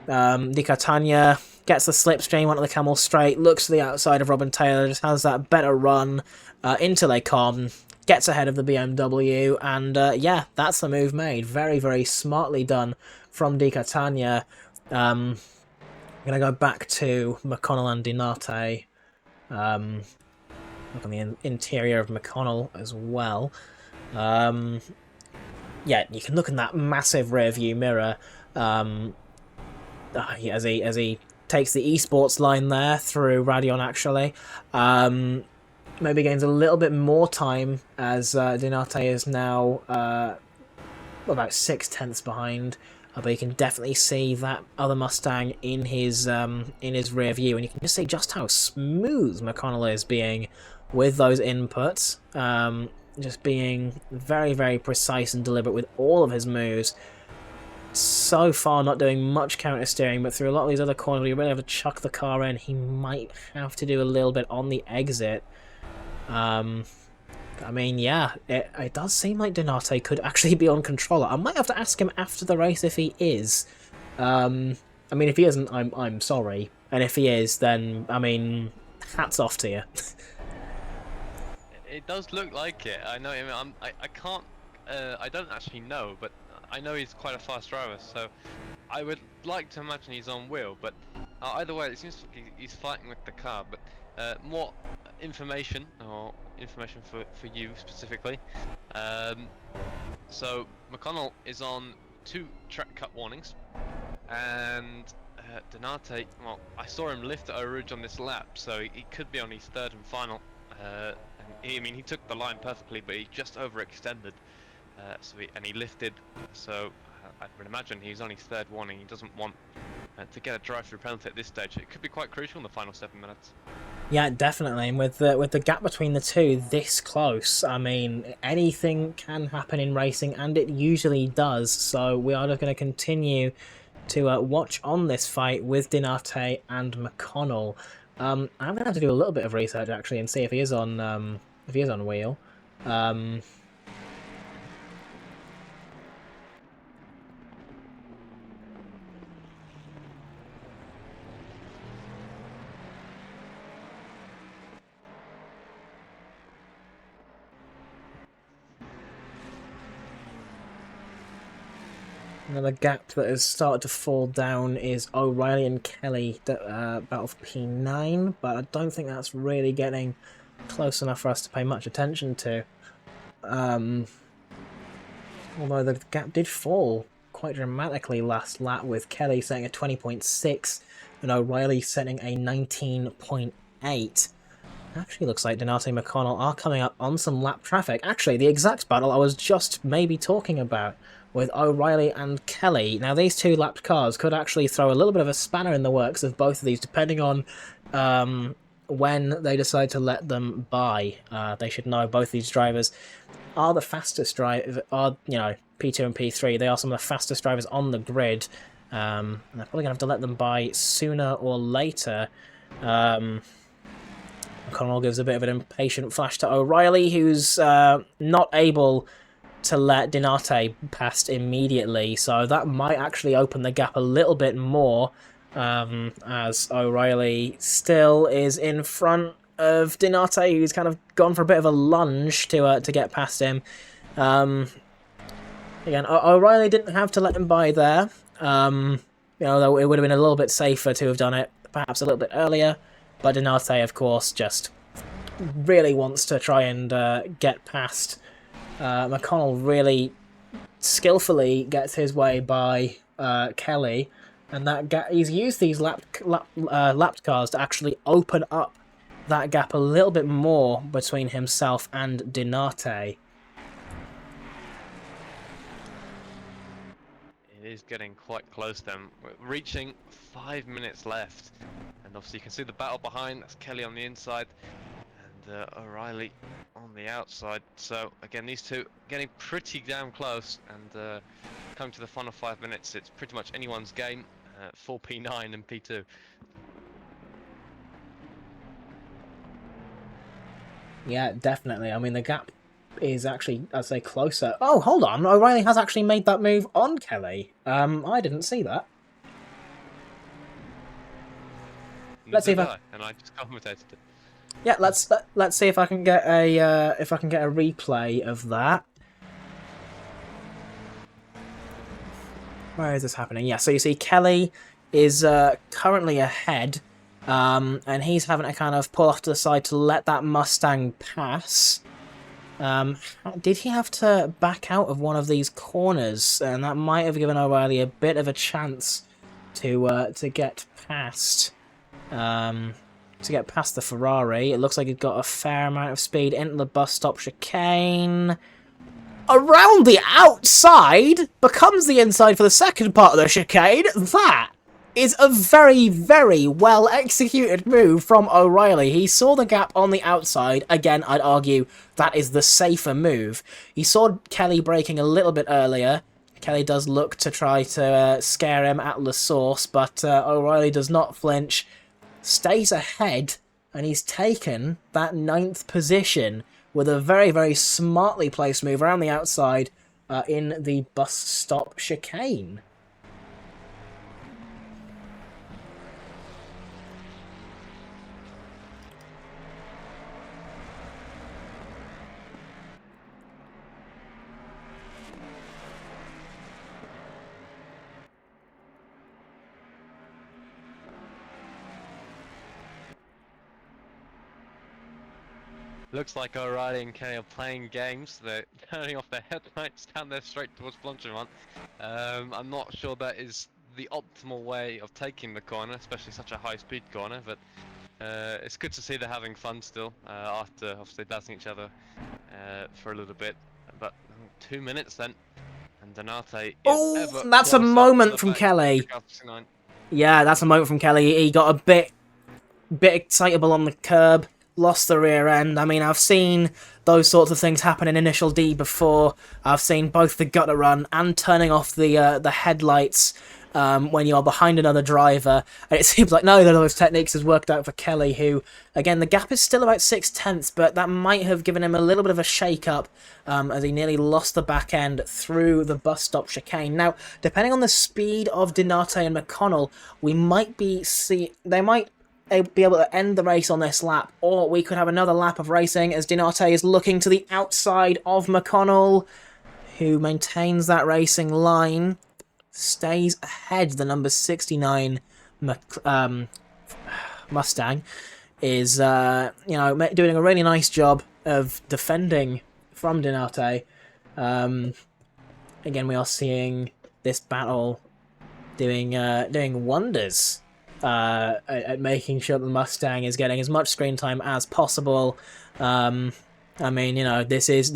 [SPEAKER 4] Di Catania gets the slipstream onto the camel straight, looks to the outside of Robin Taylor, just has that better run into Les Combes, gets ahead of the BMW, and yeah, that's the move made. Very, very smartly done from Di Catania. I'm going to go back to McConnell and Donate. Look on the interior of McConnell as well. Yeah, you can look in that massive rear view mirror as he takes the esports line there through Radeon, actually. Maybe gains a little bit more time as Donate is now about 6/10 behind. But you can definitely see that other Mustang in his rear view, and you can just see just how smooth McConnell is being with those inputs. Just being very, very precise and deliberate with all of his moves. So far not doing much counter steering, but through a lot of these other corners where you really have to chuck the car in, he might have to do a little bit on the exit. I mean, yeah, it does seem like Donate could actually be on controller. I might have to ask him after the race if he is. I mean, if he isn't, I'm sorry. And if he is, then, I mean, hats off to you.
[SPEAKER 1] It does look like it. I know. I mean, I can't. I don't actually know, but I know he's quite a fast driver. So I would like to imagine he's on wheel. But either way, it seems like he's fighting with the car. But more information for you specifically. So McConnell is on 2 track cut warnings, and Donate. Well, I saw him lift at Eau Rouge on this lap, so he could be on his 3rd and final. I mean, he took the line perfectly, but he just overextended. And he lifted. So I would imagine he's on his 3rd warning. He doesn't want to get a drive-through penalty at this stage. It could be quite crucial in the final 7 minutes.
[SPEAKER 4] Yeah, definitely. And with the gap between the two this close, I mean, anything can happen in racing, and it usually does. So we are just going to continue to watch on this fight with Donate and McConnell. I'm going to have to do a little bit of research actually and see if he is on wheel. Another gap that has started to fall down is O'Reilly and Kelly battle for P9, but I don't think that's really getting close enough for us to pay much attention to. Although the gap did fall quite dramatically last lap, with Kelly setting a 20.6 and O'Reilly setting a 19.8. Actually looks like Donate and McConnell are coming up on some lap traffic. Actually, the exact battle I was just maybe talking about, with O'Reilly and Kelly. Now, these 2 lapped cars could actually throw a little bit of a spanner in the works of both of these, depending on when they decide to let them by. They should know both these drivers are the fastest drivers, P2 and P3. They are some of the fastest drivers on the grid. And they're probably going to have to let them by sooner or later. McConnell gives a bit of an impatient flash to O'Reilly, who's not able to let Donate past immediately, so that might actually open the gap a little bit more, as O'Reilly still is in front of Donate, who's kind of gone for a bit of a lunge to get past him. Again, O'Reilly didn't have to let him by there, though it would have been a little bit safer to have done it perhaps a little bit earlier, but Donate, of course, just really wants to try and get past. McConnell really skillfully gets his way by Kelly, and he's used these lapped cars to actually open up that gap a little bit more between himself and Donate.
[SPEAKER 1] It is getting quite close then. We're reaching 5 minutes left, and obviously you can see the battle behind. That's Kelly on the inside and O'Reilly on the outside. So again, these two getting pretty damn close, and coming to the final 5 minutes, it's pretty much anyone's game for P9 and P2.
[SPEAKER 4] Yeah, definitely. I mean, the gap is actually, I'd say, closer. Oh, hold on. O'Reilly has actually made that move on Kelly. I didn't see that. Let's see if I...
[SPEAKER 1] and I just commentated it.
[SPEAKER 4] Yeah, let's see if I can get a replay of that. Where is this happening? Yeah, so you see Kelly is currently ahead, and he's having to kind of pull off to the side to let that Mustang pass. Did he have to back out of one of these corners? And that might have given O'Reilly a bit of a chance to get past. To get past the Ferrari. It looks like he's got a fair amount of speed into the bus stop chicane. Around the outside becomes the inside for the second part of the chicane. That is a very, very well executed move from O'Reilly. He saw the gap on the outside. Again, I'd argue that is the safer move. He saw Kelly braking a little bit earlier. Kelly does look to try to scare him at the source, but O'Reilly does not flinch. Stays ahead, and he's taken that 9th position with a very, very smartly placed move around the outside in the bus stop chicane.
[SPEAKER 1] Looks like O'Reilly and Kenny are playing games. They're turning off their headlights down there straight towards Blanchimont. I'm not sure that is the optimal way of taking the corner, especially such a high-speed corner, but it's good to see they're having fun still, after obviously dazzling each other for a little bit. But 2 minutes then, and Donate is
[SPEAKER 4] that's a moment from Kelly. Yeah, that's a moment from Kelly. He got a bit excitable on the curb. Lost the rear end. I mean, I've seen those sorts of things happen in Initial D before. I've seen both the gutter run and turning off the headlights when you're behind another driver. And it seems like neither of those techniques has worked out for Kelly, who, again, the gap is still about 6/10, but that might have given him a little bit of a shake-up as he nearly lost the back end through the bus stop chicane. Now, depending on the speed of Donate and McConnell, we might they might be able to end the race on this lap, or we could have another lap of racing as Donate is looking to the outside of McConnell, who maintains that racing line, stays ahead. The number 69 Mustang is doing a really nice job of defending from Donate. Again, we are seeing this battle doing wonders at making sure the Mustang is getting as much screen time as possible. I mean, this is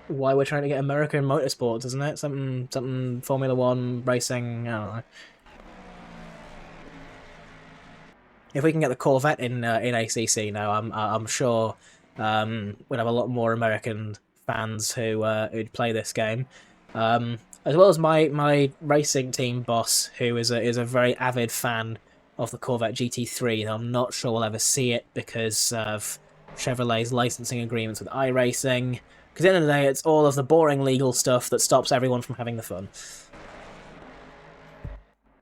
[SPEAKER 4] why we're trying to get American motorsports, isn't it? Something Formula One racing. I don't know. If we can get the Corvette in ACC now, I'm sure we'd have a lot more American fans who'd play this game. As well as my racing team boss, who is a very avid fan of the Corvette GT3. I'm not sure we'll ever see it because of Chevrolet's licensing agreements with iRacing. Because at the end of the day, it's all of the boring legal stuff that stops everyone from having the fun.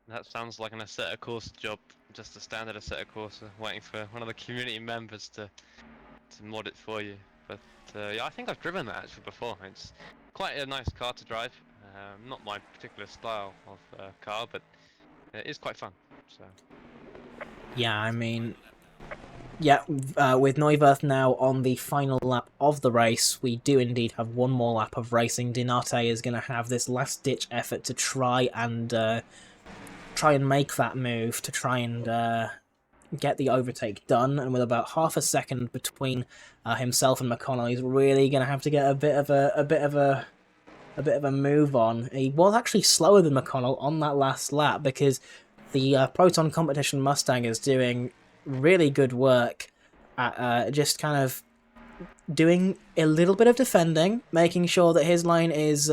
[SPEAKER 1] That sounds like an Assetto Corsa job, just a standard Assetto Corsa, waiting for one of the community members to mod it for you. But yeah, I think I've driven that actually before. It's quite a nice car to drive. Not my particular style of car, but it is quite fun. So.
[SPEAKER 4] Yeah, I mean, yeah, with Neuwirth now on the final lap of the race, we do indeed have one more lap of racing. Donate is going to have this last-ditch effort to try and make that move, to try and get the overtake done, and with about half a second between himself and McConnell, he's really going to have to get a bit of a move on. He was actually slower than McConnell on that last lap because the Proton Competition Mustang is doing really good work at just kind of doing a little bit of defending, making sure that his line is,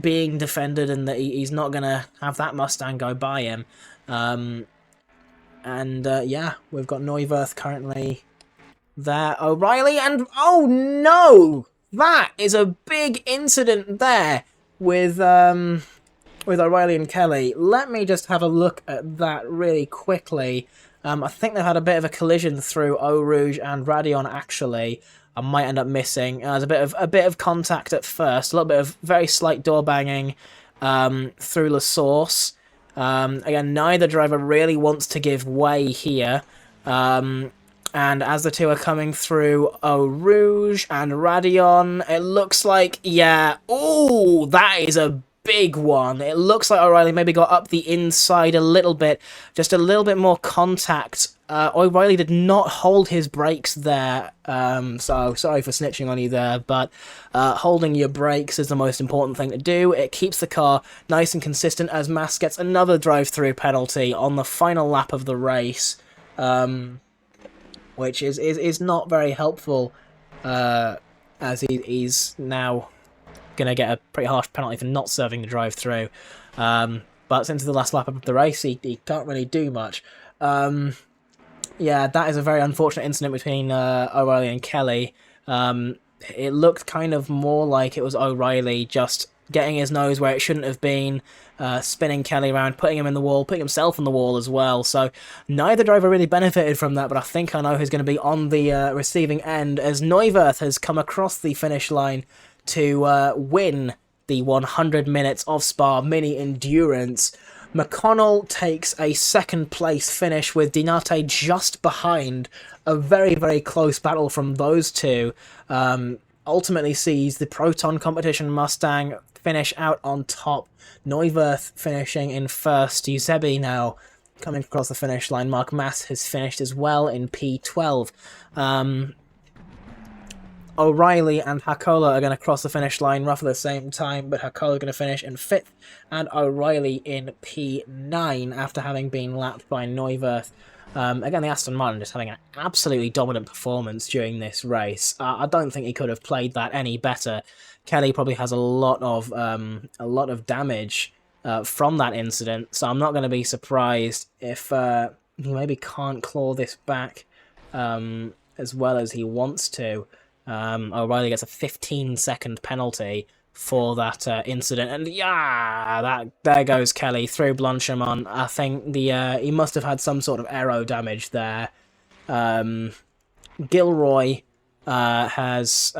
[SPEAKER 4] being defended and that he's not going to have that Mustang go by him. And yeah, we've got Neuwirth currently there. O'Reilly, and oh no! That is a big incident there with O'Reilly and Kelly. Let me just have a look at that really quickly. I think they've had a bit of a collision through Eau Rouge and Radion, actually. I might end up missing. There's a bit of contact at first, a little bit of very slight door banging through La Source. Again, neither driver really wants to give way here. And as the two are coming through Eau Rouge and Radion, it looks like, yeah, ooh, that is a big one. It looks like O'Reilly maybe got up the inside a little bit, just a little bit more contact. O'Reilly did not hold his brakes there, so sorry for snitching on you there, but holding your brakes is the most important thing to do. It keeps the car nice and consistent as Mass gets another drive-through penalty on the final lap of the race, which is not very helpful, as he's now going to get a pretty harsh penalty for not serving the drive-through. But since the last lap of the race, he can't really do much. Yeah, that is a very unfortunate incident between O'Reilly and Kelly. It looked kind of more like it was O'Reilly just getting his nose where it shouldn't have been, spinning Kelly around, putting him in the wall, putting himself in the wall as well. So neither driver really benefited from that, but I think I know who's going to be on the receiving end, as Neuwirth has come across the finish line to win the 100 minutes of Spa Mini Endurance. McConnell takes a second place finish with Dinate just behind. A very, very close battle from those two. Ultimately sees the Proton Competition Mustang finish out on top. Neuwirth finishing in first. Eusebi now coming across the finish line. Mark Mass has finished as well in P12. O'Reilly and Hakola are going to cross the finish line roughly the same time, but Hakola going to finish in 5th and O'Reilly in P9 after having been lapped by Neuwirth. Again, the Aston Martin just having an absolutely dominant performance during this race. I don't think he could have played that any better. Kelly probably has a lot of damage from that incident, so I'm not going to be surprised if he maybe can't claw this back as well as he wants to. O'Reilly gets a 15-second penalty for that incident, and yeah, there goes Kelly through Blanchimont. I think he must have had some sort of aero damage there. Gilroy has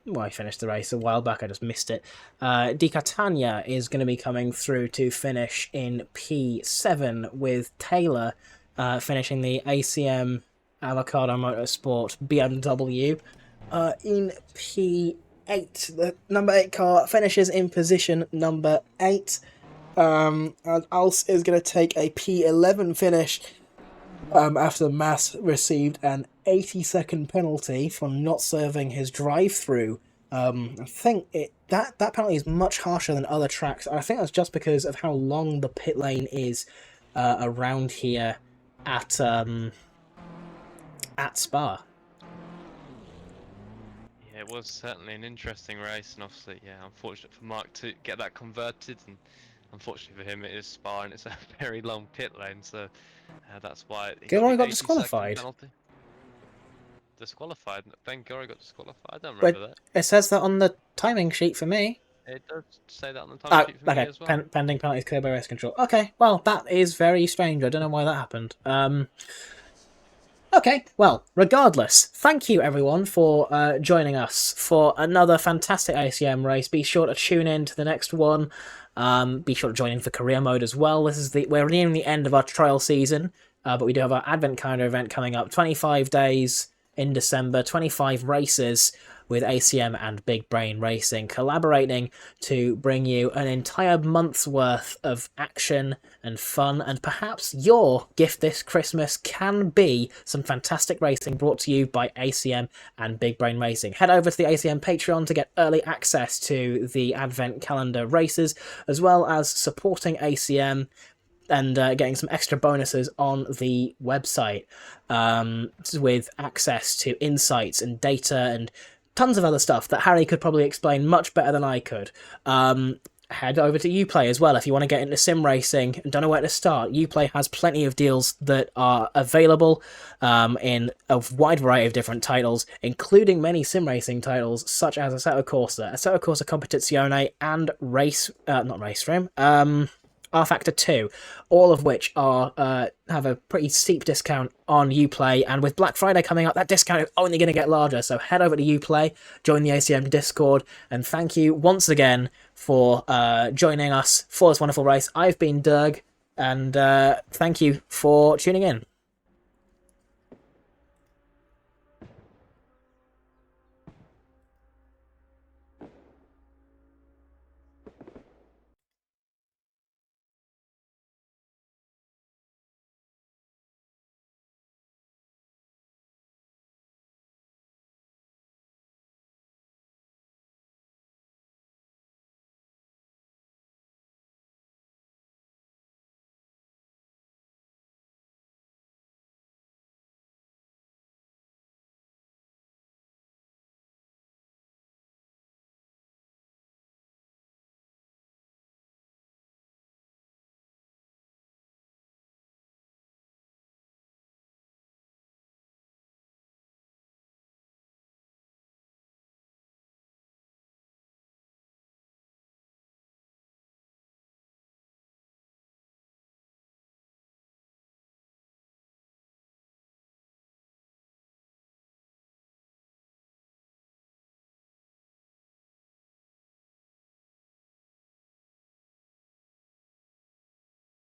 [SPEAKER 4] he finished the race a while back. I just missed it. Di Catania is going to be coming through to finish in P7 with Taylor finishing the ACM Avocado Motorsport BMW. In P8, the number 8 car finishes in position number 8. And Als is going to take a P11 finish after Mass received an 80-second penalty for not serving his drive-through. I think that penalty is much harsher than other tracks. I think that's just because of how long the pit lane is around here at Spa.
[SPEAKER 1] It was certainly an interesting race, and obviously, yeah, unfortunate for Mark to get that converted, and unfortunately for him, it is Spa and it's a very long pit lane, so that's why.
[SPEAKER 4] Gilroy got disqualified.
[SPEAKER 1] Disqualified? Ben Gilroy got disqualified. I don't remember that.
[SPEAKER 4] It says that on the timing sheet for me.
[SPEAKER 1] It does say that on the timing sheet for me as well.
[SPEAKER 4] Pending penalties cleared by race control. Okay, well, that is very strange. I don't know why that happened. Okay, well, regardless, thank you everyone for joining us for another fantastic ACM race. Be sure to tune in to the next one. Be sure to join in for career mode as well. We're nearing the end of our trial season, but we do have our Advent Calendar event coming up. 25 days in December, 25 races with ACM and Big Brain Racing collaborating to bring you an entire month's worth of action and fun, and perhaps your gift this Christmas can be some fantastic racing brought to you by ACM and Big Brain Racing. Head over to the ACM Patreon to get early access to the Advent Calendar races, as well as supporting ACM and getting some extra bonuses on the website with access to insights and data and tons of other stuff that Harry could probably explain much better than I could. head over to Uplay as well if you want to get into sim racing and don't know where to start. Uplay has plenty of deals that are available in a wide variety of different titles, including many sim racing titles such as Assetto Corsa Competizione, and R Factor 2, all of which are have a pretty steep discount on Uplay, and with Black Friday coming up, that discount is only going to get larger, so head over to Uplay, join the ACM Discord, and thank you once again for joining us for this wonderful race. I've been Doug, and thank you for tuning in.